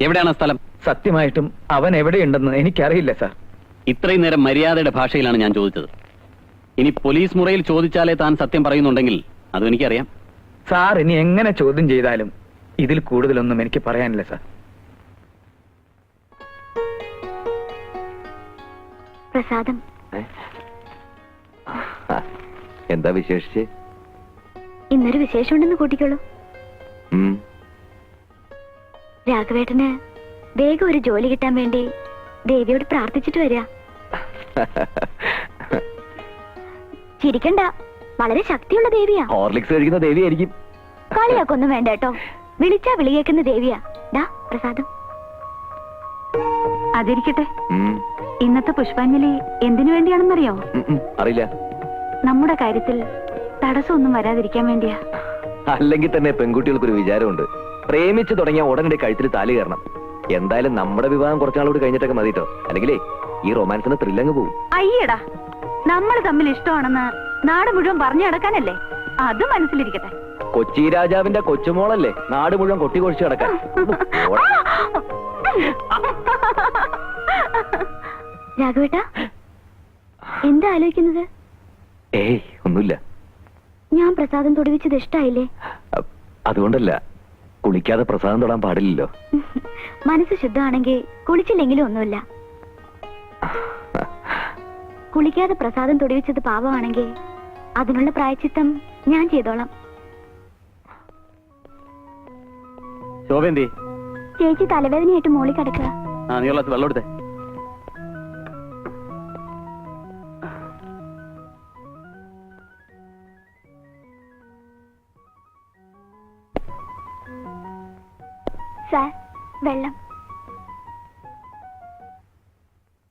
എവിടെയാണ് സ്ഥലം? സത്യമായിട്ടും അവൻ എവിടെയുണ്ടെന്ന് എനിക്കറിയില്ല സാർ. ഇത്രയും നേരം മര്യാദയുടെ ഭാഷയിലാണ് ഞാൻ ചോദിച്ചത്. ഇനി പോലീസ് മുറയിൽ ചോദിച്ചാലേ താൻ സത്യം പറയുന്നുണ്ടെങ്കിൽ അതും എനിക്കറിയാം. സാർ ഇനി എങ്ങനെ ചോദ്യം ചെയ്താലും ഇതിൽ കൂടുതലൊന്നും എനിക്ക് പറയാനില്ല സാർ. പ്രസാദം, എന്താ വിശേഷിച്ച്? ഇന്നൊരു വിശേഷമുണ്ടെന്ന് കൂട്ടിക്കോളൂ. രാഘവേട്ടന് വേഗം ഒരു ജോലി കിട്ടാൻ വേണ്ടി ദേവിയോട് പ്രാർത്ഥിച്ചിട്ട് വരിക. ചിരിക്കണ്ട, വളരെ ശക്തിയുള്ള ദേവിയാ. ഹോർലിക്സ് കഴിക്കുന്ന ദേവിയായിരിക്കും. കളിയാക്കൊന്നും വേണ്ട കേട്ടോ. വിളിച്ചാ വിളി കേൾക്കുന്ന ദേവിയാ. ഡാ പ്രസാദം. അതിരിക്കട്ടെ, ഇന്നത്തെ പുഷ്പാഞ്ജലി എന്തിനു വേണ്ടിയാണെന്നറിയോ? അറിയില്ല. നമ്മുടെ കാര്യത്തിൽ തടസ്സമൊന്നും വരാതിരിക്കാൻ വേണ്ടിയാ. അല്ലെങ്കിൽ തന്നെ പെൺകുട്ടികൾക്കൊരു വിചാരമുണ്ട്, പ്രേമിച്ചു തുടങ്ങിയ ഉടനടി കഴുത്തിൽ താലി കയറണം. എന്തായാലും നമ്മുടെ വിവാഹം കുറച്ചാളോട് കഴിഞ്ഞിട്ടൊക്കെ മതിട്ടോ, അല്ലെങ്കിലേ ഈ റൊമാൻസിന് ത്രില്ലങ്ങ് പോകും. അയ്യടാ, നമ്മൾ തമ്മിൽ ഇഷ്ടമാണെന്ന് നാട് മുഴുവൻ പറഞ്ഞു നടക്കാനല്ലേ? അത് മനസ്സിലിരിക്കട്ടെ. കൊച്ചി രാജാവിന്റെ കൊച്ചുമോളല്ലേ നാട് മുഴുവൻ കൊട്ടി കൊഴിച്ചു കിടക്കാൻ. രാഘവേട്ടാ, എന്താ ആലോചിക്കുന്നത്? ഏയ് ഒന്നുമില്ല. ഞാൻ പ്രസാദം തൊടുവിച്ചത് ഇഷ്ടായില്ലേ? അതുകൊണ്ടല്ല, കുളിക്കാതെ പ്രസാദം തൊടാൻ പാടില്ലല്ലോ. മനസ്സ് ശുദ്ധമാണെങ്കിൽ കുളിച്ചില്ലെങ്കിലും ഒന്നുമില്ല. കുളിക്കാതെ പ്രസാദം തൊടുവിച്ചത് പാപമാണെങ്കിൽ അതിനുള്ള പ്രായച്ചിത്തം ഞാൻ ചെയ്തോളാം. ശോഭന്തി, ചേച്ചി തലവേദനയായിട്ട് മോളി കിടക്കുക. നീ ഉള്ളത് വെള്ളം എടുത്തേ. സാർ, വെള്ളം.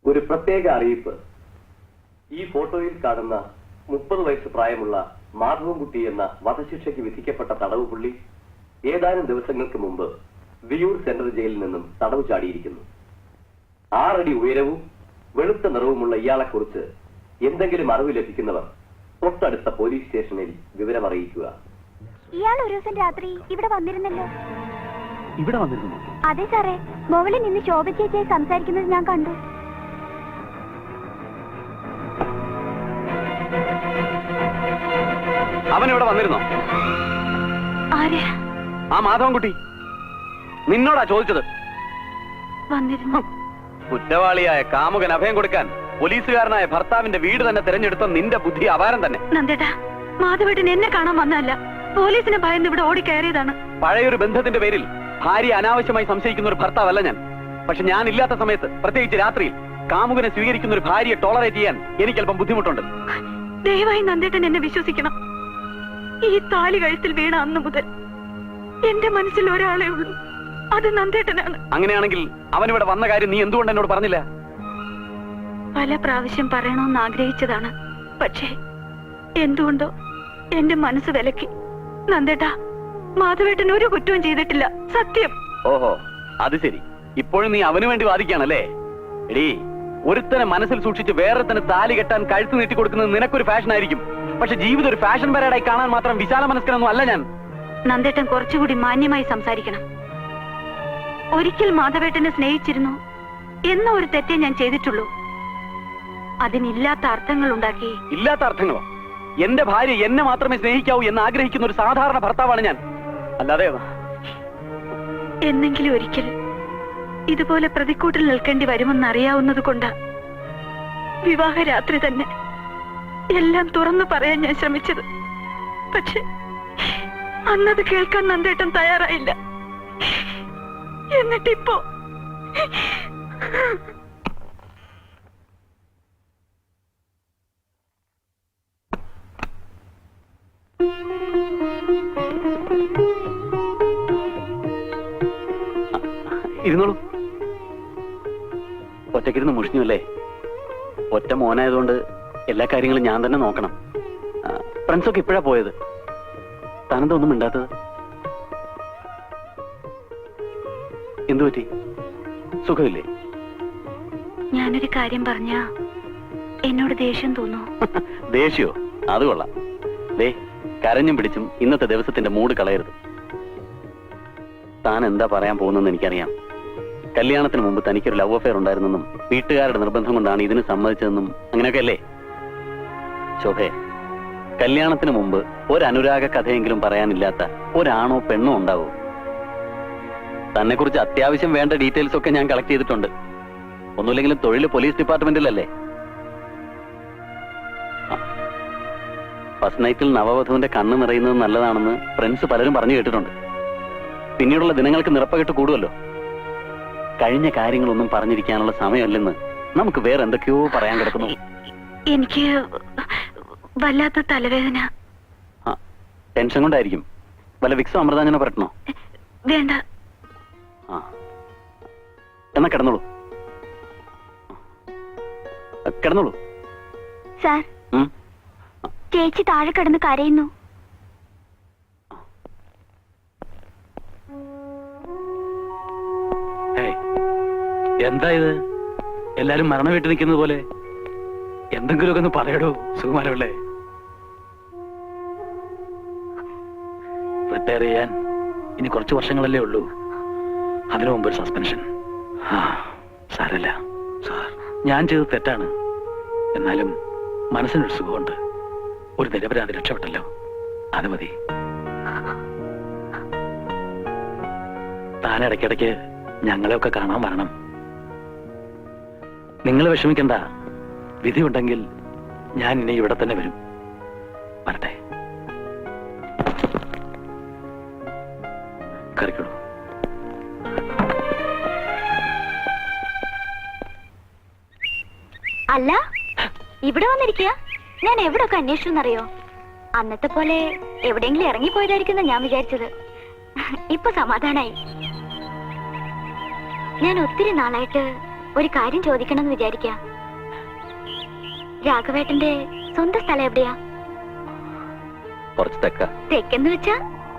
ഒരു പ്രത്യേക അറിയിപ്പ്. ഈ ഫോട്ടോയിൽ കാണുന്ന 30 വയസ്സ് പ്രായമുള്ള മാധവൻകുട്ടി എന്ന വധശിക്ഷയ്ക്ക് വിധിക്കപ്പെട്ട തടവ് പുള്ളി ഏതാനും ദിവസങ്ങൾക്ക് മുമ്പ് വിയൂർ സെൻട്രൽ ജയിലിൽ നിന്നും തടവ് ചാടിയിരിക്കുന്നു. 6 അടി ഉയരവും വെളുത്ത നിറവുമുള്ള ഇയാളെക്കുറിച്ച് എന്തെങ്കിലും അറിവ് ലഭിക്കുന്നവർ തൊട്ടടുത്ത പോലീസ് സ്റ്റേഷനിൽ വിവരം അറിയിക്കുക. ഇയാൾ ഒരു ദിവസം രാത്രി ഇവിടെ വന്നിരുന്നല്ലോ. ഇവിടെ വന്നിരുന്നു? അതെ സാറേ, മുകളിൽ നിന്ന് ശോഭ ചേച്ചിയെ സംസാരിക്കുന്നത് ഞാൻ കണ്ടു. അവൻ ഇവിടെ വന്നിരുന്നോ? ആര്? ആ മാധവൻകുട്ടി. നിന്നോടാ ചോദിച്ചത്. വന്നിരുന്നു. കുറ്റവാളിയായ കാമുകൻ അഭയം കൊടുക്കാൻ പോലീസുകാരനായ ഭർത്താവിന്റെ വീട് തന്നെ തിരഞ്ഞെടുത്ത നിന്റെ ബുദ്ധി അപാരം തന്നെ. നന്ദേട്ടാ, മാധവേട്ടൻ എന്നെ കാണാൻ വന്നതല്ല, പോലീസിനെ ഭയന്ന് ഇവിടെ ഓടിക്കയറിയതാണ്. പഴയൊരു ബന്ധത്തിന്റെ പേരിൽ ഭാര്യ അനാവശ്യമായി സംശയിക്കുന്ന ഒരു ഭർത്താവല്ല ഞാൻ. പക്ഷെ ഞാൻ ഇല്ലാത്ത സമയത്ത്, പ്രത്യേകിച്ച് രാത്രിയിൽ, കാമുകനെ സ്വീകരിക്കുന്ന ഒരു ഭാര്യയെ ടോളറേറ്റ് ചെയ്യാൻ എനിക്ക് അല്പം ബുദ്ധിമുട്ടുണ്ട്. ദയവായി നന്ദേട്ടൻ എന്നെ വിശ്വസിക്കണം. ഈ താലി കഴുത്തിൽ വീണ അന്ന് മുതൽ എന്റെ മനസ്സിൽ ഒരാളേ ഉള്ളൂ, അത് നന്ദേട്ടനാണ്. അങ്ങനെയാണെങ്കിൽ അവൻ ഇവിടെ വന്ന കാര്യം നീ എന്തുകൊണ്ട് എന്നോട് പറഞ്ഞില്ല? പല പ്രാവശ്യം പറയണമെന്ന് ആഗ്രഹിച്ചതാണ്, പക്ഷേ എന്തുകൊണ്ടോ എന്റെ മനസ്സ് വിലക്കി. നന്ദേട്ടാ, മാധവേട്ടൻ ഒരു കുറ്റവും ചെയ്തിട്ടില്ല, സത്യം. ഓഹോ, അത് ശരി. ഇപ്പോഴും നീ അവന് വേണ്ടി വാദിക്കാണല്ലേ? എടീ, ഒരുത്തനെ മനസ്സിൽ സൂക്ഷിച്ച് വേറൊരുത്തനെ താലി കെട്ടാൻ കഴുത്ത് നീട്ടി കൊടുക്കുന്നത് നിനക്കൊരു ഫാഷൻ ആയിരിക്കും. പക്ഷെ ജീവിതം ഒരു ഫാഷൻ പരേഡായി കാണാൻ മാത്രം വിശാല മനസ്കനൊന്നും അല്ല ഞാൻ. നന്ദേട്ടൻ കുറച്ചുകൂടി മാന്യമായി സംസാരിക്കണം. ഒരിക്കൽ മാധവേട്ടനെ സ്നേഹിച്ചിരുന്നു എന്ന ഒരു തെറ്റേ ഞാൻ ചെയ്തിട്ടുള്ളൂ. അതിനില്ലാത്ത അർത്ഥങ്ങൾ ഉണ്ടാക്കി. ഇല്ലാത്ത അർത്ഥങ്ങളോ? എന്റെ ഭാര്യ എന്നെ മാത്രമേ സ്നേഹിക്കാവൂ എന്ന് ആഗ്രഹിക്കുന്ന ഒരു സാധാരണ ഭർത്താവാണ് ഞാൻ. അല്ലാതെ എന്നെങ്കിലും ഒരിക്കൽ ഇതുപോലെ പ്രതിക്കൂട്ടിൽ നിൽക്കേണ്ടി വരുമെന്നറിയാവുന്നത് കൊണ്ട് വിവാഹരാത്രി തന്നെ എല്ലാം തുറന്നു പറയാൻ ഞാൻ ശ്രമിച്ചത്. പക്ഷെ അന്നത് കേൾക്കാൻ നന്ദേട്ടൻ തയ്യാറായില്ല. എന്നിട്ടിപ്പോ ഇരുന്നോളൂ. ഒറ്റക്കിരുന്ന് മുഷിഞ്ഞല്ലേ? ഒറ്റ മോനായതുകൊണ്ട് എല്ലാ കാര്യങ്ങളും ഞാൻ തന്നെ നോക്കണം. ഫ്രണ്ട്സൊക്കെ ഇപ്പോഴാ പോയത്. താനെന്താ ഒന്നും മിണ്ടാത്തത്? എന്തു പറ്റി? സുഖമില്ലേ? ഞാനൊരു കാര്യം പറഞ്ഞ എന്നോട് ദേഷ്യം തോന്നൂ? ദേഷ്യോ? അത് കൊള്ളാം. ദേ, കരഞ്ഞും പിടിച്ചും ഇന്നത്തെ ദിവസത്തിന്റെ മൂഡ് കളയരുത്. താൻ എന്താ പറയാൻ പോകുന്നെന്ന് എനിക്കറിയാം. കല്യാണത്തിന് മുമ്പ് തനിക്കൊരു ലവ് അഫെയർ ഉണ്ടായിരുന്നെന്നും വീട്ടുകാരുടെ നിർബന്ധം കൊണ്ടാണ് ഇതിന് സമ്മതിച്ചതെന്നും അങ്ങനെയൊക്കെ അല്ലേ? ശോഭേ, കല്യാണത്തിന് മുമ്പ് ഒരു അനുരാഗ കഥയെങ്കിലും പറയാനില്ലാത്ത ഒരാണോ പെണ്ണോ ഉണ്ടാവൂ? തന്നെ കുറിച്ച് അത്യാവശ്യം വേണ്ട ഡീറ്റെയിൽസ് ഒക്കെ ഞാൻ കളക്ട് ചെയ്തിട്ടുണ്ട്. ഒന്നുമില്ലെങ്കിലും തൊഴിൽ പോലീസ് ഡിപ്പാർട്ട്മെന്റിലല്ലേ? ഫസ്റ്റ് നൈറ്റിൽ നവവധുവിന്റെ കണ്ണ് നിറയുന്നത് നല്ലതാണെന്ന് ഫ്രണ്ട്സ് പലരും പറഞ്ഞു കേട്ടിട്ടുണ്ട്. പിന്നീടുള്ള ദിനങ്ങൾക്ക് നിറപ്പകിട്ട് കൂടുമല്ലോ. കഴിഞ്ഞ കാര്യങ്ങളൊന്നും പറഞ്ഞിരിക്കാനുള്ള സമയമല്ലെന്ന് നമുക്ക് വേറെ എന്തൊക്കെയോ പറയാൻ കിടക്കുന്നു. എനിക്ക് വല്ലാത്ത തലവേദന. ടെൻഷൻ കൊണ്ടായിരിക്കും. വല്ല വിക്സോ അമൃതാഞ്ജനോ പറ്റണോ? വേണ്ട. എന്നാ കിടന്നോളൂ. കിടന്നോളൂ. സാർ, ചേച്ചി താഴെ കിടന്ന് കരയുന്നു. എന്താ ഇത്? എല്ലാരും മരണ വീട്ടിൽ നിൽക്കുന്നത് പോലെ. എന്തെങ്കിലുമൊക്കെ ഒന്ന് പറയടോ സുകുമാരല്ലേ. റിട്ടയർ ചെയ്യാൻ ഇനി കുറച്ച് വർഷങ്ങളല്ലേ ഉള്ളൂ. അതിനു മുമ്പ് ഒരു സസ്പെൻഷൻ. സാരല്ല സാർ, ഞാൻ ചെയ്തത് തെറ്റാണ്. എന്നാലും മനസ്സിനൊരു സുഖമുണ്ട്. ഒരു നിരപരാധി രക്ഷപ്പെട്ടല്ലോ, അത് മതി. താൻ ഇടയ്ക്കിടയ്ക്ക് ഞങ്ങളെയൊക്കെ കാണാൻ വരണം. നിങ്ങൾ വിഷമിക്കണ്ട. വിധിയുണ്ടെങ്കിൽ ഞാൻ ഇനി ഇവിടെ തന്നെ വരും. വരട്ടെ. കറിക്കോളൂ. അല്ല, ഇവിടെ വന്നിരിക്കുക. ഞാൻ എവിടൊക്കെ അന്വേഷിച്ചെന്നറിയോ? അന്നത്തെ പോലെ എവിടെയെങ്കിലും ഇറങ്ങിപ്പോയതായിരിക്കുന്ന ഞാൻ വിചാരിച്ചത്. ഇപ്പൊ സമാധാനായി. ഞാൻ ഒത്തിരി നാളായിട്ട് ഒരു കാര്യം ചോദിക്കണമെന്ന് വിചാരിക്കാം. രാഘവേട്ടന്റെ സ്വന്തം സ്ഥലം എവിടെയാ? കുറച്ച് തെക്ക. തെക്കെന്ന് വെച്ചാ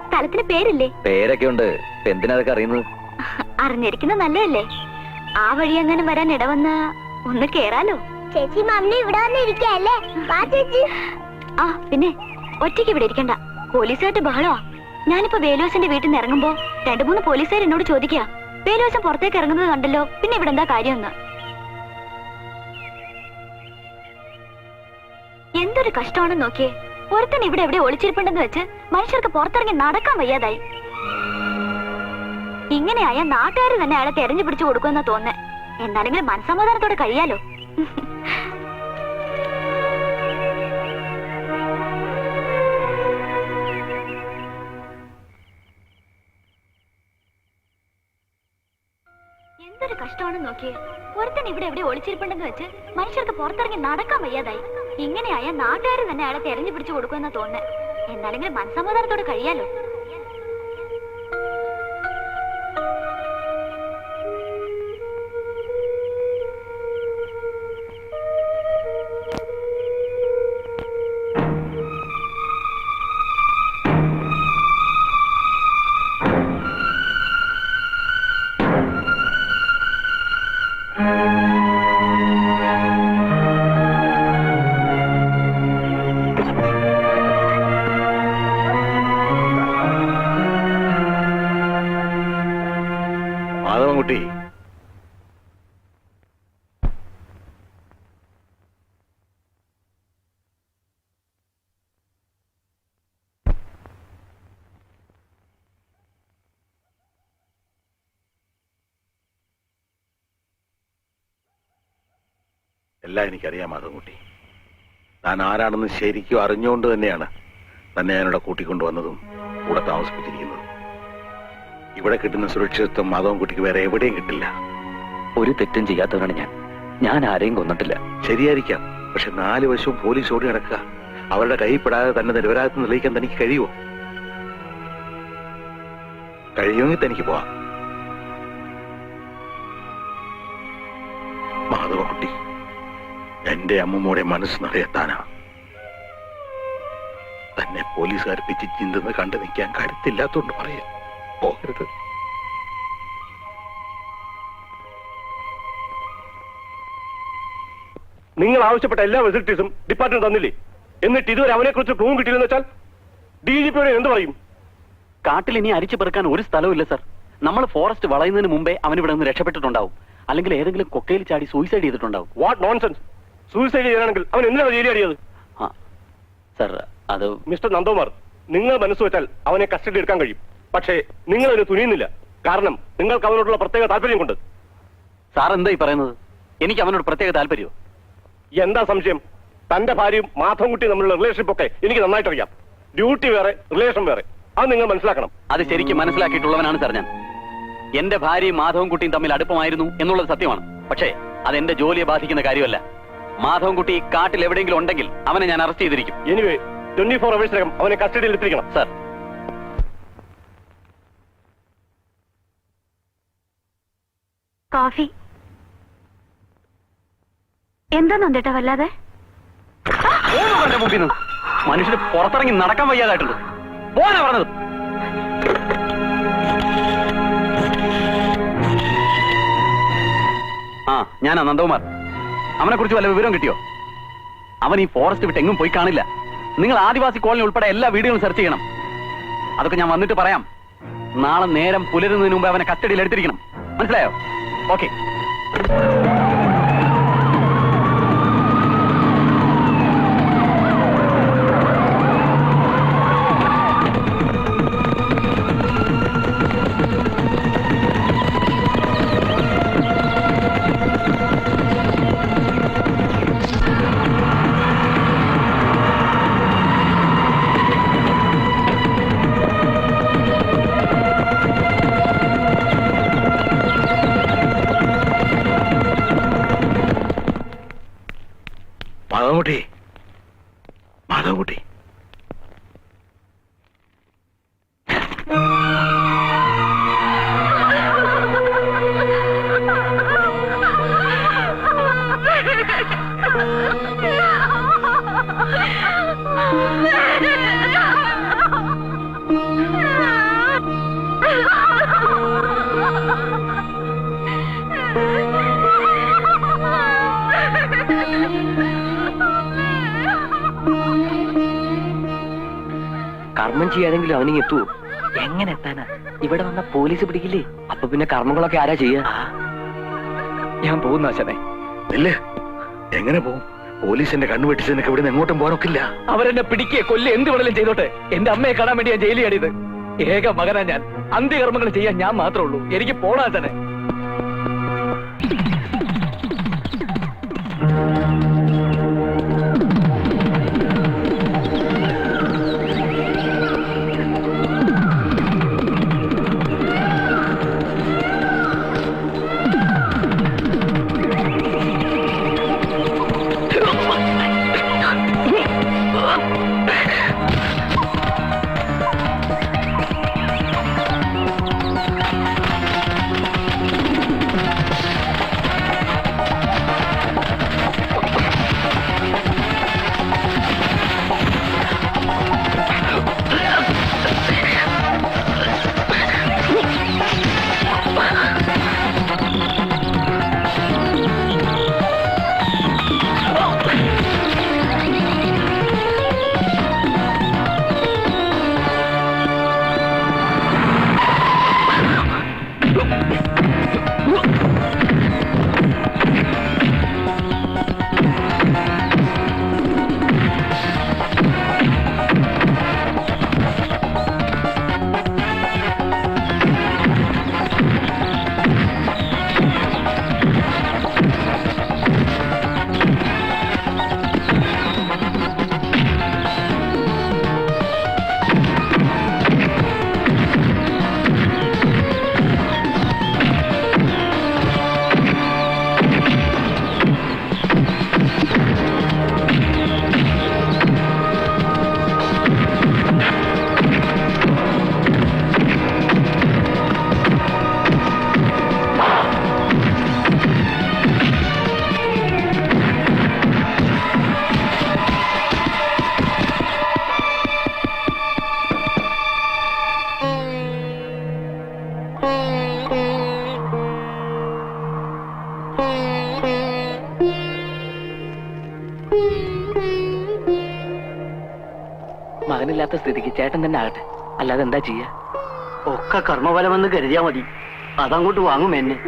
സ്ഥലത്തിന് പേരില്ലേ? പേരൊക്കെ ഉണ്ട്. എന്തിനാ അതൊക്കെ അറിയുന്നത്? അറിഞ്ഞിരിക്കുന്ന നല്ലതല്ലേ? ആ വഴി അങ്ങനെ വരാൻ ഇടവന്ന ഒന്ന് കേറാലോ. ചേച്ചി മമ്മി ഇവിടെ വന്നിരിക്കല്ലേ? ആ പിന്നെ ഒറ്റയ്ക്ക് ഇവിടെ ഇരിക്കണ്ട. പോലീസുകാരുടെ ബഹളമാ. ഞാനിപ്പോ വേലുവാസന്റെ വീട്ടിൽ നിന്ന് ഇറങ്ങുമ്പോ 2-3 പോലീസുകാർ എന്നോട് ചോദിക്കാ, വേലുവാസം പുറത്തേക്ക് ഇറങ്ങുന്നത് കണ്ടല്ലോ, പിന്നെ ഇവിടെ എന്താ കാര്യമെന്ന്. എന്തൊരു കഷ്ടമാണെന്ന് നോക്കിയേ. ഒരുത്തൻ ഇവിടെ എവിടെ ഒളിച്ചിരിപ്പുണ്ടെന്ന് വെച്ച് മനുഷ്യർക്ക് പുറത്തിറങ്ങി നടക്കാൻ വയ്യാതായി. ഇങ്ങനെയായ നാട്ടുകാർ തന്നെ അയാളെ തെരഞ്ഞു പിടിച്ചു കൊടുക്കുമെന്നാ തോന്നേ. എന്താണെങ്കിലും മനസ്സമാധാനത്തോടെ കഴിയാലോ. എന്തൊരു കഷ്ടമാണെന്ന് നോക്കിയേ. ഒരുത്തൻ ഇവിടെ എവിടെ ഒളിച്ചിരിപ്പുണ്ടെന്ന് വെച്ച് മനുഷ്യർക്ക് പുറത്തിറങ്ങി നടക്കാൻ വയ്യാതായി. ഇങ്ങനെയായ നാട്ടുകാർ തന്നെ അയാളെ തെരഞ്ഞു പിടിച്ചു കൊടുക്കുമെന്നാ തോന്നേ. എന്താണെങ്കിലും മനസ്സമാധാനത്തോടെ കഴിയാലോ. മാധവൻകുട്ടി, എല്ലാം എനിക്കറിയാം മാധവൻകുട്ടി. താൻ ആരാണെന്ന് ശരിക്കും അറിഞ്ഞുകൊണ്ട് തന്നെയാണ് തന്നെ ഞാനിവിടെ കൂട്ടിക്കൊണ്ടുവന്നതും കൂടെ താമസിപ്പിച്ചിരിക്കുന്നതും. ഇവിടെ കിട്ടുന്ന സുരക്ഷിതത്വം മാധവൻകുട്ടിക്ക് വേറെ എവിടെയും കിട്ടില്ല. ഒരു തെറ്റും ചെയ്യാത്തവനാണ് ഞാൻ ആരെയും കൊന്നിട്ടില്ല. ശരിയായിരിക്കാം, പക്ഷെ 4 വശവും പോലീസ് ഓടി നടക്കുക. അവരുടെ കൈപ്പെടാതെ തന്നെ നിരപരാധിത്വം തെളിയിക്കാൻ തനിക്ക് കഴിയുമോ? കഴിയുമെങ്കിൽ തനിക്ക് പോവാം. മാധവൻകുട്ടി, എന്റെ അമ്മൂമ്മയുടെ മനസ്സ് നിറയെത്താനാ. തന്നെ പോലീസുകാർ പിച്ച് ചിന്തെന്ന് കണ്ടു നിൽക്കാൻ കരുത്തില്ലാത്തോണ്ട് പറയാ. പോകരുത്. നിങ്ങൾ ആവശ്യപ്പെട്ട എല്ലാ ഫെസിലിറ്റീസും ഡിപ്പാർട്ട്മെന്റ് തന്നില്ലേ? എന്നിട്ട് ഇതുവരെ അവനെ കുറിച്ച് പ്രൂവ് കിട്ടിയില്ലെന്ന് വെച്ചാൽ DGP എന്ത് പറയും? കാട്ടിൽ ഇനി അരിച്ചു പെറുക്കാൻ ഒരു സ്ഥലവും സർ. നമ്മൾ ഫോറസ്റ്റ് വളയുന്നതിന് മുമ്പേ അവൻ ഇവിടെ നിന്ന് രക്ഷപ്പെട്ടിട്ടുണ്ടാവും. അല്ലെങ്കിൽ ഏതെങ്കിലും കൊക്കയിൽ ചാടി സൂയിസൈഡ് ചെയ്തിട്ടുണ്ടാവും. What nonsense! സൂയിസൈഡ് ചെയ്യാനാണെങ്കിൽ അവൻ എന്തിനാണ് ജയിലടിയത്? സർ, അത് മിസ്റ്റർ നന്ദകുമാർ, നിങ്ങൾ മനസ്സ് വെച്ചാൽ അവനെ കസ്റ്റഡി എടുക്കാൻ കഴിയും. പക്ഷേ നിങ്ങൾ അതിന് തുനിയുന്നില്ല. കാരണം നിങ്ങൾക്ക് അവനോടുള്ള പ്രത്യേക താല്പര്യം കൊണ്ട്. സാർ എന്താ ഈ പറയുന്നത്? എനിക്ക് അവനോട് പ്രത്യേക താല്പര്യമോ? എന്താ സംശയം? തന്റെ ഭാര്യയും മാധവൻകുട്ടി തമ്മിലുള്ള റിലേഷൻഷിപ്പ് ഒക്കെ എനിക്ക് നന്നായിട്ട് അറിയാം. ഡ്യൂട്ടി വേറെ, റിലേഷൻ വേറെ. അത് നിങ്ങൾ മനസ്സിലാക്കണം. അത് ശരിക്കും മനസ്സിലാക്കിയിട്ടുള്ളവനാണ് സാർ ഞാൻ. എന്റെ ഭാര്യയും മാധവൻകുട്ടിയും തമ്മിൽ അടുപ്പമായിരുന്നു എന്നുള്ളത് സത്യമാണ്. പക്ഷേ അതെന്റെ ജോലിയെ ബാധിക്കുന്ന കാര്യമല്ല. മാധവൻകുട്ടി കാട്ടിൽ എവിടെയെങ്കിലും ഉണ്ടെങ്കിൽ അവനെ ഞാൻ അറസ്റ്റ് ചെയ്തിരിക്കും. എനിവേ 24 അവേഴ്സിനകം അവനെ കസ്റ്റഡിയിൽ എത്തിക്കണം. സാർ, കോഫി എന്താ നന്ദേട്ടാ വല്ലാതെ? എന്റെ മുമ്പിൽ നിന്ന് മനുഷ്യന് പുറത്തിറങ്ങി നടക്കാൻ വയ്യാതായിട്ടുണ്ട്. പോകാനാ പറഞ്ഞത്. ഞാനാ നന്ദകുമാർ. അവനെ കുറിച്ച് വല്ല വിവരം കിട്ടിയോ? അവൻ ഈ ഫോറസ്റ്റ് വിട്ട് എങ്ങും പോയി കാണില്ല. നിങ്ങൾ ആദിവാസി കോളനി ഉൾപ്പെടെ എല്ലാ വീടുകളും സെർച്ച് ചെയ്യണം. അതൊക്കെ ഞാൻ വന്നിട്ട് പറയാം. നാളെ നേരം പുലരുന്നതിന് മുമ്പ് അവനെ കസ്റ്റഡിയിൽ എടുത്തിരിക്കണം. മനസ്സിലായോ? ഓക്കെ. മാധവൻകുട്ടി, മാധവൻകുട്ടി, കർമ്മം ചെയ്യാനെങ്കിലും അവനിങ് എത്തുവോ? എങ്ങനെ എത്താനാ? ഇവിടെ വന്ന പോലീസ് പിടിക്കില്ലേ? അപ്പൊ പിന്നെ കർമ്മങ്ങളൊക്കെ ആരാ ചെയ്യാ? ഞാൻ പോകുന്ന ആശാനെ. ഇല്ലേ? എങ്ങനെ പോകും? പോലീസിന്റെ കണ്ണുവെട്ടിച്ചതിനൊക്കെ ഇവിടെ നിന്ന് എങ്ങോട്ടും പോകാനൊക്കില്ല. അവരെന്നെ പിടിക്കുക കൊല്ലുക എന്ത് വേണേലും ചെയ്തോട്ടെ. എന്റെ അമ്മയെ കാണാൻ വേണ്ടി ഞാൻ ജയിലിൽ ആടിയത്. ഏക മകനാ ഞാൻ. അന്ത്യകർമ്മങ്ങൾ ചെയ്യാൻ ഞാൻ മാത്രമേ ഉള്ളൂ. എനിക്ക് പോണ ആശാനെ. മകനില്ലാത്ത സ്ഥിതിക്ക് ചേട്ടൻ തന്നെ ആകട്ടെ, അല്ലാതെ എന്താ ചെയ്യാ? ഒക്കെ കർമ്മഫലമെന്ന് കരുതിയാ മതി. അതങ്ങോട്ട് വാങ്ങും എന്നെ.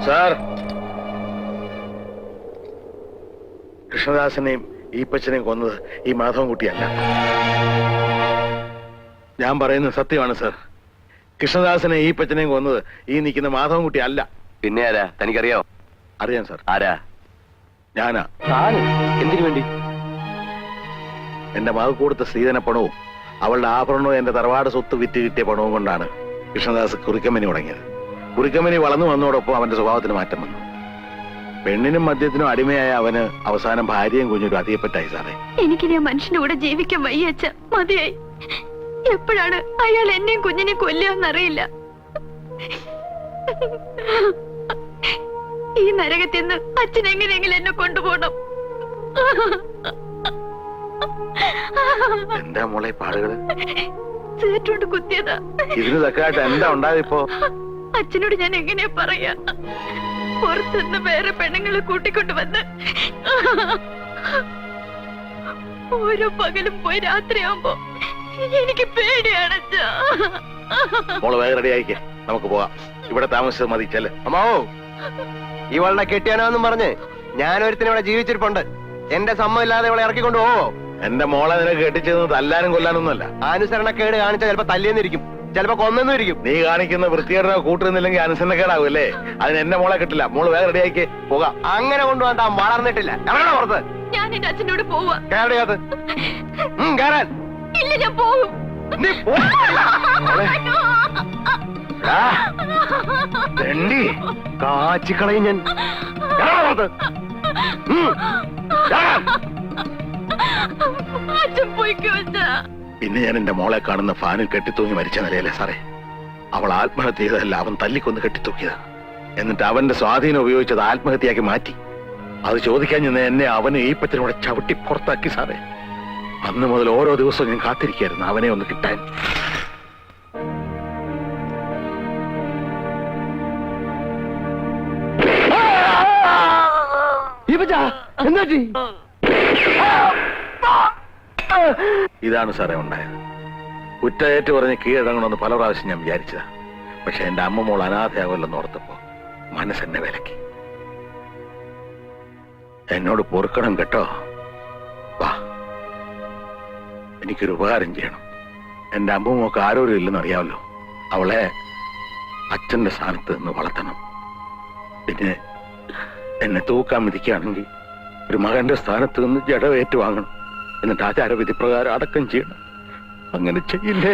സാർ, കൃഷ്ണദാസനെയും ഈപ്പച്ചനെയും കൊന്നത് ഈ മാധവൻകുട്ടിയല്ല. ഞാൻ പറയുന്നത് സത്യമാണ് സാർ. കൃഷ്ണദാസനെ ഈപ്പച്ചനെയും കൊന്നത് ഈ നിൽക്കുന്ന മാധവൻകുട്ടി അല്ല. പിന്നെ ആരാ? തനിക്കറിയാവോ? അറിയാം സാർ. ആരാ? ഞാനാ. എന്തിനു വേണ്ടി? എന്റെ മകൾ കൊടുത്ത സ്ത്രീധന പണവും അവളുടെ ആഭരണവും എന്റെ തറവാട് സ്വത്ത് വിറ്റ് കിട്ടിയ പണവും കൊണ്ടാണ് കൃഷ്ണദാസ് കുറിക്കമ്പനി തുടങ്ങിയത്. കുറിക്കമ്പനി വളർന്നു വന്നതോടൊപ്പം അവന്റെ സ്വഭാവത്തിന് മാറ്റം വന്നു. പെണ്ണിനും മദ്യത്തിനും അടിമയായ അവന് അവസാനം ഭാര്യയും കുഞ്ഞൊരു അധികപ്പെട്ടായി സാറേ. എനിക്കിനി ആ മനുഷ്യന്റെ കൂടെ ജീവിക്കാൻ വയ്യ അച്ഛ. മതിയായി. എപ്പോഴാണ് അയാൾ എന്നെയും കുഞ്ഞിനെയും കൊല്ലുകയെന്നറിയില്ല. ഈ നരകത്തിൽ നിന്ന് അച്ഛൻ എങ്ങനെയെങ്കിലും എന്നെ കൊണ്ടുപോകണം. എന്താ മോളെ പാടുകള്? സേറ്റുകൊണ്ട് കുത്തിയതാ. ഇതിന് തക്കായിട്ട് എന്താ ഉണ്ടായപ്പോ? അച്ഛനോട് ഞാൻ എങ്ങനെയാ പറയാ? പുറത്തുനിന്ന് വേറെ പെണ്ണുങ്ങളെ കൂട്ടിക്കൊണ്ടുവന്ന് ഓരോ പകലും പോയി രാത്രിയാവുമ്പോ എനിക്ക് പേടിയാണ് അച്ഛാ. മോള് വേഗം റെഡി ആയിക്കേ, നമുക്ക് പോവാം. ഇവിടെ താമസിച്ചത് മതി. ചെല്. അമ്മാവോ, ഇവളുടെ കെട്ടിയാനോന്നും പറഞ്ഞ് ഞാനൊരുത്തിന് ഇവിടെ ജീവിച്ചിരിപ്പുണ്ട്. എന്റെ സമ്മതമില്ലാതെ ഇവളെ ഇറക്കിക്കൊണ്ട് പോവോ? എന്റെ മോളെ നിനക്ക് കെട്ടിച്ചത് തല്ലാനും കൊല്ലാനൊന്നുമല്ല. അനുസരണക്കേട് കാണിച്ചാൽ ചിലപ്പോ തല്ലിയെന്നിരിക്കും, ചിലപ്പോ കൊന്നെന്നിരിക്കും. നീ കാണിക്കുന്ന വൃത്തികേട കൂട്ടുന്നില്ലെങ്കിൽ അനുസരണക്കേടാവൂല്ലേ? അതിന് എന്റെ മോളെ കിട്ടില്ല. മോള് വേഗം റെഡി ആയിക്കേ, പോകാം. അങ്ങനെ കൊണ്ടുപോകാൻ താൻ വളർന്നിട്ടില്ല. ഇറങ്ങണോ പുറത്ത്? ഞാൻ എന്റെ അച്ഛനോട് പോവാ. കേരളീയത് കയറാൻ. ഇല്ല, ഞാൻ പോവും. നീ രണ്ടി കാച്ചിക്കളയും ഞാൻ. അച്ഛൻ പോയിക്കോ അച്ഛാ. പിന്നെ ഞാൻ എന്റെ മോളെ കാണുന്ന ഫാനിൽ കെട്ടിത്തൂങ്ങി മരിച്ച നിലയല്ലേ സാറേ. അവൾ ആത്മഹത്യ ചെയ്തതല്ല, അവൻ തല്ലിക്കൊന്ന് കെട്ടിത്തൂക്കിയതാ. എന്നിട്ട് അവന്റെ സ്വാധീനം ഉപയോഗിച്ചത് ആത്മഹത്യയാക്കി മാറ്റി. അത് ചോദിക്കാൻ ചെന്ന് എന്നെ അവന് ഈ പച്ചനോടെ ചവിട്ടി പുറത്താക്കി സാറേ. അന്ന് മുതൽ ഓരോ ദിവസവും ഞാൻ കാത്തിരിക്കായിരുന്നു അവനെ ഒന്ന് കിട്ടാൻ. ഇതാണ് സാറേ ഉണ്ടായത്. കുറ്റയേറ്റ് പറഞ്ഞ് കീഴടങ്ങണമെന്ന് പല പ്രാവശ്യം ഞാൻ വിചാരിച്ചതാ. പക്ഷെ എന്റെ അമ്മ മോൾ അനാഥയാവല്ലെന്ന് ഓർത്തപ്പോ മനസ്സെന്നെ വിലക്കി. എന്നോട് പൊറുക്കണം കേട്ടോ. വാ, എനിക്കൊരു ഉപകാരം ചെയ്യണം. എന്റെ അമ്മമ്മക്ക് ആരോരും ഇല്ലെന്ന് അറിയാമല്ലോ. അവളെ അച്ഛന്റെ സ്ഥാനത്ത് നിന്ന് വളർത്തണം. പിന്നെ എന്നെ തൂക്കാൻ വിധിക്കുകയാണെങ്കിൽ ഒരു മകന്റെ സ്ഥാനത്ത് നിന്ന് ജഡവേറ്റ് വാങ്ങണം. എന്നിട്ട് ആചാരവിധി പ്രകാരം അടക്കം ചെയ്യണം. അങ്ങനെ ചെയ്യില്ലേ?